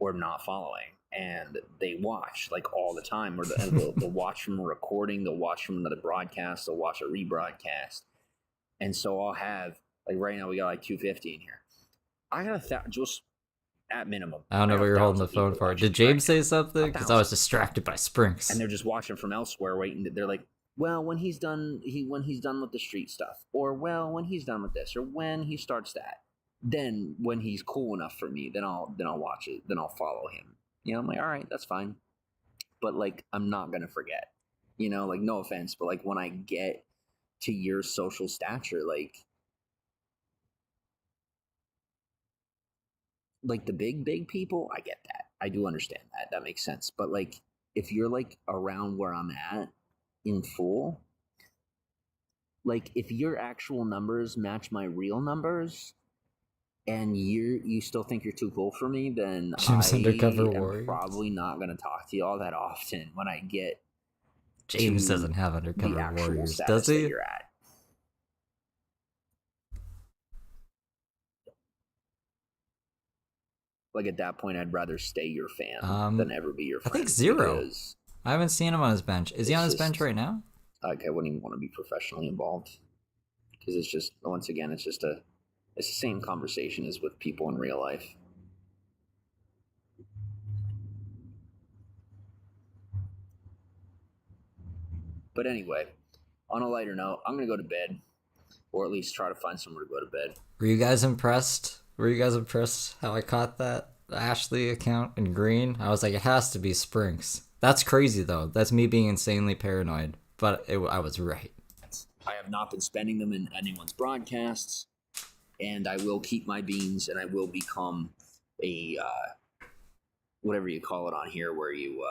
S1: or not following. And they watch like all the time, or they'll watch from a recording, they'll watch from another broadcast, they'll watch a rebroadcast. And so I'll have, like right now we got like 250 in here. I got just at minimum.
S2: I don't know
S1: got
S2: what you're holding the
S1: 1,000
S2: phone
S1: people
S2: for.
S1: watching
S2: Did James
S1: right now.
S2: say something? Because I was distracted by Sprinks.
S1: And they're just watching from elsewhere, waiting. They're like, well, when he's done with the street stuff, or well, when he's done with this, or when he starts that, then when he's cool enough for me, then I'll watch it, then I'll follow him. I'm like, all right, that's fine. But like, I'm not gonna forget. Like no offense, but like when I get to your social stature, like the big people, I get that. I do understand that. That makes sense. But like, if you're like around where I'm at in full, like if your actual numbers match my real numbers, and you still think you're too cool for me, then
S2: James Undercover
S1: am
S2: Warriors.
S1: probably not going to talk to you all that often when I get
S2: James
S1: to
S2: doesn't have
S1: the
S2: Undercover
S1: actual
S2: Warriors,
S1: status
S2: does he?
S1: that you're at. Like at that point, I'd rather stay your fan than ever be your friend.
S2: I think 0. I haven't seen him on his bench. Is he on his bench right now?
S1: Like I wouldn't even want to be professionally involved because it's just, once again, it's the same conversation as with people in real life. But anyway, on a lighter note, I'm gonna go to bed, or at least try to find somewhere to go to bed.
S2: Were you guys impressed? How I caught that Ashley account in green? I was like, it has to be Sprinks. That's crazy though. That's me being insanely paranoid. But I was right.
S1: I have not been spending them in anyone's broadcasts, and I will keep my beans, and I will become a whatever you call it on here, where you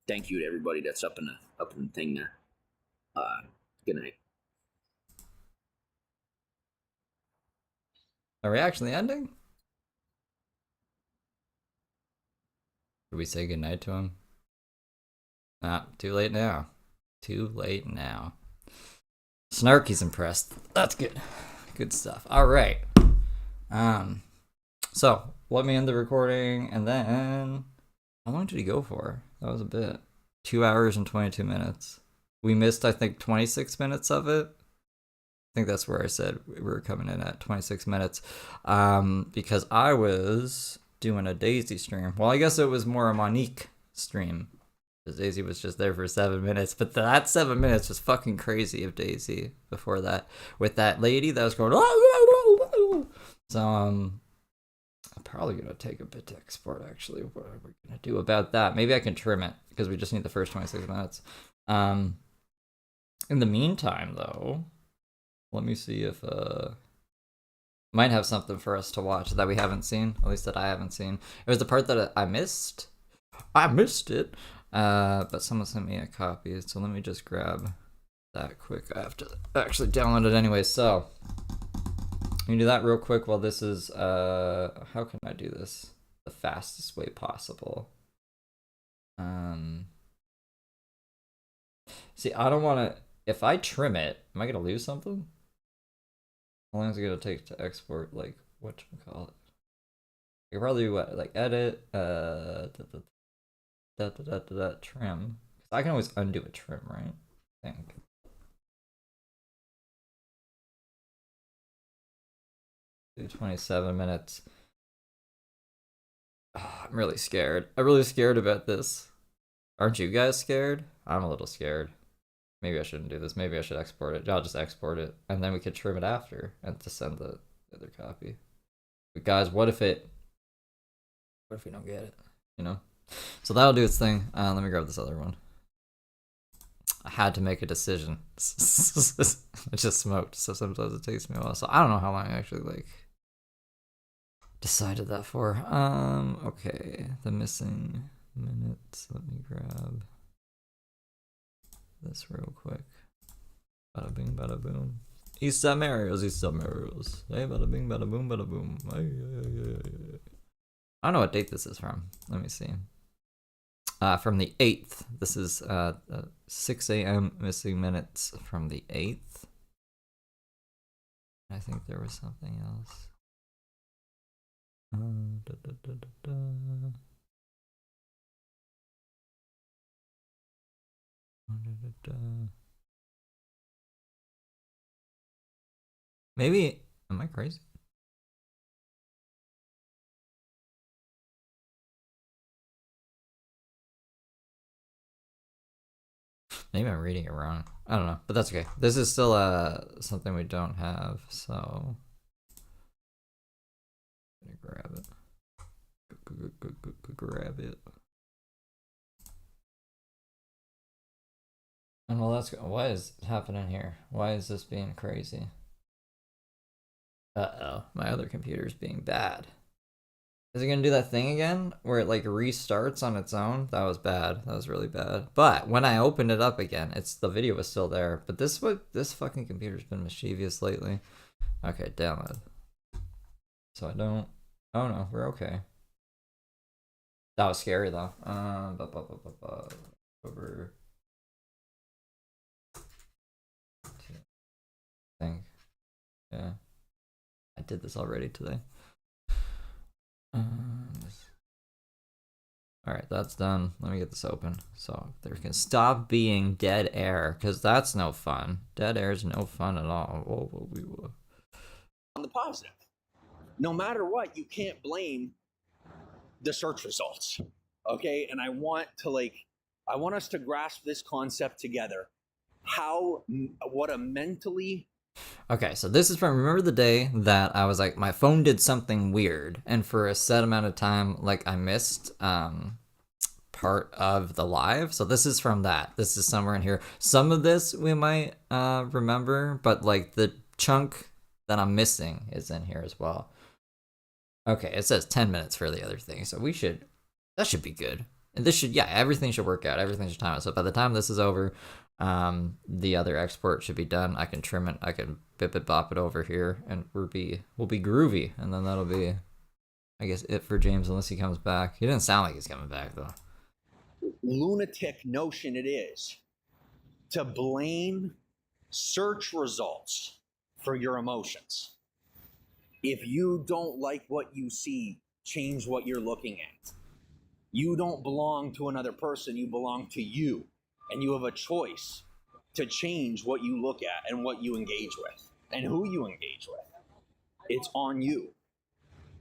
S1: thank you to everybody that's up in the thing there. Good night.
S2: Are we actually ending? Did we say goodnight to him? Too late now. Too late now. Snarky's impressed. That's good. Good stuff. All right. So let me end the recording, and then how long did he go for? That was a bit. 2 hours and 22 minutes. We missed, I think, 26 minutes of it. I think that's where I said we were coming in at 26 minutes. Because I was doing a Daisy stream. Well, I guess it was more a Monique stream. Because Daisy was just there for 7 minutes. But that 7 minutes was fucking crazy of Daisy before that. With that lady that was going... So, I'm probably going to take a bit to export, actually. What are we going to do about that? Maybe I can trim it, because we just need the first 26 minutes. In the meantime, though, let me see if... might have something for us to watch that we haven't seen, at least that I haven't seen. It was the part that I missed. I missed it. But someone sent me a copy, so let me just grab that quick. I have to actually download it anyway, so... I'm gonna do that real quick while this is, how can I do this the fastest way possible? See, I don't want to, if I trim it, am I gonna lose something? How long is it gonna take to export, like, whatchamacallit? I could probably do what, like, edit, trim. I can always undo a trim, right? I think. 27 minutes. Oh, I'm really scared. I'm really scared about this. Aren't you guys scared? I'm a little scared. Maybe I shouldn't do this. Maybe I should export it. I'll just export it, and then we could trim it after and to send the other copy. But guys, what if we don't get it? You know? So that'll do its thing. Let me grab this other one. I had to make a decision. I just smoked, so sometimes it takes me a while. So I don't know how long I actually, like, decided that for. Okay, the missing minutes. Let me grab this real quick. Bada bing, bada boom. East Side Mario's, East Side Mario's. Hey, bada bing, bada boom, bada boom. I don't know what date this is from. Let me see. From the 8th. This is 6 a.m. missing minutes from the 8th. I think there was something else. Maybe, am I crazy? Maybe I'm reading it wrong. I don't know, but that's okay. This is still something we don't have, so I'm gonna grab it. Grab it. And well, that's what is happening here? Why is this being crazy? Uh-oh, my other computer's being bad. Is it gonna do that thing again where it like restarts on its own? That was bad. That was really bad. But when I opened it up again, the video was still there. But this fucking computer's been mischievous lately. Okay, download. So I don't. Oh no, we're okay. That was scary though. Over. I think. Yeah. I did this already today. Alright, that's done. Let me get this open so there can stop being dead air, because that's no fun. Dead air is no fun at all.
S1: On the positive, no matter what, you can't blame the search results. Okay, and I want us to grasp this concept together. What a mentally...
S2: Okay, so this is from, remember the day that I was like, my phone did something weird, and for a set amount of time, like, I missed part of the live. So this is from that. This is somewhere in here. Some of this we might remember, but like the chunk that I'm missing is in here as well. Okay, it says 10 minutes for the other thing, so that should be good. And this should, yeah, everything should work out. Everything should time out. So by the time this is over, the other export should be done. I can trim it. I can bip it, bop it over here, and we'll be groovy. And then that'll be, I guess, it for James, unless he comes back. He didn't sound like he's coming back though.
S1: lunatic notion it is to blame search results for your emotions. If you don't like what you see, change what you're looking at. You don't belong to another person, you belong to you. And you have a choice to change what you look at and what you engage with and who you engage with. It's on you.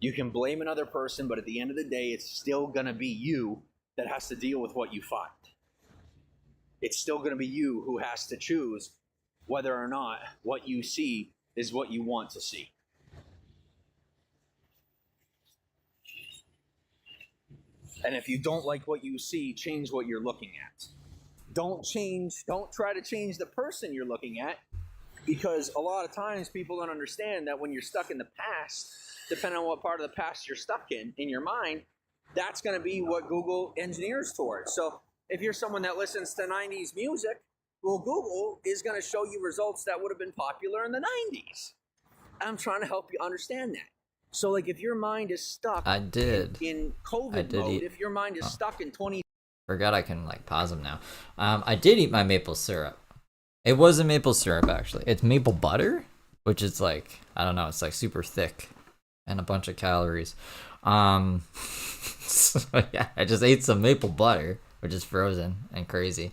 S1: You can blame another person, but at the end of the day, it's still going to be you that has to deal with what you find. It's still going to be you who has to choose whether or not what you see is what you want to see. And if you don't like what you see, change what you're looking at. Don't try to change the person you're looking at, because a lot of times people don't understand that when you're stuck in the past, depending on what part of the past you're stuck in your mind, that's going to be what Google engineers towards. So if you're someone that listens to 90s music, well, Google is going to show you results that would have been popular in the 90s. I'm trying to help you understand that. So, like, if your mind is stuck in COVID mode, if your mind is stuck in 20...
S2: Forgot I can, like, pause them now. I did eat my maple syrup. It wasn't maple syrup, actually. It's maple butter, which is, like, I don't know, it's, like, super thick and a bunch of calories. So, yeah, I just ate some maple butter, which is frozen and crazy.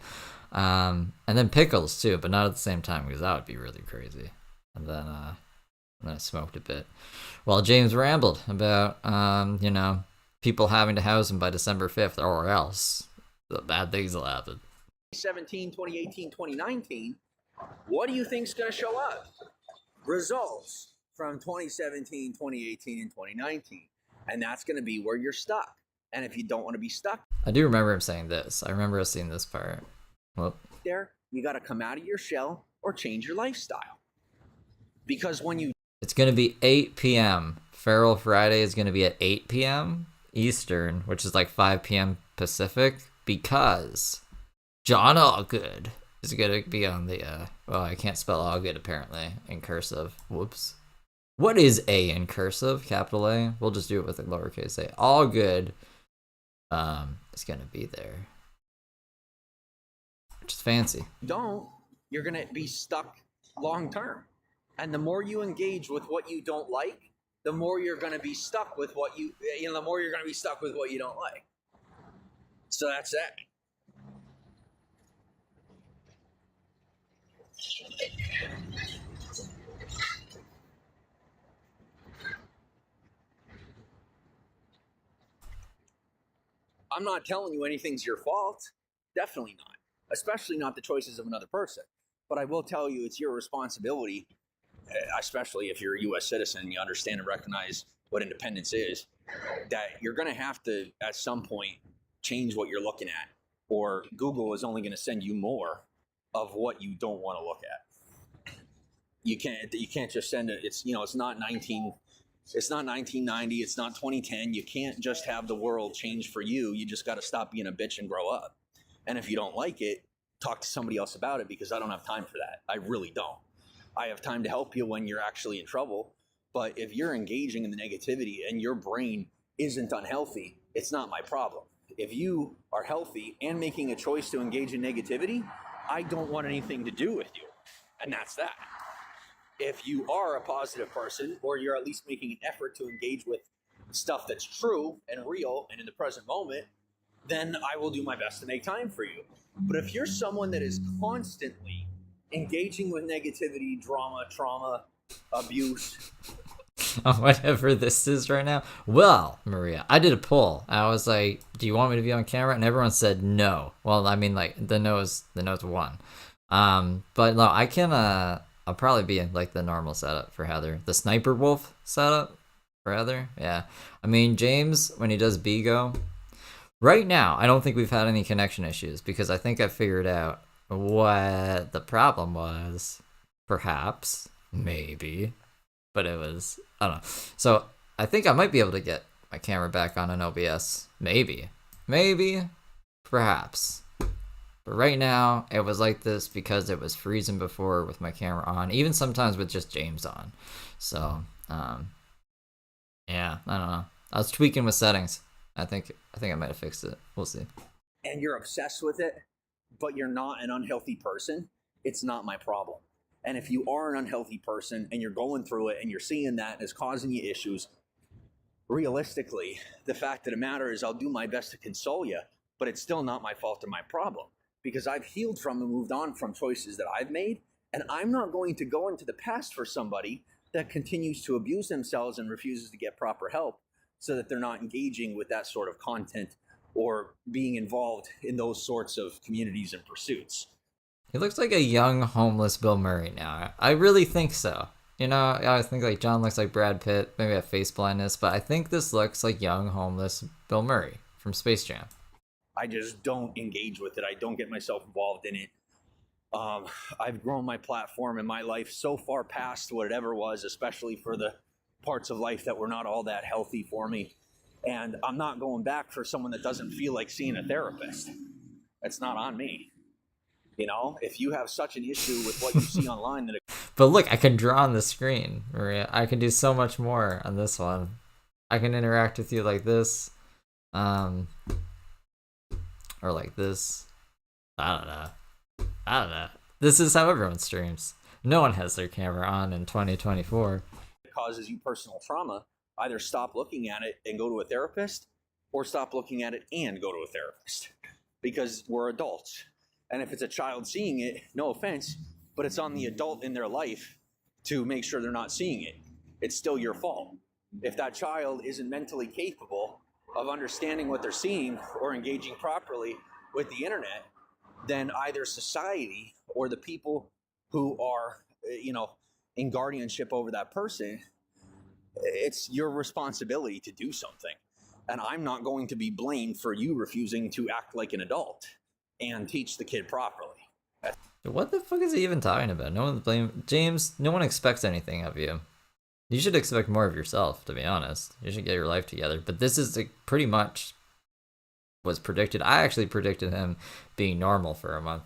S2: And then pickles, too, but not at the same time, because that would be really crazy. And then I smoked a bit. While James rambled about, people having to house him by December 5th, or else the bad things will happen.
S1: 2017, 2018, 2019, what do you think is going to show up? Results from 2017, 2018, and 2019. And that's going to be where you're stuck. And if you don't want to be stuck...
S2: I do remember him saying this. I remember us seeing this part. Whoop.
S1: There, you got to come out of your shell or change your lifestyle. Because when you...
S2: It's going to be 8 p.m. Feral Friday is going to be at 8 p.m. Eastern, which is like 5 p.m. Pacific, because John Allgood is going to be on the... well, I can't spell Allgood, apparently, in cursive. Whoops. What is A in cursive? Capital A? We'll just do it with a lowercase a. Allgood is going to be there. Which is fancy.
S1: You're going to be stuck long term. And the more you engage with what you don't like, the more you're going to be stuck with what the more you're going to be stuck with what you don't like. So that's that. I'm not telling you anything's your fault. Definitely not. Especially not the choices of another person. But I will tell you it's your responsibility, especially if you're a U.S. citizen and you understand and recognize what independence is, that you're going to have to, at some point, change what you're looking at. Or Google is only going to send you more of what you don't want to look at. You can't just send it. It's not 1990. It's not 2010. You can't just have the world change for you. You just got to stop being a bitch and grow up. And if you don't like it, talk to somebody else about it, because I don't have time for that. I really don't. I have time to help you when you're actually in trouble. But if you're engaging in the negativity and your brain isn't unhealthy, it's not my problem. If you are healthy and making a choice to engage in negativity, I don't want anything to do with you. And that's that. If you are a positive person, or you're at least making an effort to engage with stuff that's true and real and in the present moment, then I will do my best to make time for you. But if you're someone that is constantly engaging with negativity, drama, trauma, abuse,
S2: whatever this is right now. Well, Maria, I did a poll. I was like, do you want me to be on camera? And everyone said no. Well, I mean, like, the no's won. But no, I can, I'll probably be in, like, the normal setup for Heather. The Sniper Wolf setup for Heather. Yeah. I mean, James, when he does Bigo, right now, I don't think we've had any connection issues, because I think I figured out what the problem was. Perhaps. Maybe. But it was, I don't know. So I think I might be able to get my camera back on an OBS. Maybe. Perhaps. But right now, it was like this because it was freezing before with my camera on. Even sometimes with just James on. So, yeah, I don't know. I was tweaking with settings. I think I might have fixed it. We'll see.
S1: and you're obsessed with it, but you're not an unhealthy person, it's not my problem. And if you are an unhealthy person and you're going through it and you're seeing that and it's causing you issues, realistically, the fact of the matter is I'll do my best to console you, but it's still not my fault or my problem, because I've healed from and moved on from choices that I've made. And I'm not going to go into the past for somebody that continues to abuse themselves and refuses to get proper help so that they're not engaging with that sort of content or being involved in those sorts of communities and pursuits.
S2: He looks like a young homeless Bill Murray now. I really think so. You know, I think like John looks like Brad Pitt, maybe I have face blindness, but I think this looks like young homeless Bill Murray from Space Jam.
S1: I just don't engage with it. I don't get myself involved in it. I've grown my platform and my life so far past what it ever was, especially for the parts of life that were not all that healthy for me. And I'm not going back for someone that doesn't feel like seeing a therapist. That's not on me. You know, if you have such an issue with what you see online that
S2: But look, I can draw on the screen, Maria. I can do so much more on this one. I can interact with you like this. Or like this. I don't know. This is how everyone streams. No one has their camera on in 2024.
S1: causes you personal trauma, either stop looking at it and go to a therapist, or stop looking at it and go to a therapist, because we're adults. And if it's a child seeing it, no offense, but it's on the adult in their life to make sure they're not seeing it. It's still your fault. If that child isn't mentally capable of understanding what they're seeing or engaging properly with the internet, then either society or the people who are, in guardianship over that person, it's your responsibility to do something. And I'm not going to be blamed for you refusing to act like an adult and teach the kid properly.
S2: What the fuck is he even talking about? No one's blaming James. No one expects anything of you. You should expect more of yourself, to be honest. You should get your life together. But this is like pretty much was predicted. I actually predicted him being normal for a month.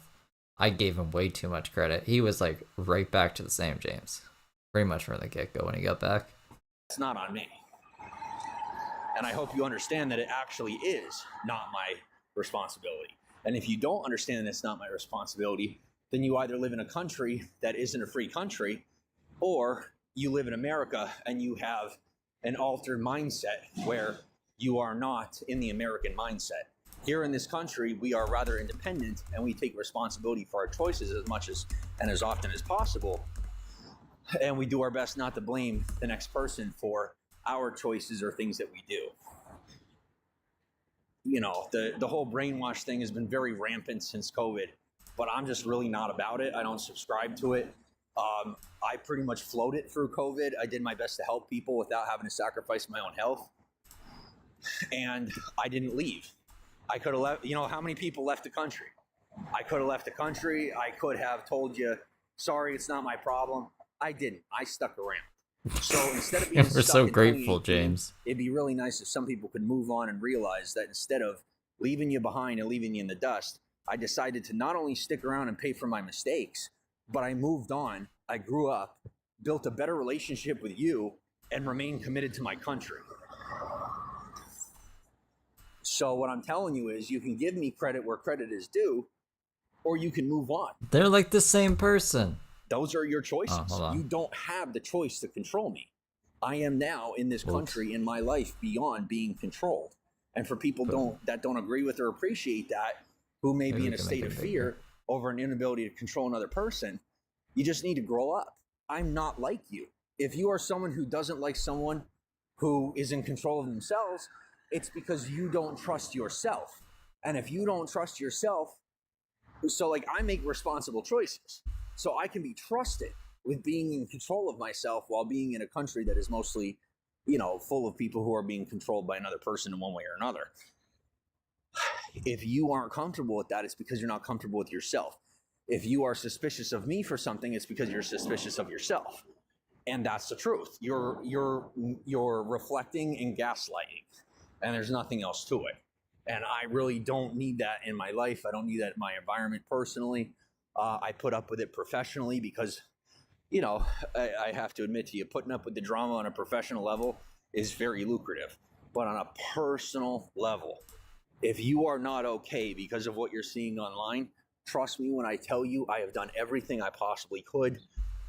S2: I gave him way too much credit. He was like right back to the same James, pretty much from the get-go when he got back.
S1: It's not on me. And I hope you understand that it actually is not my responsibility. And if you don't understand that it's not my responsibility, then you either live in a country that isn't a free country, or you live in America and you have an altered mindset where you are not in the American mindset. Here in this country, we are rather independent and we take responsibility for our choices as much as and as often as possible. And we do our best not to blame the next person for our choices or things that we do. You know, the whole brainwash thing has been very rampant since COVID, but I'm just really not about it. I don't subscribe to it. I pretty much floated through COVID. I did my best to help people without having to sacrifice my own health. And I didn't leave. I could have left. You know, how many people left the country? I could have left the country. I could have told you, sorry, it's not my problem. I didn't. I stuck around. So instead of being
S2: We're
S1: stuck
S2: so
S1: in
S2: grateful,
S1: 2018,
S2: James.
S1: it'd be really nice if some people could move on and realize that instead of leaving you behind and leaving you in the dust, I decided to not only stick around and pay for my mistakes, but I moved on. I grew up, built a better relationship with you, and remained committed to my country. So what I'm telling you is you can give me credit where credit is due, or you can move on.
S2: They're like the same person.
S1: Those are your choices.
S2: Hold on.
S1: You don't have the choice to control me. I am now in this country in my life beyond being controlled. And for people that don't agree with or appreciate that, who may be in a state of fear over an inability to control another person, you just need to grow up. I'm not like you. If you are someone who doesn't like someone who is in control of themselves, it's because you don't trust yourself. And if you don't trust yourself, so like I make responsible choices. So I can be trusted with being in control of myself while being in a country that is mostly, full of people who are being controlled by another person in one way or another. If you aren't comfortable with that, it's because you're not comfortable with yourself. If you are suspicious of me for something, it's because you're suspicious of yourself. And that's the truth. You're reflecting and gaslighting, and there's nothing else to it. And I really don't need that in my life. I don't need that in my environment personally. I put up with it professionally because, I have to admit to you, putting up with the drama on a professional level is very lucrative. But on a personal level, If you are not okay because of what you're seeing online, trust me when I tell you I have done everything I possibly could.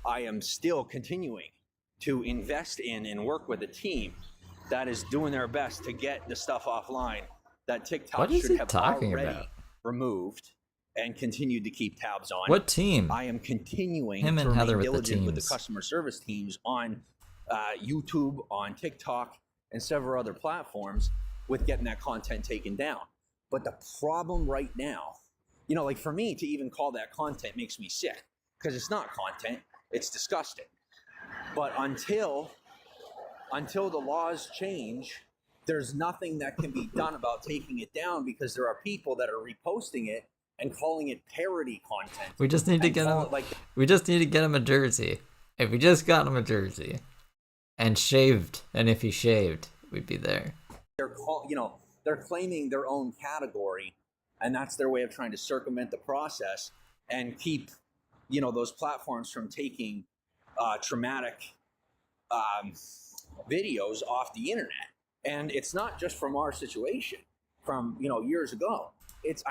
S1: I am still continuing to invest in and work with a team that is doing their best to get the stuff offline that
S2: What
S1: TikTok
S2: is
S1: should
S2: he
S1: have
S2: talking about?
S1: already removed and continued to keep tabs on.
S2: What team?
S1: I am continuing
S2: Him
S1: to
S2: and Heather
S1: remain
S2: with the
S1: diligent with the
S2: teams.
S1: customer service teams on YouTube, on TikTok, and several other platforms with getting that content taken down. But the problem right now, you know, like for me to even call that content makes me sick because it's not content, it's disgusting. But until the laws change, there's nothing that can be done about taking it down because there are people that are reposting it and calling it parody content.
S2: We just need to get him. We just need to get him a jersey. If we just got him a jersey, and shaved, and if he shaved, we'd be there.
S1: They're claiming their own category, and that's their way of trying to circumvent the process and keep, those platforms from taking traumatic videos off the internet. And it's not just from our situation from years ago. It's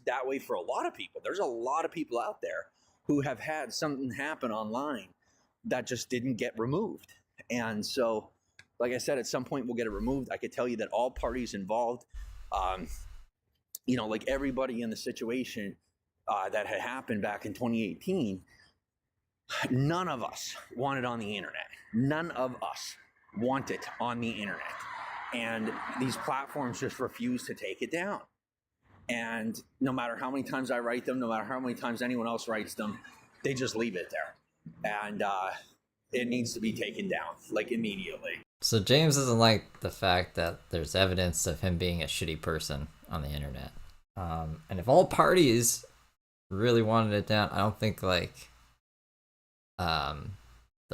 S1: that way for a lot of people. There's a lot of people out there who have had something happen online that just didn't get removed. And so, like I said, at some point we'll get it removed. I could tell you that all parties involved, like everybody in the situation that had happened back in 2018, none of us want it on the internet. None of us want it on the internet. And these platforms just refuse to take it down. And no matter how many times I write them, no matter how many times anyone else writes them, they just leave it there. And it needs to be taken down, like, immediately.
S2: So James doesn't like the fact that there's evidence of him being a shitty person on the internet. And if all parties really wanted it down, I don't think, the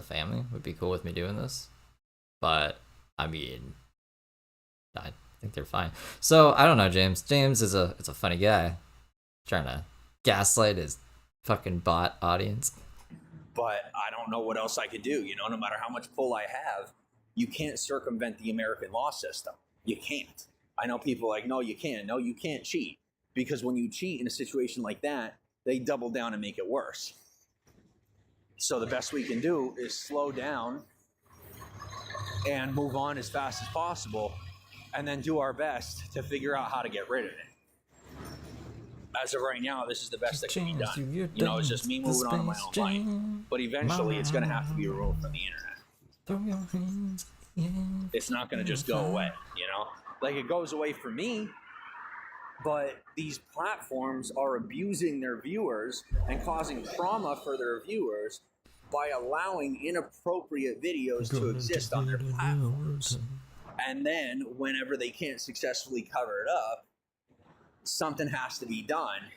S2: family would be cool with me doing this. But, I mean, I think they're fine. So, I don't know, James. James is a funny guy. Trying to gaslight his fucking bot audience.
S1: But I don't know what else I could do. No matter how much pull I have, you can't circumvent the American law system. You can't. I know people are like, no, you can. No, you can't cheat. Because when you cheat in a situation like that, they double down and make it worse. So the best we can do is slow down and move on as fast as possible, and then do our best to figure out how to get rid of it. As of right now, this is the best that can be done. It's just me moving on my own life. But eventually, it's going to have to be removed from the internet. It's not going to just go away, Like, it goes away for me, but these platforms are abusing their viewers and causing trauma for their viewers by allowing inappropriate videos to exist on their platforms. And then, whenever they can't successfully cover it up, something has to be done.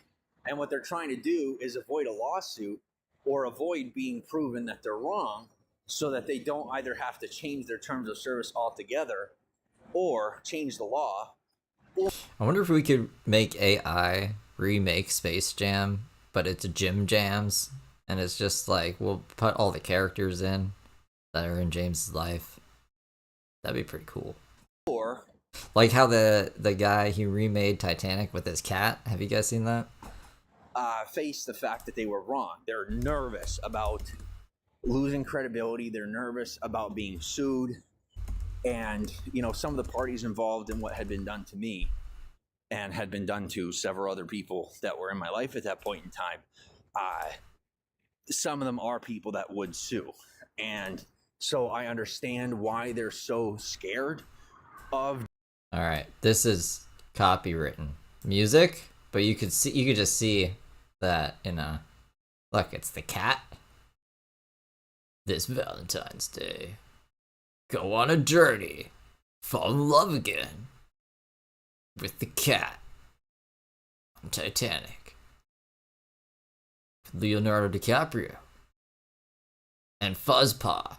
S1: And what they're trying to do is avoid a lawsuit or avoid being proven that they're wrong, so that they don't either have to change their terms of service altogether or change the law.
S2: I wonder if we could make AI remake Space Jam, but it's Jim Jams, and it's just like, we'll put all the characters in that are in James's life. That'd be pretty cool.
S1: Or
S2: like how the guy, he remade Titanic with his cat. Have you guys seen that?
S1: Face the fact that they were wrong. They're nervous about losing credibility. They're nervous about being sued. And, some of the parties involved in what had been done to me and had been done to several other people that were in my life at that point in time, some of them are people that would sue. And so I understand why they're so scared of.
S2: All right, this is copywritten music, but you could just see that look, it's the cat. This Valentine's Day, go on a journey, fall in love again with the cat on Titanic. Leonardo DiCaprio and Fuzzpaw.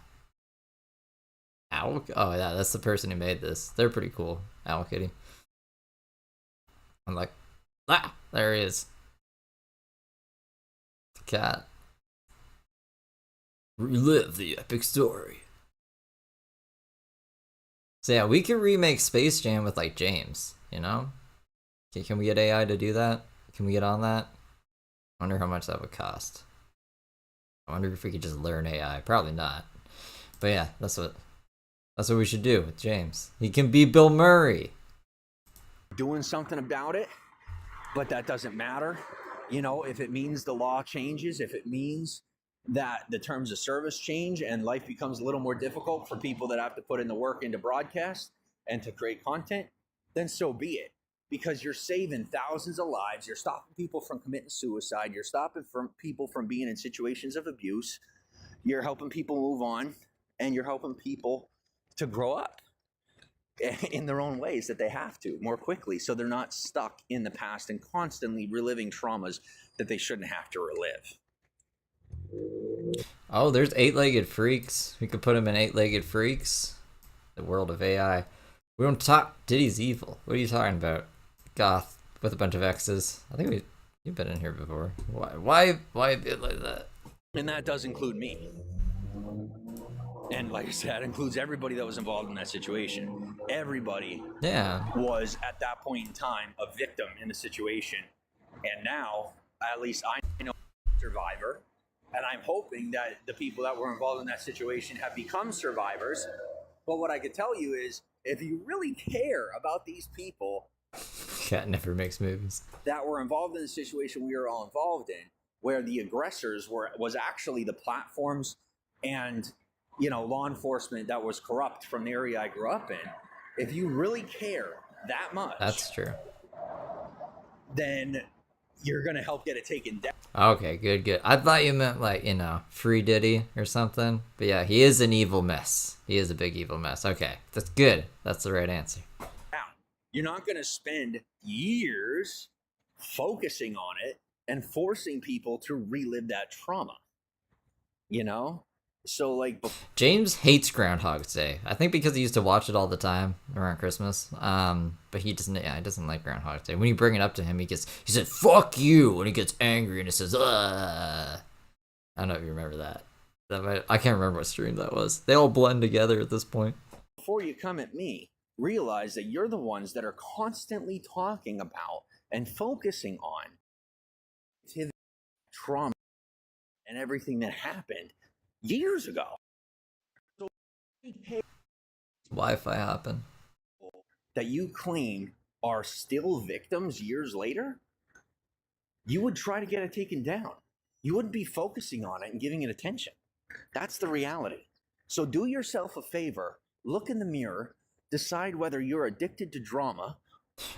S2: Owl? Oh yeah, that's the person who made this. They're pretty cool. Owl Kitty. I'm like, there he is. The cat. Relive the epic story. So yeah, we could remake Space Jam with James, Can we get AI to do that? Can we get on that? I wonder how much that would cost. I wonder if we could just learn AI. Probably not. But yeah, that's what we should do with James. He can be Bill Murray.
S1: Doing something about it, but that doesn't matter. You know, if it means the law changes, if it means that the terms of service change and life becomes a little more difficult for people that have to put in the work into broadcast and to create content, then so be it. Because you're saving thousands of lives, you're stopping people from committing suicide, you're stopping people from being in situations of abuse, you're helping people move on, and you're helping people to grow up in their own ways that they have to more quickly, so they're not stuck in the past and constantly reliving traumas that they shouldn't have to relive.
S2: Oh, there's eight-legged freaks. We could put him in eight-legged freaks. The world of AI. We don't talk. Diddy's evil. What are you talking about? Goth with a bunch of X's. I think you've been in here before. Why a bit like that?
S1: And that does include me. And like I said, that includes everybody that was involved in that situation. Everybody was, at that point in time, a victim in the situation. And now, at least I know a survivor. And I'm hoping that the people that were involved in that situation have become survivors. But what I could tell you is, if you really care about these people...
S2: Cat never makes movies.
S1: ...that were involved in the situation we were all involved in, where the aggressors was actually the platforms and... law enforcement that was corrupt from the area I grew up in. If you really care that much,
S2: that's true,
S1: then you're gonna help get it taken down.
S2: Okay, good. I thought you meant like, free Diddy or something. But yeah, he is an evil mess. He is a big evil mess. Okay, that's good. That's the right answer.
S1: Now, you're not gonna spend years focusing on it and forcing people to relive that trauma. So like
S2: James hates Groundhog's Day. I think because he used to watch it all the time around Christmas. But he doesn't like Groundhog's Day. When you bring it up to him, he said "fuck you" and he gets angry and he says "ugh." I don't know if you remember that. I can't remember what stream that was. They all blend together at this point.
S1: Before you come at me, realize that you're the ones that are constantly talking about and focusing on trauma and everything that happened years ago. So
S2: Wi-Fi happen.
S1: That you claim are still victims years later, you would try to get it taken down. You wouldn't be focusing on it and giving it attention. That's the reality. So do yourself a favor, look in the mirror, decide whether you're addicted to drama.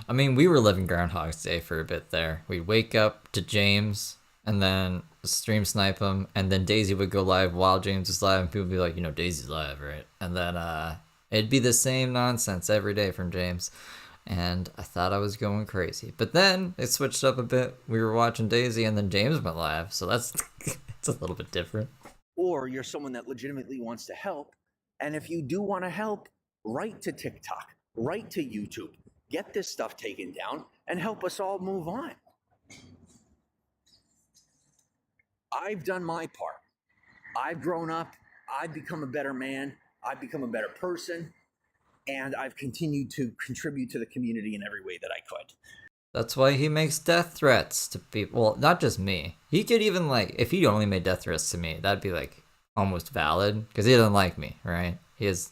S2: I mean, we were living Groundhog's Day for a bit there. We'd wake up to James and then stream snipe him, and then Daisy would go live while James was live, and people would be like, Daisy's live, right? And then it'd be the same nonsense every day from James, and I thought I was going crazy. But then it switched up a bit. We were watching Daisy, and then James went live, so that's it's a little bit different.
S1: Or you're someone that legitimately wants to help, and if you do want to help, write to TikTok, write to YouTube, get this stuff taken down, and help us all move on. I've done my part. I've grown up. I've become a better man. I've become a better person. And I've continued to contribute to the community in every way that I could.
S2: That's why he makes death threats to people. Well, not just me. He could even, if he only made death threats to me, that'd be, almost valid. Because he doesn't like me, right? He has,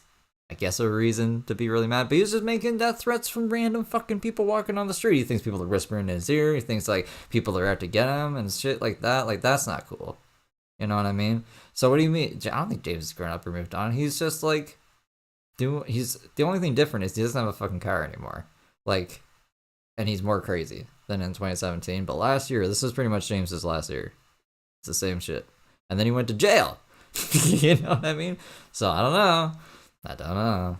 S2: I guess, a reason to be really mad. But he's just making death threats from random fucking people walking on the street. He thinks people are whispering in his ear. He thinks, people are out to get him and shit like that. That's not cool. You know what I mean? So what do you mean? I don't think James has grown up or moved on. He's just, he's the only thing different is he doesn't have a fucking car anymore. And he's more crazy than in 2017. But last year, this is pretty much James's last year. It's the same shit. And then he went to jail. You know what I mean? So I don't know.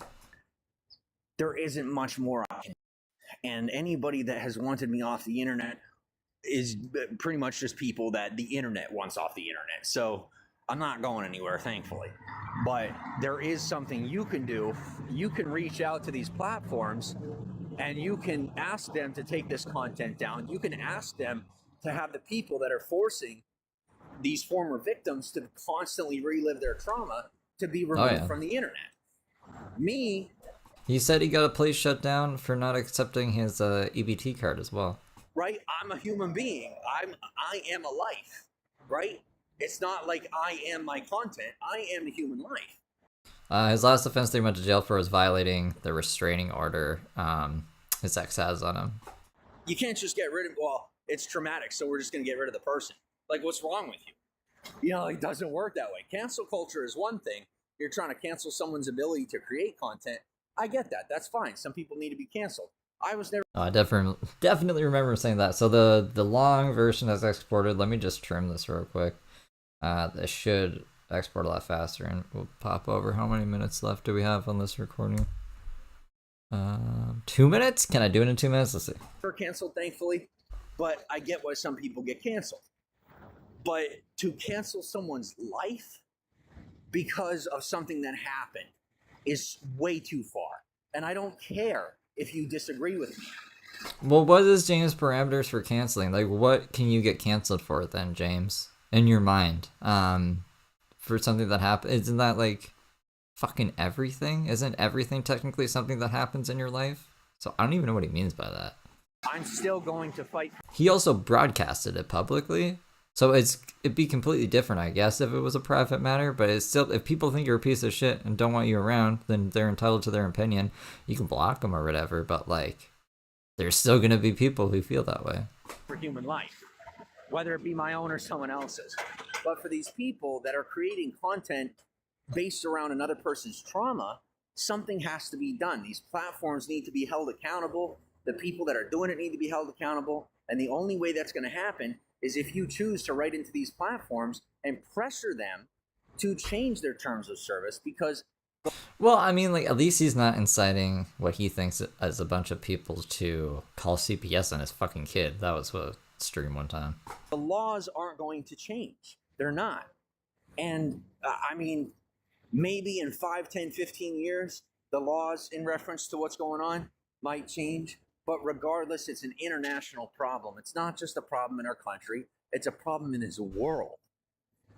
S1: There isn't much more I can. And anybody that has wanted me off the internet is pretty much just people that the internet wants off the internet. So I'm not going anywhere, thankfully. But there is something you can do. You can reach out to these platforms and you can ask them to take this content down. You can ask them to have the people that are forcing these former victims to constantly relive their trauma to be removed from the internet. Me,
S2: He said he got a place shut down for not accepting his EBT card as well.
S1: Right? I'm a human being. I am a life, right? It's not like I am my content. I am a human life.
S2: His last offense that he went to jail for was violating the restraining order his ex has on him.
S1: You can't just get rid of, well, it's traumatic, so we're just going to get rid of the person. Like, what's wrong with you? You know, it doesn't work that way. Cancel culture is one thing. You're trying to cancel someone's ability to create content. I get that. That's fine. Some people need to be canceled. I was never.
S2: I definitely remember saying that. So the long version is exported. Let me just trim this real quick. This should export a lot faster, and we'll pop over. How many minutes left do we have on this recording? 2 minutes? Can I do it in 2 minutes? Let's see.
S1: Never canceled, thankfully, but I get why some people get canceled. But to cancel someone's life because of something that happened is way too far. And I don't care if you disagree with me.
S2: Well, what is James' parameters for canceling? Like, what can you get canceled for then, James? In your mind, for something that happened, isn't that like fucking everything? Isn't everything technically something that happens in your life? So I don't even know what he means by that.
S1: I'm still going to fight.
S2: He also broadcasted it publicly, so it'd be completely different, I guess, if it was a private matter. But it's still, if people think you're a piece of shit and don't want you around, then they're entitled to their opinion. You can block them or whatever, but like, there's still gonna be people who feel that way.
S1: For human life, whether it be my own or someone else's. But for these people that are creating content based around another person's trauma, something has to be done. These platforms need to be held accountable. The people that are doing it need to be held accountable. And the only way that's going to happen is if you choose to write into these platforms and pressure them to change their terms of service, because...
S2: Well, I mean, like, at least he's not inciting what he thinks as a bunch of people to call CPS on his fucking kid. That was what stream one time.
S1: The laws aren't going to change. They're not. And I mean, maybe in 5, 10, 15 years, the laws in reference to what's going on might change. But regardless, it's an international problem. It's not just a problem in our country. It's a problem in this world.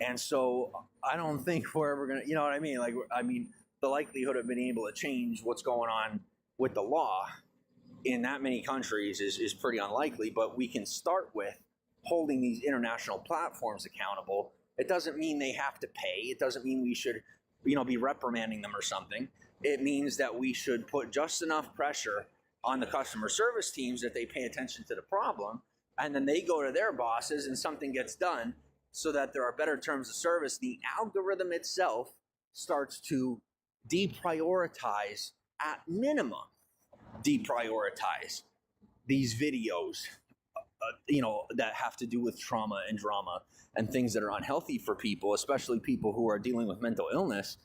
S1: And so I don't think we're ever going to, you know what I mean? Like, I mean, the likelihood of being able to change what's going on with the law in that many countries is pretty unlikely. But we can start with holding these international platforms accountable. It doesn't mean they have to pay. It doesn't mean we should, be reprimanding them or something. It means that we should put just enough pressure on the customer service teams that they pay attention to the problem, and then they go to their bosses and something gets done so that there are better terms of service. The algorithm itself starts to deprioritize, at minimum, deprioritize these videos, that have to do with trauma and drama and things that are unhealthy for people, especially people who are dealing with mental illness,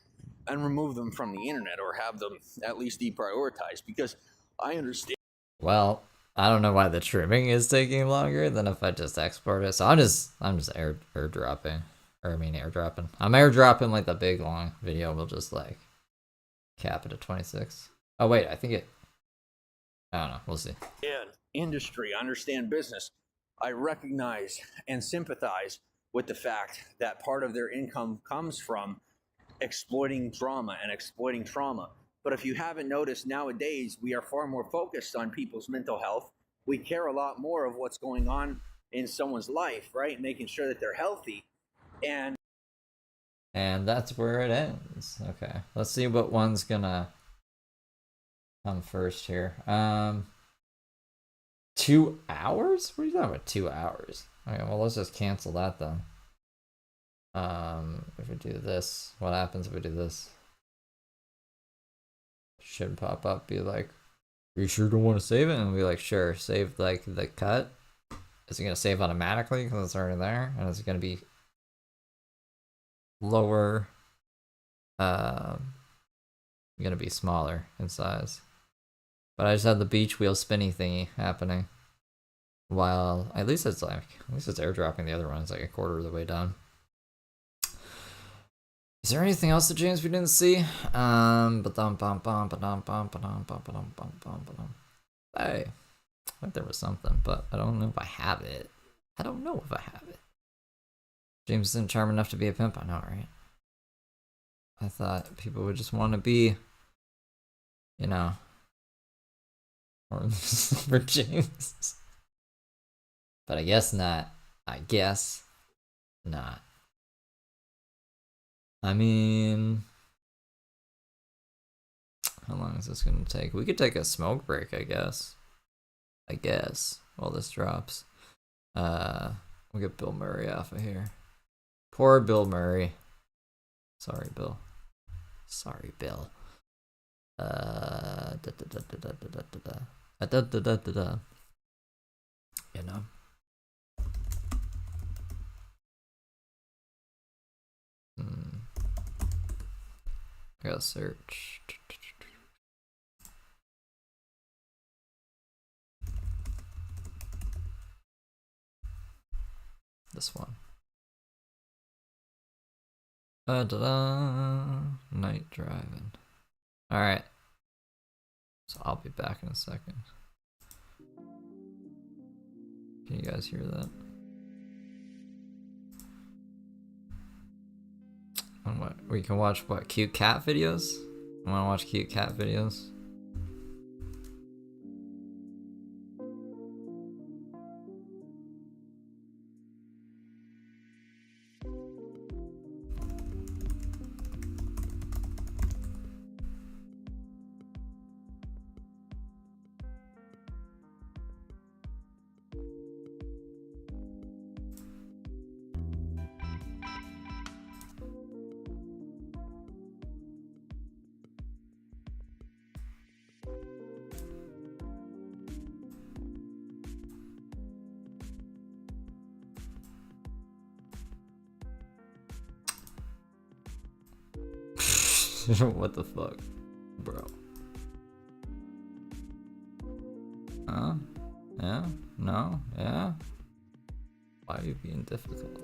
S1: and remove them from the internet or have them at least deprioritized, because I understand.
S2: Well, I don't know why the trimming is taking longer than if I just export it. So I'm just airdropping. Airdropping. I'm airdropping like the big long video. We'll just like cap it at 26. Oh wait, I don't know. We'll see.
S1: And industry, I understand business. I recognize and sympathize with the fact that part of their income comes from exploiting drama and exploiting trauma. But if you haven't noticed, nowadays, we are far more focused on people's mental health. We care a lot more of what's going on in someone's life, right? Making sure that they're healthy. And
S2: that's where it ends. Okay. Let's see what one's gonna come first here. 2 hours? What are you talking about, 2 hours? Okay, well, let's just cancel that then. If we do this, what happens if we do this? Should pop up, be like, you sure don't want to save it? And be like, sure, save like the cut. Is it going to save automatically because it's already there? And is it going to be lower? Going to be smaller in size. But I just had the beach wheel spinny thingy happening. While at least it's airdropping the other one. It's like a quarter of the way done. Is there anything else that James we didn't see? Hey, I think there was something, but I don't know if I have it. James isn't charming enough to be a pimp, I know, right? I thought people would just want to be you know, or for James. But I guess not. I guess not. I mean, how long is this gonna take? We could take a smoke break, I guess. While this drops. We'll get Bill Murray off of here. Poor Bill Murray. Sorry, Bill. Sorry, Bill. You know. I gotta search. This one. Night driving. Alright. So I'll be back in a second. Can you guys hear that? And what? We can watch what? Cute cat videos? I wanna watch cute cat videos? What the fuck, bro? Huh? Yeah? No? Yeah? Why are you being difficult?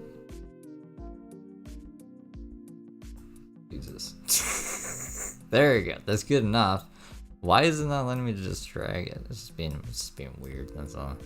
S2: Jesus. There you go. That's good enough. Why is it not letting me just drag it? It's just being weird, that's all.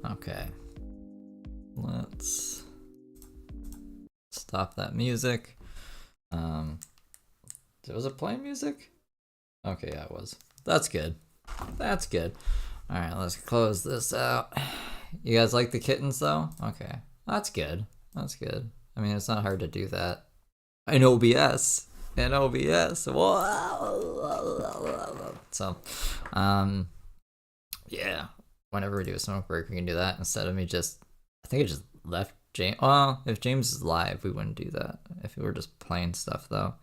S2: Okay. Let's stop that music. Was it playing music? Okay, yeah, it was. That's good. That's good. Alright, let's close this out. You guys like the kittens though? Okay. That's good. That's good. I mean, it's not hard to do that. In OBS. In OBS. Whoa. So, yeah. Whenever we do a smoke break, we can do that instead of me just. I think I just left James. Well, if James is live, we wouldn't do that. If we were just playing stuff, though,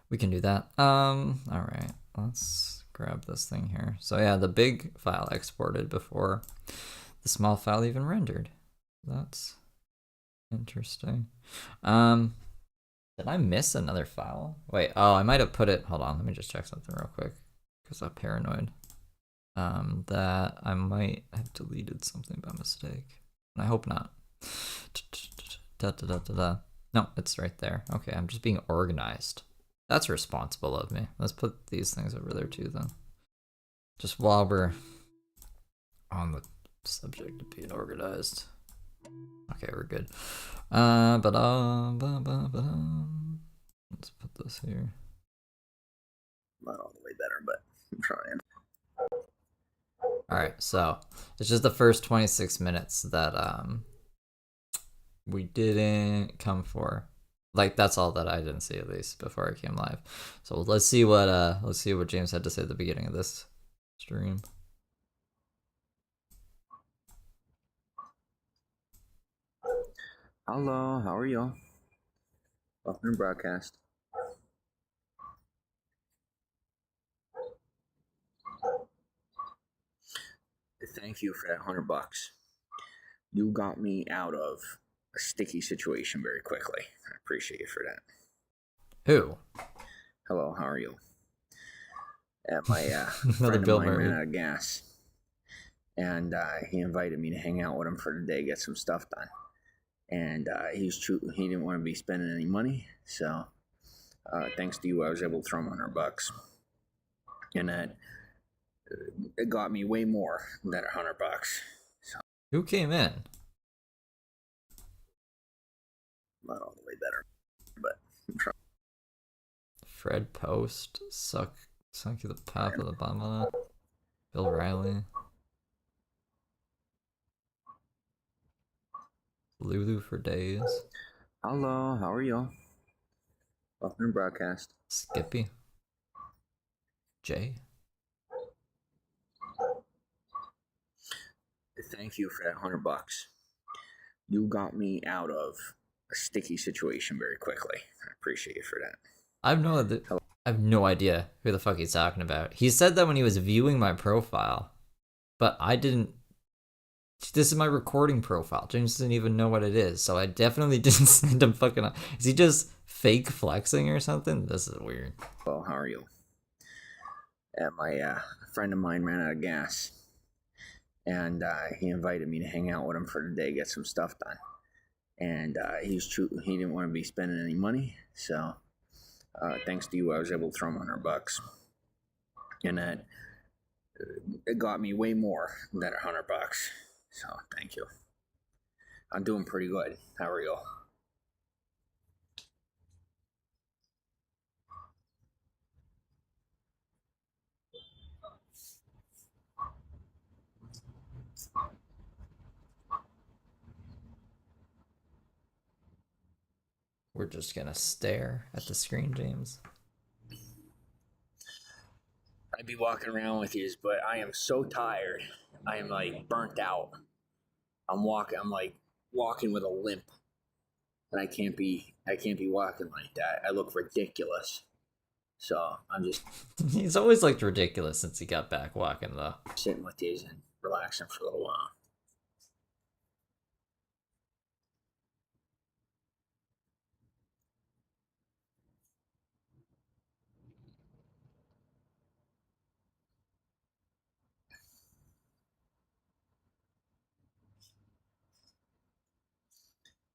S2: we can do that. All right. Let's grab this thing here. So yeah, the big file exported before the small file even rendered. That's interesting. Did I miss another file? Wait, oh, I might have put it. Hold on, let me just check something real quick because I'm paranoid. That I might have deleted something by mistake. I hope not. No, it's right there. Okay, I'm just being organized. That's responsible of me. Let's put these things over there too, then. Just while we're on the subject of being organized. Okay, we're good. Let's put this here.
S1: Not all the way better, but I'm trying.
S2: Alright, so it's just the first 26 minutes that we didn't come for. Like, that's all that I didn't see, at least before I came live. So let's see what James had to say at the beginning of this stream.
S1: Hello, how are you? Welcome to broadcast. Thank you for that $100. You got me out of a sticky situation very quickly. I appreciate you for that.
S2: Who?
S1: Hello, how are you? My
S2: Another
S1: friend
S2: Bill
S1: of mine
S2: Murray.
S1: ran out of gas, and he invited me to hang out with him for the day, get some stuff done. And he didn't want to be spending any money, so thanks to you, I was able to throw him $100, and that it got me way more than $100. So
S2: Who came in?
S1: not all the way better, but I'm trying.
S2: Fred Post, Suck you the Pop of the Bama, Bill Riley, Lulu for days,
S1: Hello, how are you? Welcome to broadcast.
S2: Skippy, Jay.
S1: Thank you for that $100. You got me out of a sticky situation very quickly. I appreciate you for that.
S2: I have no idea who the fuck he's talking about. He said that when he was viewing my profile, but I didn't. This is my recording profile. James doesn't even know what it is, so I definitely didn't send him fucking. Is he just fake flexing or something? This is weird.
S1: Well, how are you? My friend of mine ran out of gas, and he invited me to hang out with him for the day, get some stuff done. And he didn't want to be spending any money, so thanks to you, I was able to throw him $100, and that it got me way more than $100. So thank you. I'm doing pretty good. How are you?
S2: We're just gonna stare at the screen, James.
S1: I'd be walking around with you, but I am so tired. I am like burnt out. I'm like walking with a limp, and I can't be walking like that. I look ridiculous. So I'm just
S2: He's always looked ridiculous since he got back walking, though.
S1: sitting with you and relaxing for a little while.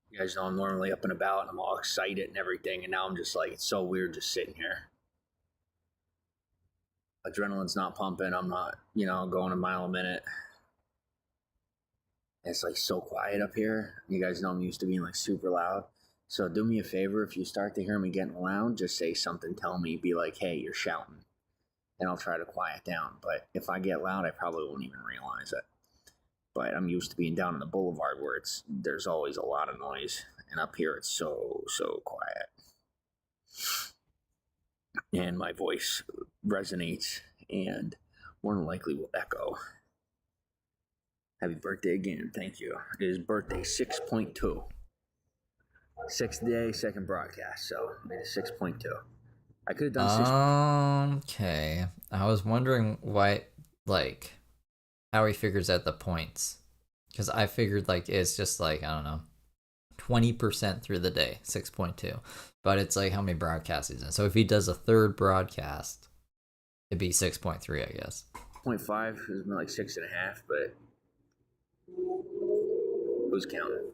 S1: You guys know I'm normally up and about and I'm all excited and everything, and now I'm just like, it's so weird just sitting here. adrenaline's not pumping. I'm not, going a mile a minute. It's like so quiet up here. You guys know I'm used to being like super loud. So do me a favor, if you start to hear me getting loud, just say something, tell me, be like, hey, you're shouting. And I'll try to quiet down. But if I get loud, I probably won't even realize it. But I'm used to being down in the boulevard where there's always a lot of noise. And up here it's so quiet. And my voice resonates and more than likely will echo. Happy birthday again. Thank you. It is birthday 6.2. Sixth day, second broadcast. So made it 6.2. I could have done 6.
S2: Okay. I was wondering why, like, how he figures out the points. Because I figured, like, it's just, like, I don't know, 20% through the day, 6.2. But it's, like, how many broadcasts he's in. So if he does a third broadcast, it'd be 6.3, I guess.
S1: 0.5 is more like 6.5, but who's counting?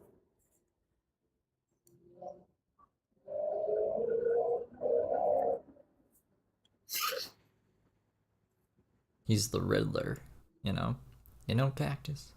S2: He's the Riddler, you know? Cactus.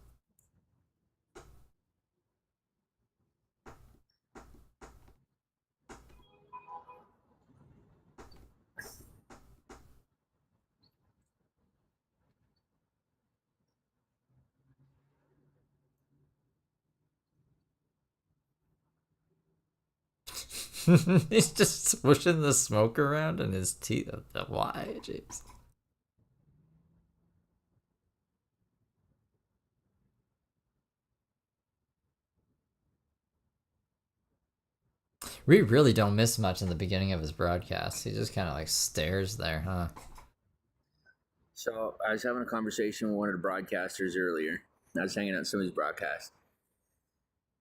S2: He's just swishing the smoke around in his teeth. Why, James? We really don't miss much in the beginning of his broadcast. He just kind of like stares there, huh?
S1: So I was having a conversation with one of the broadcasters earlier. I was hanging out in somebody's broadcast.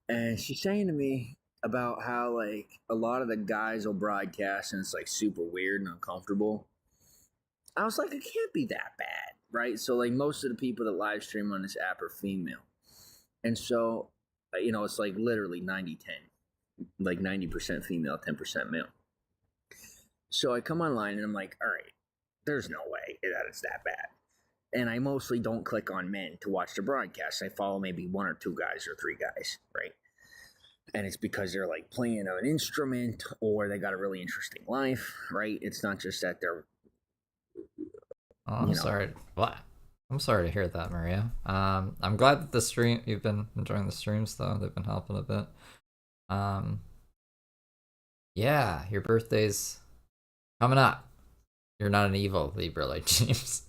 S1: And she's saying to me about how like a lot of the guys will broadcast and it's like super weird and uncomfortable. I was like, it can't be that bad, right? So like most of the people that live stream on this app are female. And so, it's like literally 90-10. Like 90% female, 10% male. So I come online and I'm like, all right, there's no way that it's that bad. And I mostly don't click on men to watch the broadcast. I follow maybe 1 or 2 guys or 3 guys, right? And it's because they're like playing an instrument or they got a really interesting life, right? It's not just that they're.
S2: Oh, I'm sorry. What? I'm sorry to hear that, Maria. I'm glad that you've been enjoying the streams though. They've been helping a bit. Yeah, your birthday's coming up. You're not an evil Libra like James.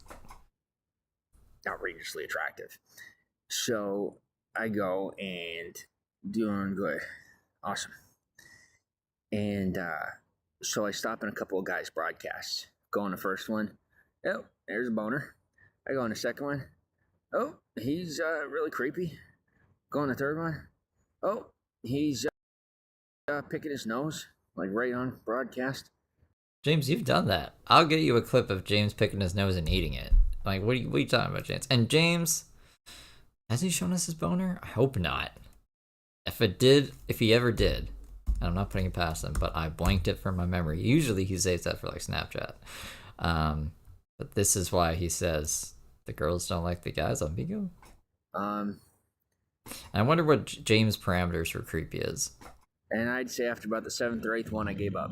S1: Outrageously attractive. So I go and doing good. Awesome. And so I stop in a couple of guys' broadcasts. Go on the first one. Oh, there's a boner. I go on the second one. Oh, he's really creepy. Go on the third one. Oh, he's picking his nose, like right on broadcast.
S2: James, you've done that. I'll get you a clip of James picking his nose and eating it. Like, what are you talking about, James? And James, has he shown us his boner? I hope not. If he ever did, and I'm not putting it past him, but I blanked it from my memory. Usually he saves that for like Snapchat. But this is why he says the girls don't like the guys on Vigo. I wonder what James' parameters for creepy is.
S1: And I'd say after about the 7th or 8th one, I gave up.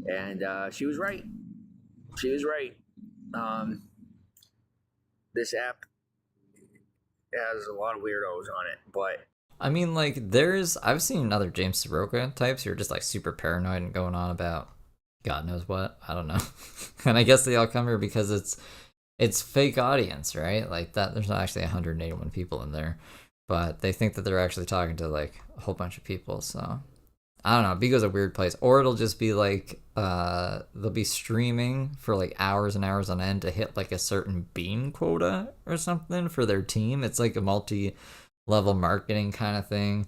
S1: And she was right. She was right. This app has a lot of weirdos on it, but
S2: I mean, like, I've seen other James Saroka types who are just like super paranoid and going on about God knows what. I don't know. And I guess they all come here because it's fake audience, right? Like that, there's not actually 181 people in there, but they think that they're actually talking to like a whole bunch of people. So I don't know. Bigo's a weird place, or it'll just be like they'll be streaming for like hours and hours on end to hit like a certain bean quota or something for their team. It's like a multi-level marketing kind of thing,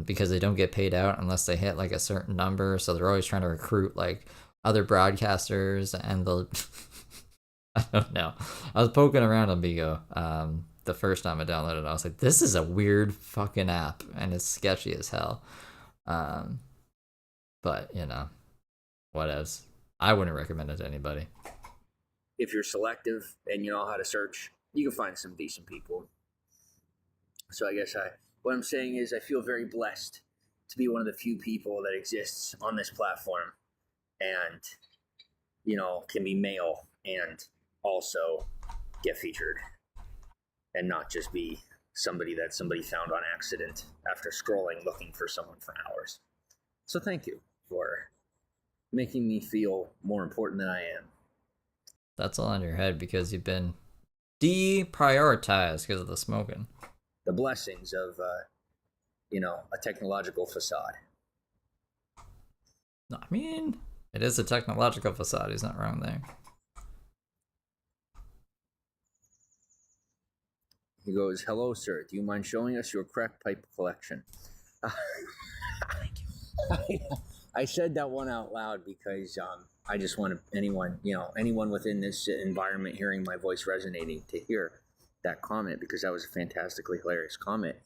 S2: because they don't get paid out unless they hit like a certain number. So they're always trying to recruit like other broadcasters, and they'll I don't know. I was poking around on Bigo the first time I downloaded it. I was like, this is a weird fucking app, and it's sketchy as hell. But what else? I wouldn't recommend it to anybody.
S1: if you're selective and you know how to search, you can find some decent people. So I guess what I'm saying is I feel very blessed to be one of the few people that exists on this platform, and can be male and also get featured, and not just be somebody that somebody found on accident after scrolling looking for someone for hours. So thank you for making me feel more important than I am.
S2: That's all in your head because you've been deprioritized because of the smoking.
S1: The blessings of a technological facade.
S2: No, I mean, it is a technological facade. He's not wrong there.
S1: He goes, "Hello, sir. Do you mind showing us your crack pipe collection?" Thank you. I said that one out loud because I just want anyone within this environment hearing my voice resonating to hear that comment, because that was a fantastically hilarious comment.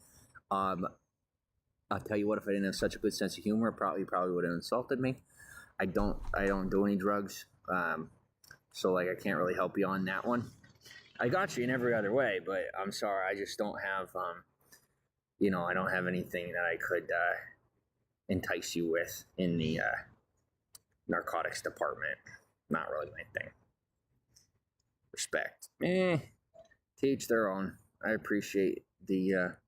S1: I'll tell you what, if I didn't have such a good sense of humor, probably would have insulted me. I don't do any drugs, so like I can't really help you on that one. I got you in every other way, but I'm sorry, I just don't have I don't have anything that I could entice you with in the narcotics department. Not really my thing. Respect. To each their own. I appreciate your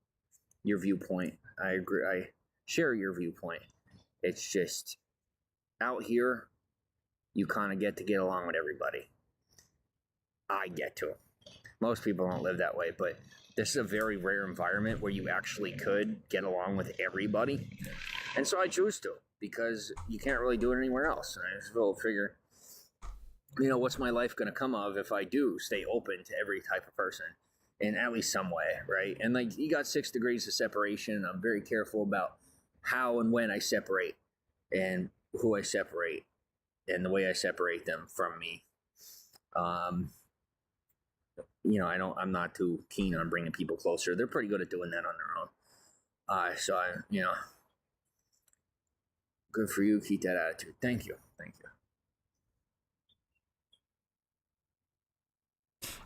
S1: viewpoint. I agree. I share your viewpoint. It's just out here, you kind of get to get along with everybody. I get to. Most people don't live that way, but this is a very rare environment where you actually could get along with everybody. And so I choose to, because you can't really do it anywhere else. And I just will figure, what's my life going to come of if I do stay open to every type of person in at least some way, right? And like, you got 6 degrees of separation, and I'm very careful about how and when I separate and who I separate and the way I separate them from me. I'm not too keen on bringing people closer. They're pretty good at doing that on their own. So good for you. Keep that attitude. Thank you.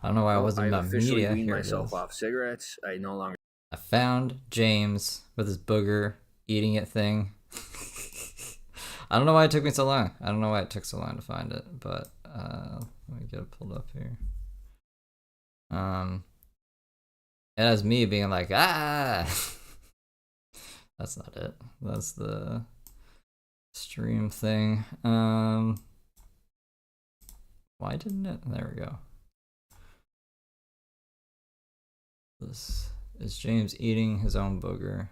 S2: I don't know why I wasn't about media.
S1: I officially weaned
S2: Here
S1: myself off cigarettes. I no longer.
S2: I found James with his booger eating it thing. I don't know why it took me so long. I don't know why it took so long to find it, but let me get it pulled up here. It has me being like, ah. That's not it. That's the stream thing. Why didn't it? There we go. This is James eating his own booger.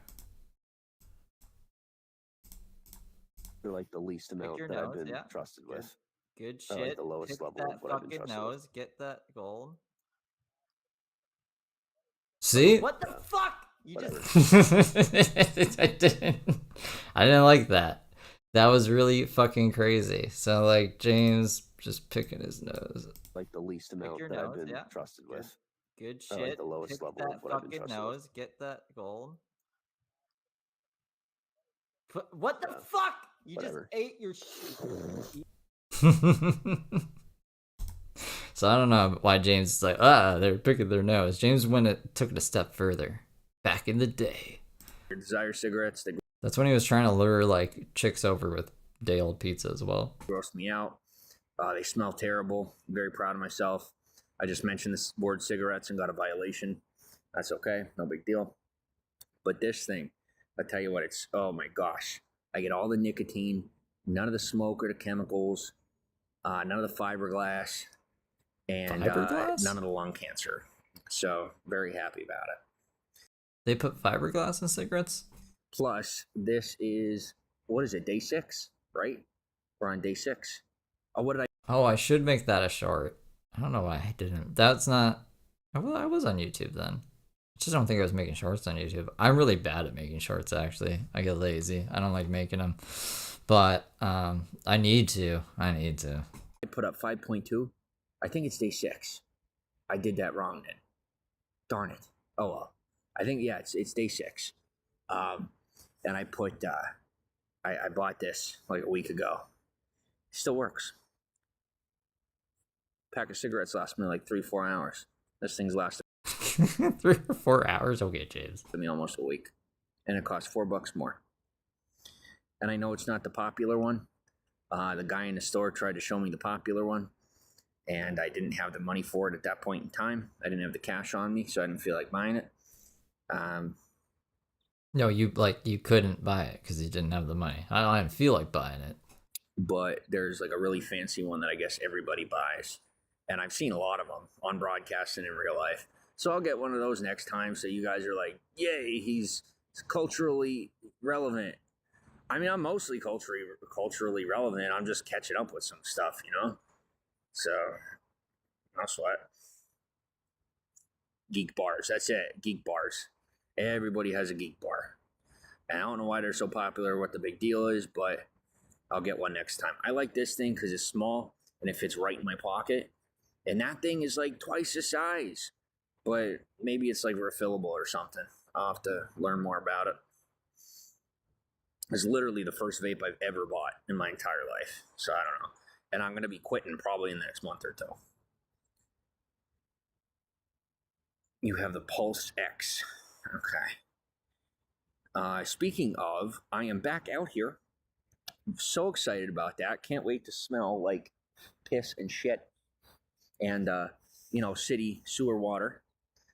S3: They're like the least amount that I've been trusted with.
S2: Good shit.
S3: Like the lowest level of what I've been trusted
S2: nose.
S3: with.
S2: Get that gold. See?
S4: What the fuck? You
S3: Whatever.
S2: I didn't like that. That was really fucking crazy. So like James just picking his nose.
S3: Like the least amount that I've been trusted with.
S2: Good shit.
S3: Like the lowest level of what I've been trusted
S2: nose.
S3: with.
S2: Get that gold.
S4: What the fuck? You
S3: Whatever.
S4: just ate your shit.
S2: So I don't know why James is like, they're picking their nose. James took it a step further. Back in the day.
S1: Desire cigarettes. They
S2: That's when he was trying to lure like chicks over with day old pizza as well.
S1: grossed me out. They smell terrible. I'm very proud of myself. I just mentioned this word cigarettes and got a violation. That's okay. No big deal. But this thing, I'll tell you what, oh my gosh. I get all the nicotine, none of the smoke or the chemicals, none of the fiberglass, and none of the lung cancer. So very happy about it.
S2: They put fiberglass in cigarettes?
S1: Plus, this is, what is it, day 6, right? We're on day 6. Oh,
S2: I should make that a short. I don't know why I didn't. That's not... Well, I was on YouTube then. I just don't think I was making shorts on YouTube. I'm really bad at making shorts, actually. I get lazy. I don't like making them. But I need to. I
S1: put up 5.2. I think it's day 6. I did that wrong then. Darn it. Oh, well. I think, yeah, it's day 6. And I put, I bought this like a week ago. Still works. Pack of cigarettes lasts me like 3-4 hours. This thing's lasted
S2: 3 or 4 hours? Okay, James.
S1: me almost a week. And it costs $4 more. And I know it's not the popular one. The guy in the store tried to show me the popular one, and I didn't have the money for it at that point in time. I didn't have the cash on me, so I didn't feel like buying it.
S2: No, you couldn't buy it because you didn't have the money. I didn't feel like buying it.
S1: But there's like a really fancy one that I guess everybody buys. And I've seen a lot of them on broadcast and in real life. So I'll get one of those next time, so you guys are like, yay, he's culturally relevant. I mean, I'm mostly culturally relevant. I'm just catching up with some stuff, you know? So, no sweat. Geek bars, that's it. Geek bars. Everybody has a geek bar. And I don't know why they're so popular, what the big deal is, but I'll get one next time. I like this thing because it's small and it fits right in my pocket. And that thing is like twice the size. But maybe it's like refillable or something. I'll have to learn more about it. It's literally the first vape I've ever bought in my entire life. So I don't know. And I'm going to be quitting probably in the next month or two. You have the Pulse X. Okay. Speaking of, I am back out here. I'm so excited about that. Can't wait to smell like piss and shit. And, city sewer water.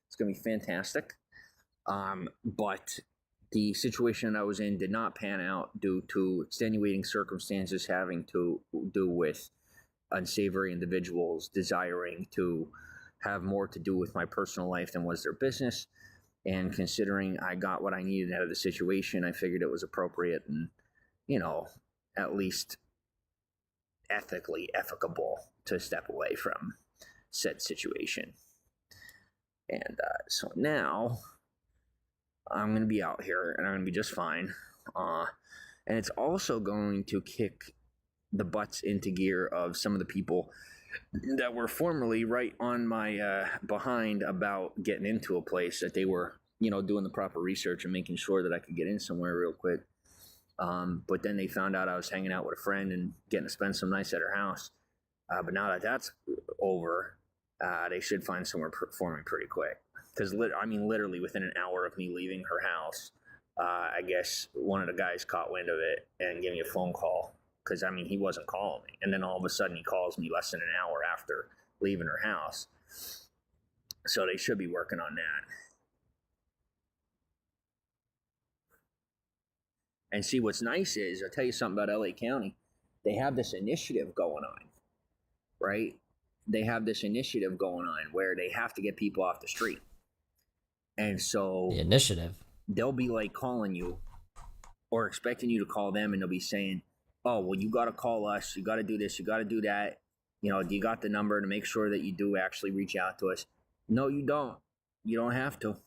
S1: It's going to be fantastic. But the situation I was in did not pan out due to extenuating circumstances having to do with unsavory individuals desiring to have more to do with my personal life than was their business. And considering I got what I needed out of the situation, I figured it was appropriate and, at least ethically efficable to step away from said situation. And so now I'm going to be out here and I'm going to be just fine. And it's also going to kick the butts into gear of some of the people that were formerly right on my behind about getting into a place that they were, doing the proper research and making sure that I could get in somewhere real quick. But then they found out I was hanging out with a friend and getting to spend some nights at her house. But now that that's over, they should find somewhere for me pretty quick. Because, literally within an hour of me leaving her house, I guess one of the guys caught wind of it and gave me a phone call. Because, he wasn't calling me. And then all of a sudden he calls me less than an hour after leaving her house. So they should be working on that. And see, what's nice is, I'll tell you something about LA County. They have this initiative going on, right? They have this initiative going on where they have to get people off the street. And so...
S2: The initiative?
S1: They'll be like calling you or expecting you to call them, and they'll be saying, oh, well, you got to call us. You got to do this. You got to do that. Do you got the number to make sure that you do actually reach out to us? No, you don't. You don't have to.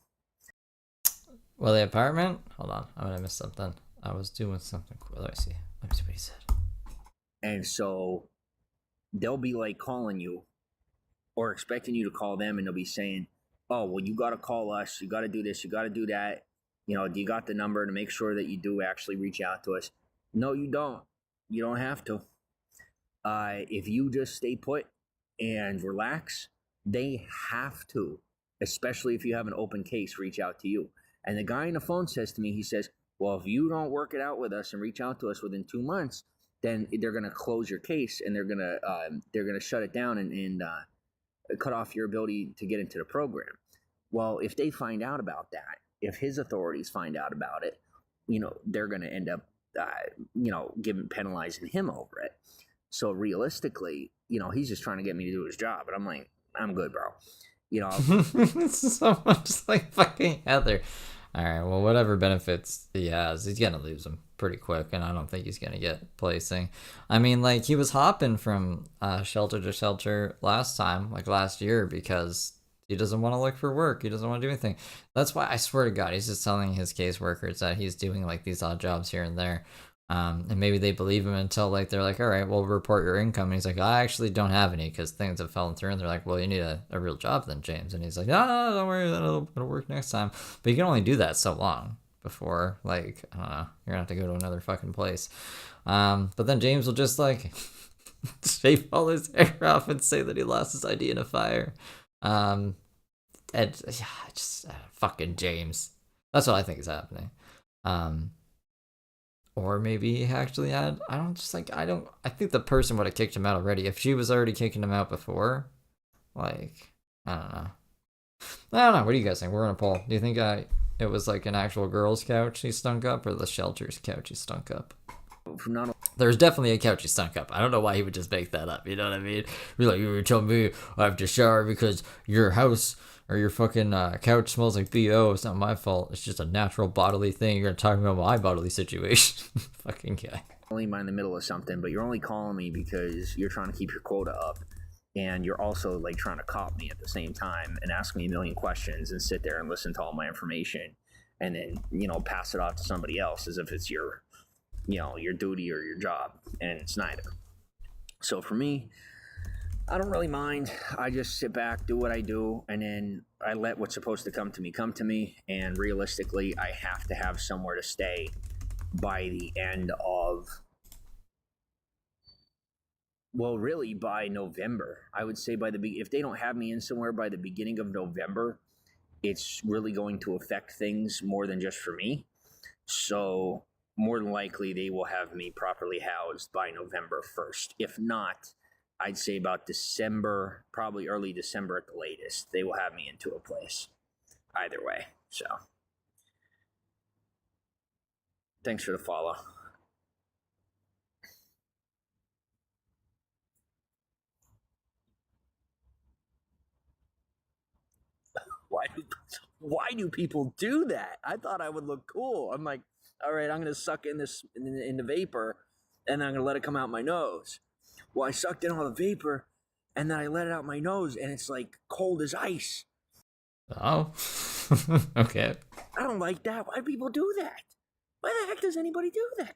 S2: Well, the apartment? Hold on. I'm going to miss something. I was doing something cool. Let me see what he said.
S1: And so they'll be like calling you or expecting you to call them, and they'll be saying, oh, well, you got to call us. You got to do this. You got to do that. Do you got the number to make sure that you do actually reach out to us? No, you don't. You don't have to. If you just stay put and relax, they have to, especially if you have an open case, reach out to you. And the guy on the phone says to me, he says, well, if you don't work it out with us and reach out to us within 2 months, then they're going to close your case and they're going to shut it down and cut off your ability to get into the program. Well, if they find out about that, if his authorities find out about it, they're going to end up, penalizing him over it. So realistically, he's just trying to get me to do his job. And I'm like, I'm good, bro.
S2: It's so much like fucking Heather. All right, well, whatever benefits he has, he's going to lose them pretty quick, and I don't think he's going to get placing. He was hopping from shelter to shelter last year, because he doesn't want to look for work. He doesn't want to do anything. That's why, I swear to God, he's just telling his caseworkers that he's doing, these odd jobs here and there. And maybe they believe him until, they're like, all right, we'll report your income. And he's like, I actually don't have any because things have fallen through. And they're like, well, you need a real job then, James. And he's like, no, don't worry, it'll work next time. But you can only do that so long before, I don't know, you're going to have to go to another fucking place. But then James will just, shave all his hair off and say that he lost his ID in a fire. And yeah, just fucking James. That's what I think is happening. Or maybe he actually had. I think the person would have kicked him out already if she was already kicking him out before. Like, I don't know. What do you guys think? We're on a poll. Do you think it was like an actual girl's couch he stunk up, or the shelter's couch he stunk up? There's definitely a couch he stunk up. I don't know why he would just make that up. You know what I mean? You're like, you were telling me I have to shower because your house or your fucking couch smells like BO. It's not my fault. It's just a natural bodily thing. You're talking about my bodily situation. Fucking guy.
S1: Only in the middle of something, but you're only calling me because you're trying to keep your quota up. And you're also like trying to cop me at the same time and ask me a million questions and sit there and listen to all my information and then, pass it off to somebody else as if it's your duty or your job. And it's neither. So for me, I don't really mind. I just sit back, do what I do, and then I let what's supposed to come to me. And realistically, I have to have somewhere to stay by the end of, well, really by November. I would say if they don't have me in somewhere by the beginning of November, it's really going to affect things more than just for me. So more than likely they will have me properly housed by November 1st. If not, I'd say about December, probably early December at the latest, they will have me into a place. Either way, so. Thanks for the follow. Why do people do that? I thought I would look cool. I'm like, all right, I'm gonna suck in the vapor, and then I'm gonna let it come out my nose. Well, I sucked in all the vapor, and then I let it out my nose, and it's like cold as ice.
S2: Oh, okay.
S1: I don't like that. Why do people do that? Why the heck does anybody do that?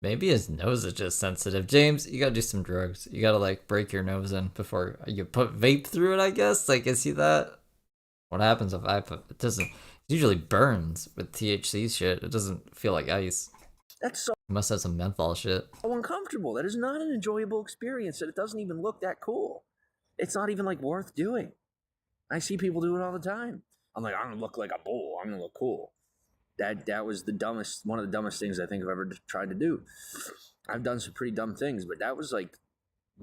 S2: Maybe his nose is just sensitive. James, you gotta do some drugs. You gotta like break your nose in before you put vape through it, I guess. Like, is he that? What happens if I put it? Doesn't. It usually burns with THC shit. It doesn't feel like ice.
S1: That's so.
S2: You must have some menthol shit.
S1: So uncomfortable. That is not an enjoyable experience, and it doesn't even look that cool. It's not even like worth doing. I see people do it all the time. I'm like, I'm gonna look like a bull. I'm gonna look cool. That was one of the dumbest things I think I've ever tried to do. I've done some pretty dumb things, but that was like,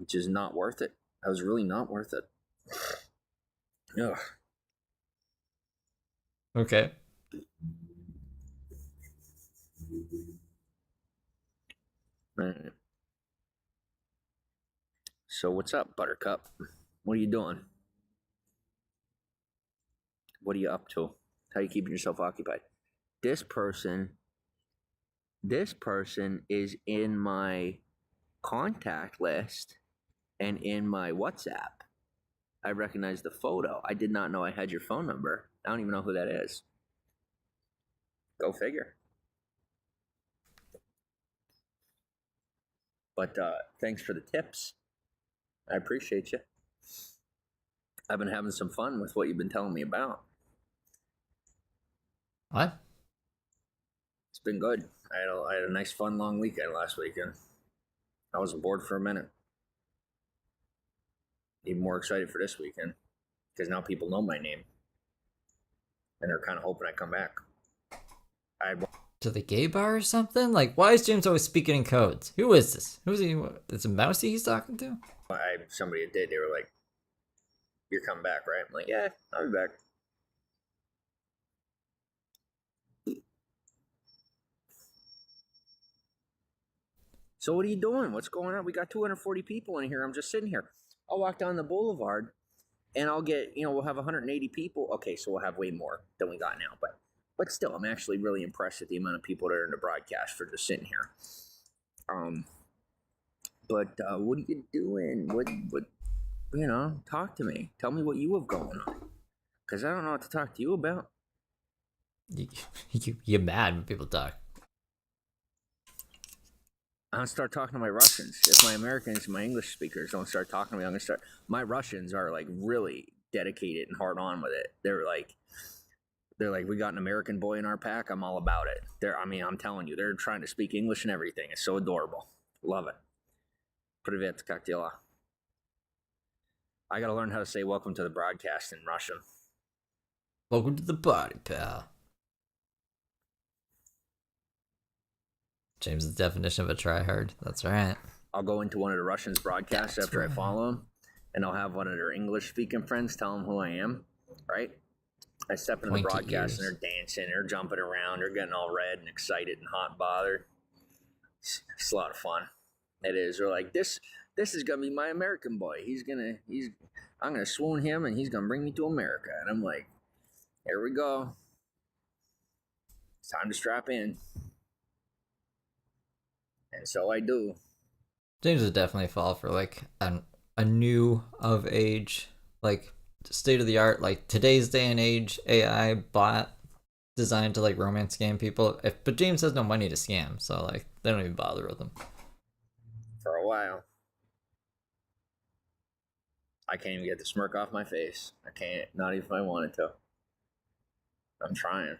S1: just not worth it. That was really not worth it. Ugh.
S2: Okay.
S1: Right. So what's up, Buttercup? What are you doing? What are you up to? How are you keeping yourself occupied? This person is in my contact list and in my WhatsApp. I recognize the photo. I did not know I had your phone number. I don't even know who that is. Go figure. But thanks for the tips. I appreciate you. I've been having some fun with what you've been telling me about.
S2: What?
S1: It's been good. I had a nice, fun, long weekend last weekend. I wasn't bored for a minute. Even more excited for this weekend because now people know my name and they're kind of hoping I come back.
S2: To the gay bar or something? Like, why is James always speaking in codes? Who is this? Who's he? Is it Mousy he's talking to?
S1: Somebody did. They were like, "You're coming back, right?" I'm like, "Yeah, I'll be back." So what are you doing? What's going on? We got 240 people in here. I'm just sitting here. I'll walk down the boulevard and I'll get, we'll have 180 people. Okay, so we'll have way more than we got now. But still, I'm actually really impressed at the amount of people that are in the broadcast for just sitting here. But what are you doing? What, talk to me. Tell me what you have going on. Because I don't know what to talk to you about.
S2: You get mad when people talk.
S1: I'm gonna start talking to my Russians. If my Americans and my English speakers don't start talking to me, I'm gonna start. My Russians are like really dedicated and hard on with it. They're like, we got an American boy in our pack. I'm all about it. I'm telling you, they're trying to speak English and everything. It's so adorable. Love it. Привет, как дела? I gotta learn how to say welcome to the broadcast in Russian.
S2: Welcome to the party, pal. James' definition of a tryhard. That's right.
S1: I'll go into one of the Russians' broadcasts after I follow them, and I'll have one of their English-speaking friends tell them who I am, right? I step into the broadcast, and they're dancing, they're jumping around, they're getting all red and excited and hot and bothered. It's a lot of fun. It is. They're like, this is gonna be my American boy. I'm gonna swoon him, and he's gonna bring me to America. And I'm like, here we go. It's time to strap in. And so I do.
S2: James would definitely fall for like a new of age, like state of the art, like today's day and age AI bot designed to like romance scam people. But James has no money to scam, so like they don't even bother with him.
S1: For a while. I can't even get the smirk off my face. I can't, not even if I wanted to. I'm trying.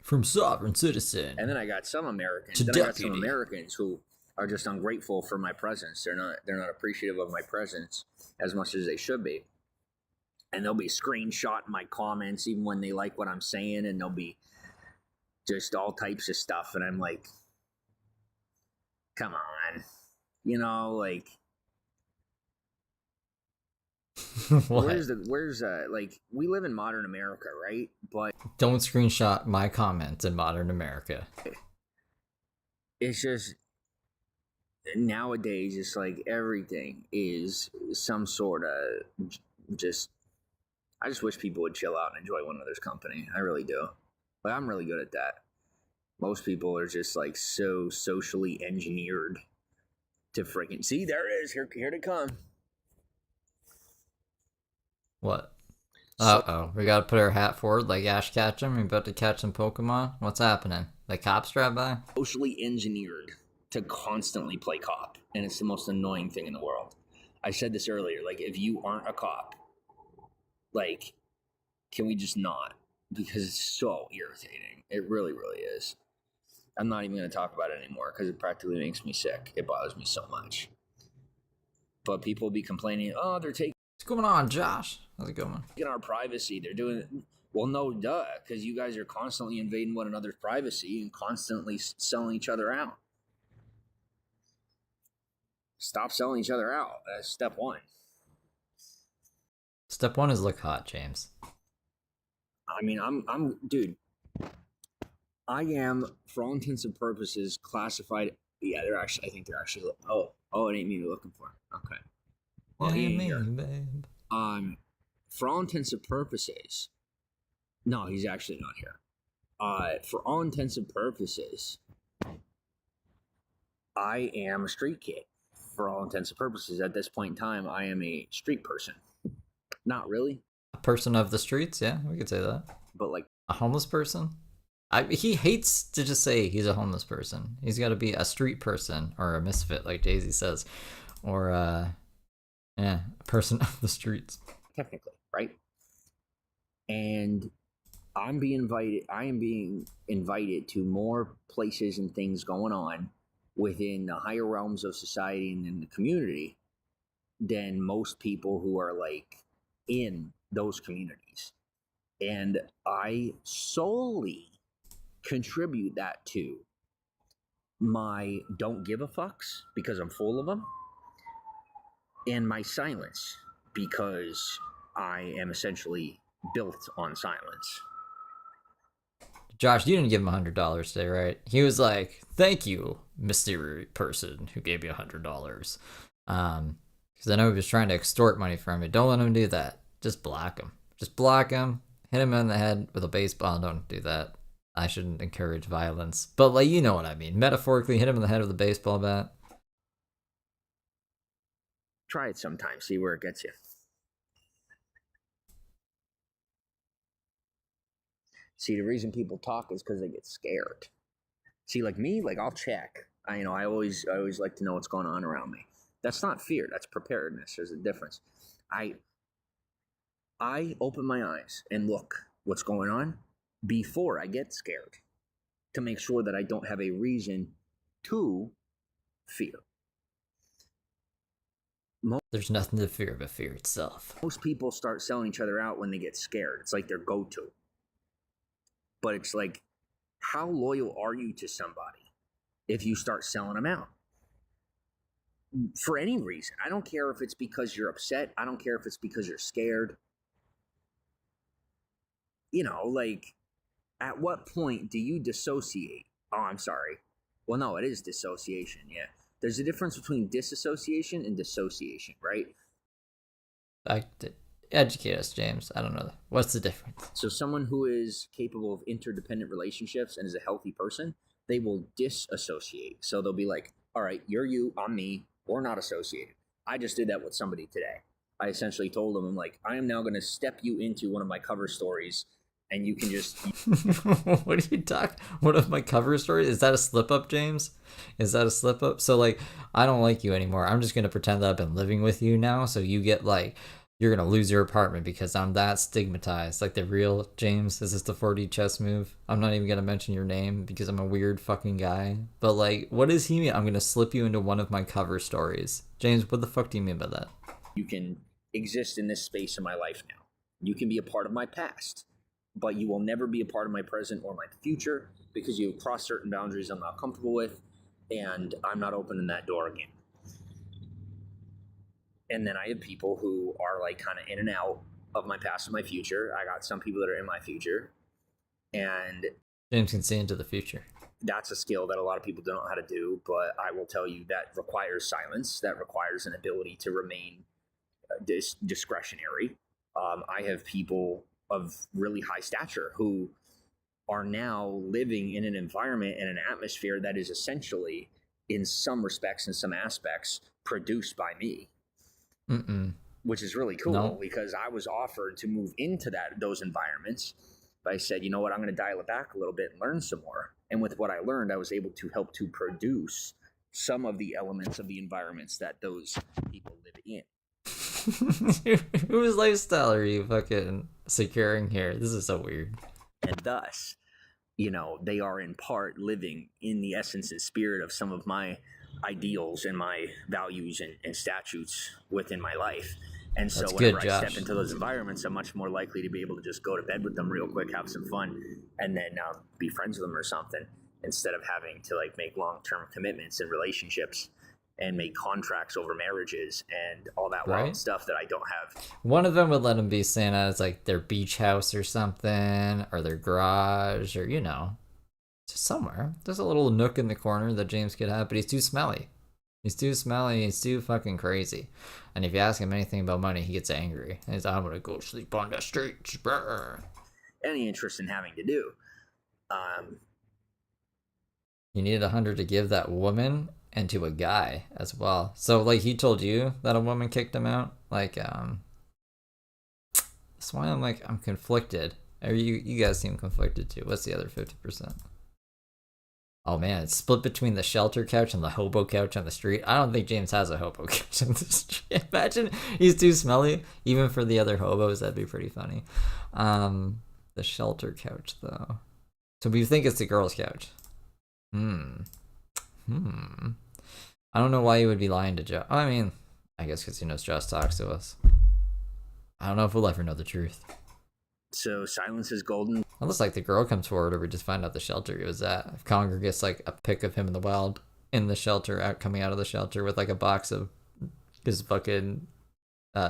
S2: From sovereign citizen.
S1: And then I got some Americans. Who are just ungrateful for my presence. They're not appreciative of my presence as much as they should be. And they'll be screenshotting my comments even when they like what I'm saying, and they'll be just all types of stuff. And I'm like, come on. You know, like, where's like, we live in modern America, right? But
S2: don't screenshot my comments in modern America.
S1: It's just, nowadays, it's like everything is some sort of just, I just wish people would chill out and enjoy one another's company. I really do. Like, I'm really good at that. Most people are just like so socially engineered to freaking see. There it is. Here to come.
S2: What? Uh-oh. We gotta put our hat forward like Ash Ketchum. We about to catch some Pokemon. What's happening? The cops drive by?
S1: Socially engineered to constantly play cop. And it's the most annoying thing in the world. I said this earlier. Like, if you aren't a cop, like, can we just not? Because it's so irritating. It really, really is. I'm not even going to talk about it anymore because it practically makes me sick. It bothers me so much. But people be complaining, oh, they're taking...
S2: What's going on, Josh? How's it going?
S1: Taking our privacy. They're doing it. Well, no, duh, because you guys are constantly invading one another's privacy and constantly selling each other out. Stop selling each other out. That's step one.
S2: Step one is look hot, James.
S1: I mean, dude, I am, for all intents and purposes, classified. Yeah, I think they're actually, oh, it ain't me they're looking for. Okay. Well, he ain't here. Babe. For all intents and purposes, no, he's actually not here. For all intents and purposes, I am a street kid. For all intents and purposes, at this point in time, I am a street person. Not really.
S2: A person of the streets, yeah, we could say that.
S1: But like
S2: a homeless person? He hates to just say he's a homeless person. He's got to be a street person or a misfit, like Daisy says, or a person of the streets.
S1: Technically, right? And I am being invited to more places and things going on within the higher realms of society and in the community than most people who are like in those communities. And I solely contribute that to my don't give a fucks because I'm full of them, and my silence because I am essentially built on silence.
S2: Josh, you didn't give him $100 today, right? He was like, thank you, mysterious person who gave you $100. Because I know he was trying to extort money from you. Don't let him do that. Just block him. Just block him. Hit him in the head with a baseball. Don't do that. I shouldn't encourage violence. But, like, you know what I mean. Metaphorically, hit him in the head with a baseball bat.
S1: Try it sometime. See where it gets you. See, the reason people talk is because they get scared. See, like me, like I'll check. I always like to know what's going on around me. That's not fear. That's preparedness. There's a difference. I open my eyes and look what's going on before I get scared to make sure that I don't have a reason Two, fear.
S2: There's nothing to fear but fear itself.
S1: Most people start selling each other out when they get scared. It's like their go-to. But it's like, how loyal are you to somebody if you start selling them out? For any reason. I don't care if it's because you're upset. I don't care if it's because you're scared. You know, like, at what point do you dissociate? Oh, I'm sorry. Well, no, it is dissociation, yeah. There's a difference between disassociation and dissociation, right?
S2: Educate us, James. I don't know. What's the difference?
S1: So someone who is capable of interdependent relationships and is a healthy person, they will disassociate. So they'll be like, all right, you're you, I'm me. We're not associated. I just did that with somebody today. I essentially told them, I'm like, I am now going to step you into one of my cover stories, and you can just...
S2: What are you talking? One of my cover stories? Is that a slip up, James? Is that a slip up? So, like, I don't like you anymore. I'm just going to pretend that I've been living with you now. So you get, like, you're going to lose your apartment because I'm that stigmatized. Like, the real James, is this the 4D chess move? I'm not even going to mention your name because I'm a weird fucking guy. But, like, what does he mean? I'm going to slip you into one of my cover stories. James, what the fuck do you mean by that?
S1: You can exist in this space in my life now. You can be a part of my past, but you will never be a part of my present or my future because you have crossed certain boundaries I'm not comfortable with, and I'm not opening that door again. And then I have people who are like kind of in and out of my past and my future. I got some people that are in my future, and
S2: James can see into the future.
S1: That's a skill that a lot of people don't know how to do, but I will tell you that requires silence. That requires an ability to remain discretionary. I have people of really high stature who are now living in an environment and an atmosphere that is essentially, in some respects and some aspects, produced by me. Which is really cool because I was offered to move into those environments. But I said, you know what, I'm going to dial it back a little bit and learn some more. And with what I learned, I was able to help to produce some of the elements of the environments that those people live in.
S2: Whose lifestyle are you fucking securing here? This is so weird.
S1: And thus, you know, they are in part living in the essence and spirit of some of my ideals and my values and statutes within my life. And so whenever I step into those environments, I'm much more likely to be able to just go to bed with them real quick, have some fun, and then be friends with them or something, instead of having to like make long-term commitments and relationships and make contracts over marriages and all that wild stuff that I don't have.
S2: One of them would let him be staying at his, like, their beach house or something, or their garage, or, you know, just somewhere. There's a little nook in the corner that James could have, but he's too smelly. He's too smelly. He's too fucking crazy. And if you ask him anything about money, he gets angry. And he's like, I'm going to go sleep on the streets. Brr.
S1: Any interest in having to do.
S2: You needed 100 to give that woman and to a guy as well. So, like, he told you that a woman kicked him out? Like, that's why I'm conflicted. Or you guys seem conflicted too. What's the other 50%? Oh man, it's split between the shelter couch and the hobo couch on the street. I don't think James has a hobo couch on the street. Imagine he's too smelly, even for the other hobos. That'd be pretty funny. The shelter couch, though. So we think it's the girl's couch. I don't know why you would be lying to Joe. I mean, I guess because he knows Josh talks to us. I don't know if we'll ever know the truth.
S1: So silence is golden.
S2: It looks like the girl comes forward, or we just find out the shelter he was at. If Conger gets like a pic of him in the wild in the shelter, coming out of the shelter with like a box of his fucking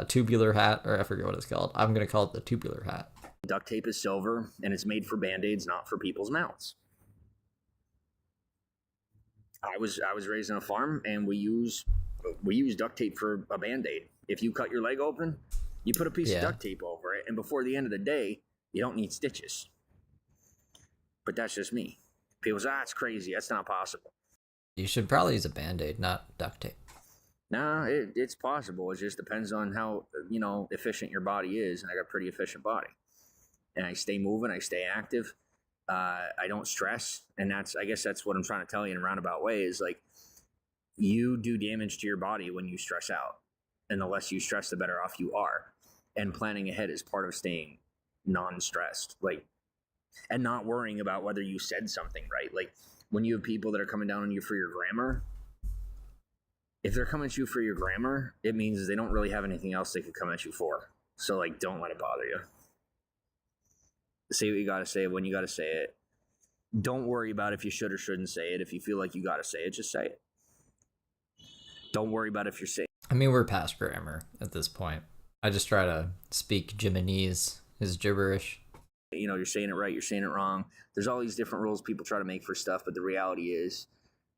S2: tubular hat, or I forget what it's called. I'm gonna call it the tubular hat.
S1: Duct tape is silver, and it's made for band-aids, not for people's mouths. I was raised on a farm, and we use duct tape for a band-aid. If you cut your leg open, you put a piece of duct tape over it, and before the end of the day, you don't need stitches. But that's just me. People say, it's crazy. That's not possible.
S2: You should probably use a Band-Aid, not duct tape.
S1: Nah, it's possible. It just depends on how, efficient your body is, and I got a pretty efficient body. And I stay moving, I stay active. I don't stress, and I guess that's what I'm trying to tell you in a roundabout way is like, you do damage to your body when you stress out, and the less you stress, the better off you are. And planning ahead is part of staying non-stressed, and not worrying about whether you said something right. Like, when you have people that are coming down on you for your grammar, if they're coming at you for your grammar, it means they don't really have anything else they could come at you for. So, like, don't let it bother you. Say what you got to say when you got to say it. Don't worry about if you should or shouldn't say it. If you feel like you got to say it, just say it. Don't worry about if you're saying.
S2: I mean, we're past grammar at this point. I just try to speak Jiminese, his gibberish.
S1: You know, you're saying it right, you're saying it wrong. There's all these different rules people try to make for stuff, but the reality is,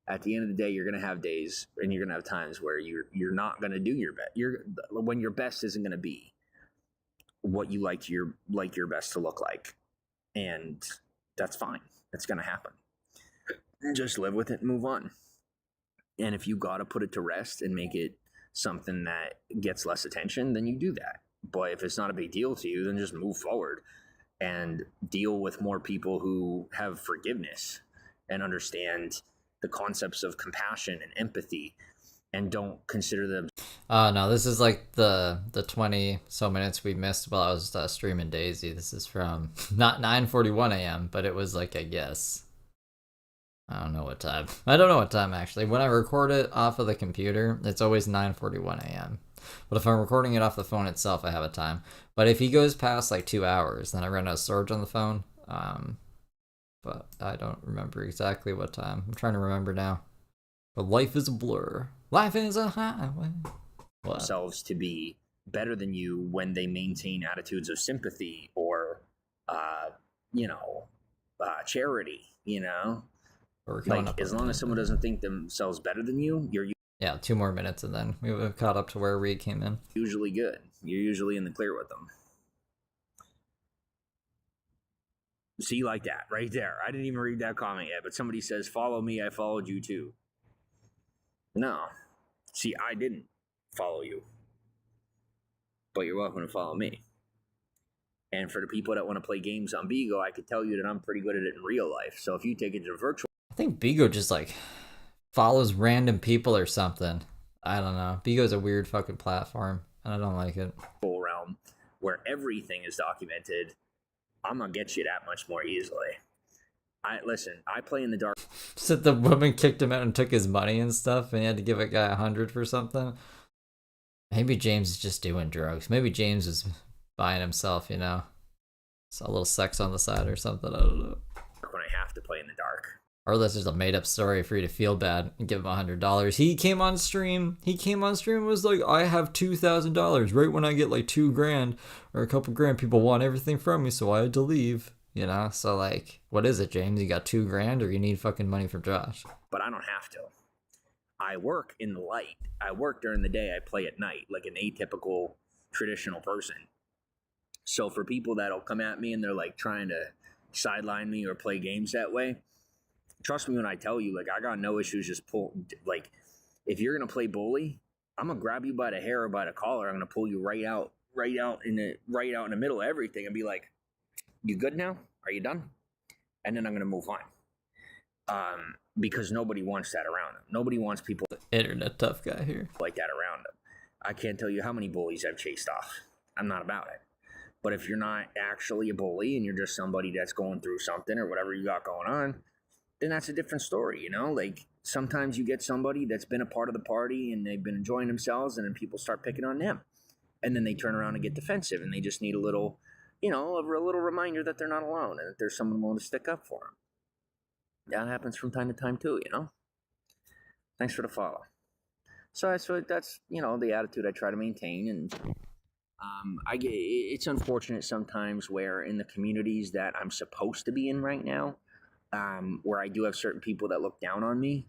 S1: at the end of the day, you're going to have days and you're going to have times where you're not going to do your best. When your best isn't going to be what you like your best to look like, and that's fine. That's going to happen. Just live with it and move on. And if you got to put it to rest and make it something that gets less attention, then you do that. But if it's not a big deal to you, then just move forward and deal with more people who have forgiveness and understand the concepts of compassion and empathy and don't consider them.
S2: No, this is like the 20 so minutes we missed while I was streaming Daisy. This is from not 9:41 a.m., but it was like, I guess, I don't know what time. I don't know what time actually. When I record it off of the computer, it's always 9:41 a.m. But if I'm recording it off the phone itself, I have a time. But if he goes past like 2 hours, then I run out of storage on the phone. But I don't remember exactly what time. I'm trying to remember now. But life is a blur. Life is a highway.
S1: Themselves to be better than you when they maintain attitudes of sympathy or, charity. You know, like as long as someone doesn't think themselves better than you, you're.
S2: Yeah, 2 more minutes and then we would have caught up to where Reed came in.
S1: Usually good. You're usually in the clear with them. See, like that, right there. I didn't even read that comment yet, but somebody says, follow me, I followed you too. No. See, I didn't follow you. But you're welcome to follow me. And for the people that want to play games on Bigo, I could tell you that I'm pretty good at it in real life. So if you take it to virtual...
S2: I think Bigo just like follows random people or something. I don't know. Bigo's a weird fucking platform, and I don't like it.
S1: Realm where everything is documented, I'm gonna get you that much more easily. I play in the dark.
S2: So the woman kicked him out and took his money and stuff, and he had to give a guy 100 for something. Maybe James is just doing drugs. Maybe James is buying himself, you know, a little sex on the side or something. I don't know.
S1: When I have to play in the dark.
S2: Or that's just a made-up story for you to feel bad and give him $100. He came on stream and was like, I have $2,000. Right when I get like $2,000 or a couple grand, people want everything from me, so I had to leave. You know? So like, what is it, James? You got $2,000 or you need fucking money from Josh?
S1: But I don't have to. I work in the light. I work during the day. I play at night, like an atypical traditional person. So for people that'll come at me and they're like trying to sideline me or play games that way, trust me when I tell you, like, I got no issues just like, if you're going to play bully, I'm going to grab you by the hair or by the collar. I'm going to pull you right out in the middle of everything and be like, you good now? Are you done? And then I'm going to move on. Because nobody wants that around them. Nobody wants people.
S2: Internet tough guy here.
S1: Like that around them. I can't tell you how many bullies I've chased off. I'm not about it. But if you're not actually a bully and you're just somebody that's going through something or whatever you got going on, then that's a different story, you know? Like, sometimes you get somebody that's been a part of the party and they've been enjoying themselves, and then people start picking on them. And then they turn around and get defensive, and they just need a little, you know, a little reminder that they're not alone and that there's someone willing to stick up for them. That happens from time to time too, you know? Thanks for the follow. So that's, you know, the attitude I try to maintain. And it's unfortunate sometimes where in the communities that I'm supposed to be in right now, where I do have certain people that look down on me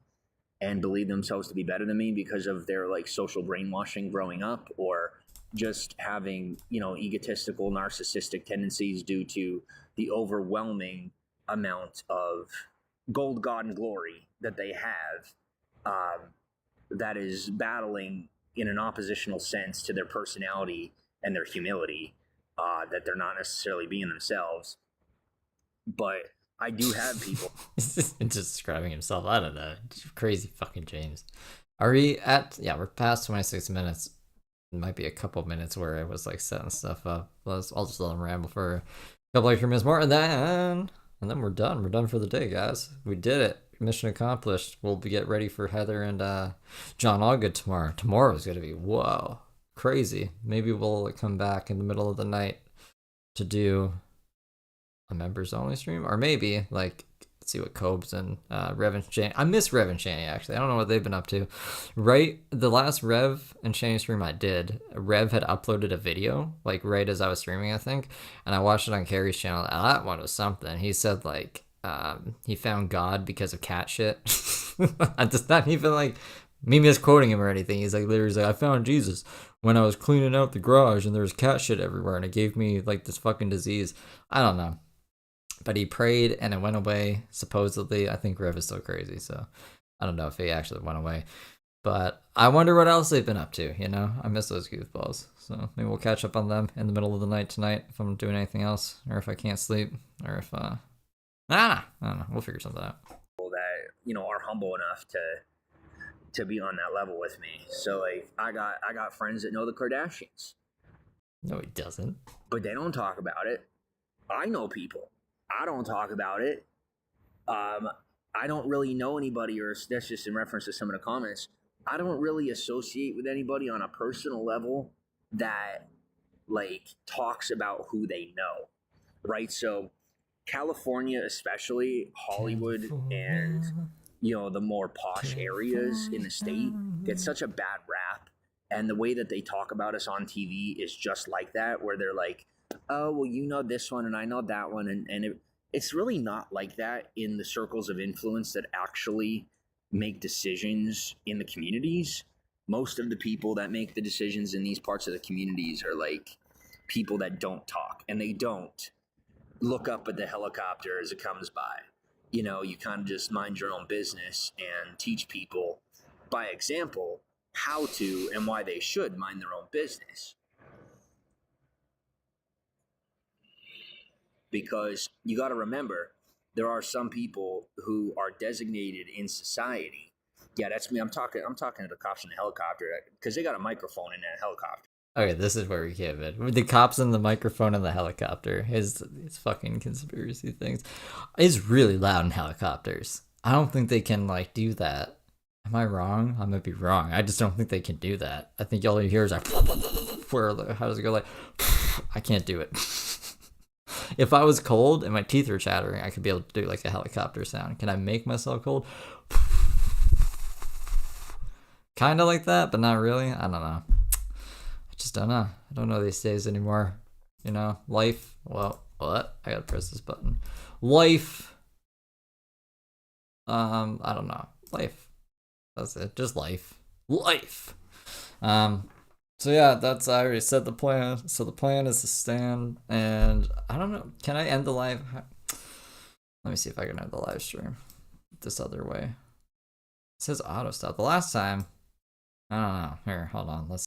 S1: and believe themselves to be better than me because of their like social brainwashing growing up, or just having, you know, egotistical, narcissistic tendencies due to the overwhelming amount of gold, God, and glory that they have, that is battling in an oppositional sense to their personality and their humility, that they're not necessarily being themselves. But I do have people.
S2: Just describing himself. I don't know. Crazy fucking James. Are we at... Yeah, we're past 26 minutes. It might be a couple minutes where I was like setting stuff up. I'll just let him ramble for a couple extra minutes more, and then we're done. We're done for the day, guys. We did it. mission accomplished. We'll get ready for Heather and John Allgood tomorrow. Tomorrow's gonna be whoa, crazy. Maybe we'll come back in the middle of the night to do a members only stream, or maybe like see what Cobes and Rev and Shane. I miss Rev and Shane actually. I don't know what they've been up to. Right, the last Rev and Shane stream I did, Rev had uploaded a video like right as I was streaming, I think, and I watched it on Carrie's channel. That one was something. He said like he found God because of cat shit. I just not even like me misquoting him or anything. He's like literally like, I found Jesus when I was cleaning out the garage and there was cat shit everywhere and it gave me like this fucking disease. I don't know. But he prayed and it went away, supposedly. I think Rev is still crazy, so I don't know if he actually went away. But I wonder what else they've been up to, you know? I miss those goofballs. So maybe we'll catch up on them in the middle of the night tonight if I'm doing anything else, or if I can't sleep, or if, I don't know. We'll figure something out.
S1: That, you know, are humble enough to be on that level with me. So, like, I got friends that know the Kardashians.
S2: No, he doesn't.
S1: But they don't talk about it. I know people. I don't talk about it. I don't really know anybody, or that's just in reference to some of the comments. I don't really associate with anybody on a personal level that like talks about who they know, right? So California, especially Hollywood, and you know the more posh areas in the state get such a bad rap, and the way that they talk about us on TV is just like that, where they're like, oh, well, you know this one and I know that one. And it's really not like that in the circles of influence that actually make decisions in the communities. Most of the people that make the decisions in these parts of the communities are like people that don't talk, and they don't look up at the helicopter as it comes by. You know, you kind of just mind your own business and teach people by example how to and why they should mind their own business. Because you got to remember, there are some people who are designated in society. Yeah, that's me. I'm talking to the cops in the helicopter because they got a microphone in that helicopter.
S2: Okay, this is where we came in. The cops and the microphone in the helicopter. His fucking conspiracy things. It's really loud in helicopters. I don't think they can like do that. Am I wrong? I might be wrong. I just don't think they can do that. I think all you hear is like, where, how does it go? Like, I can't do it. If I was cold and my teeth were chattering, I could be able to do like a helicopter sound. Can I make myself cold? Kind of like that, but not really. I don't know. I just don't know. I don't know these days anymore. You know, life. Well, what? I gotta press this button. Life. I don't know. Life. That's it. Just life. Life. So yeah, that's, I already said the plan. So the plan is to stand, and I don't know. Can I end the live? Let me see if I can end the live stream this other way. It says auto stop. The last time, I don't know. Here, hold on. Let's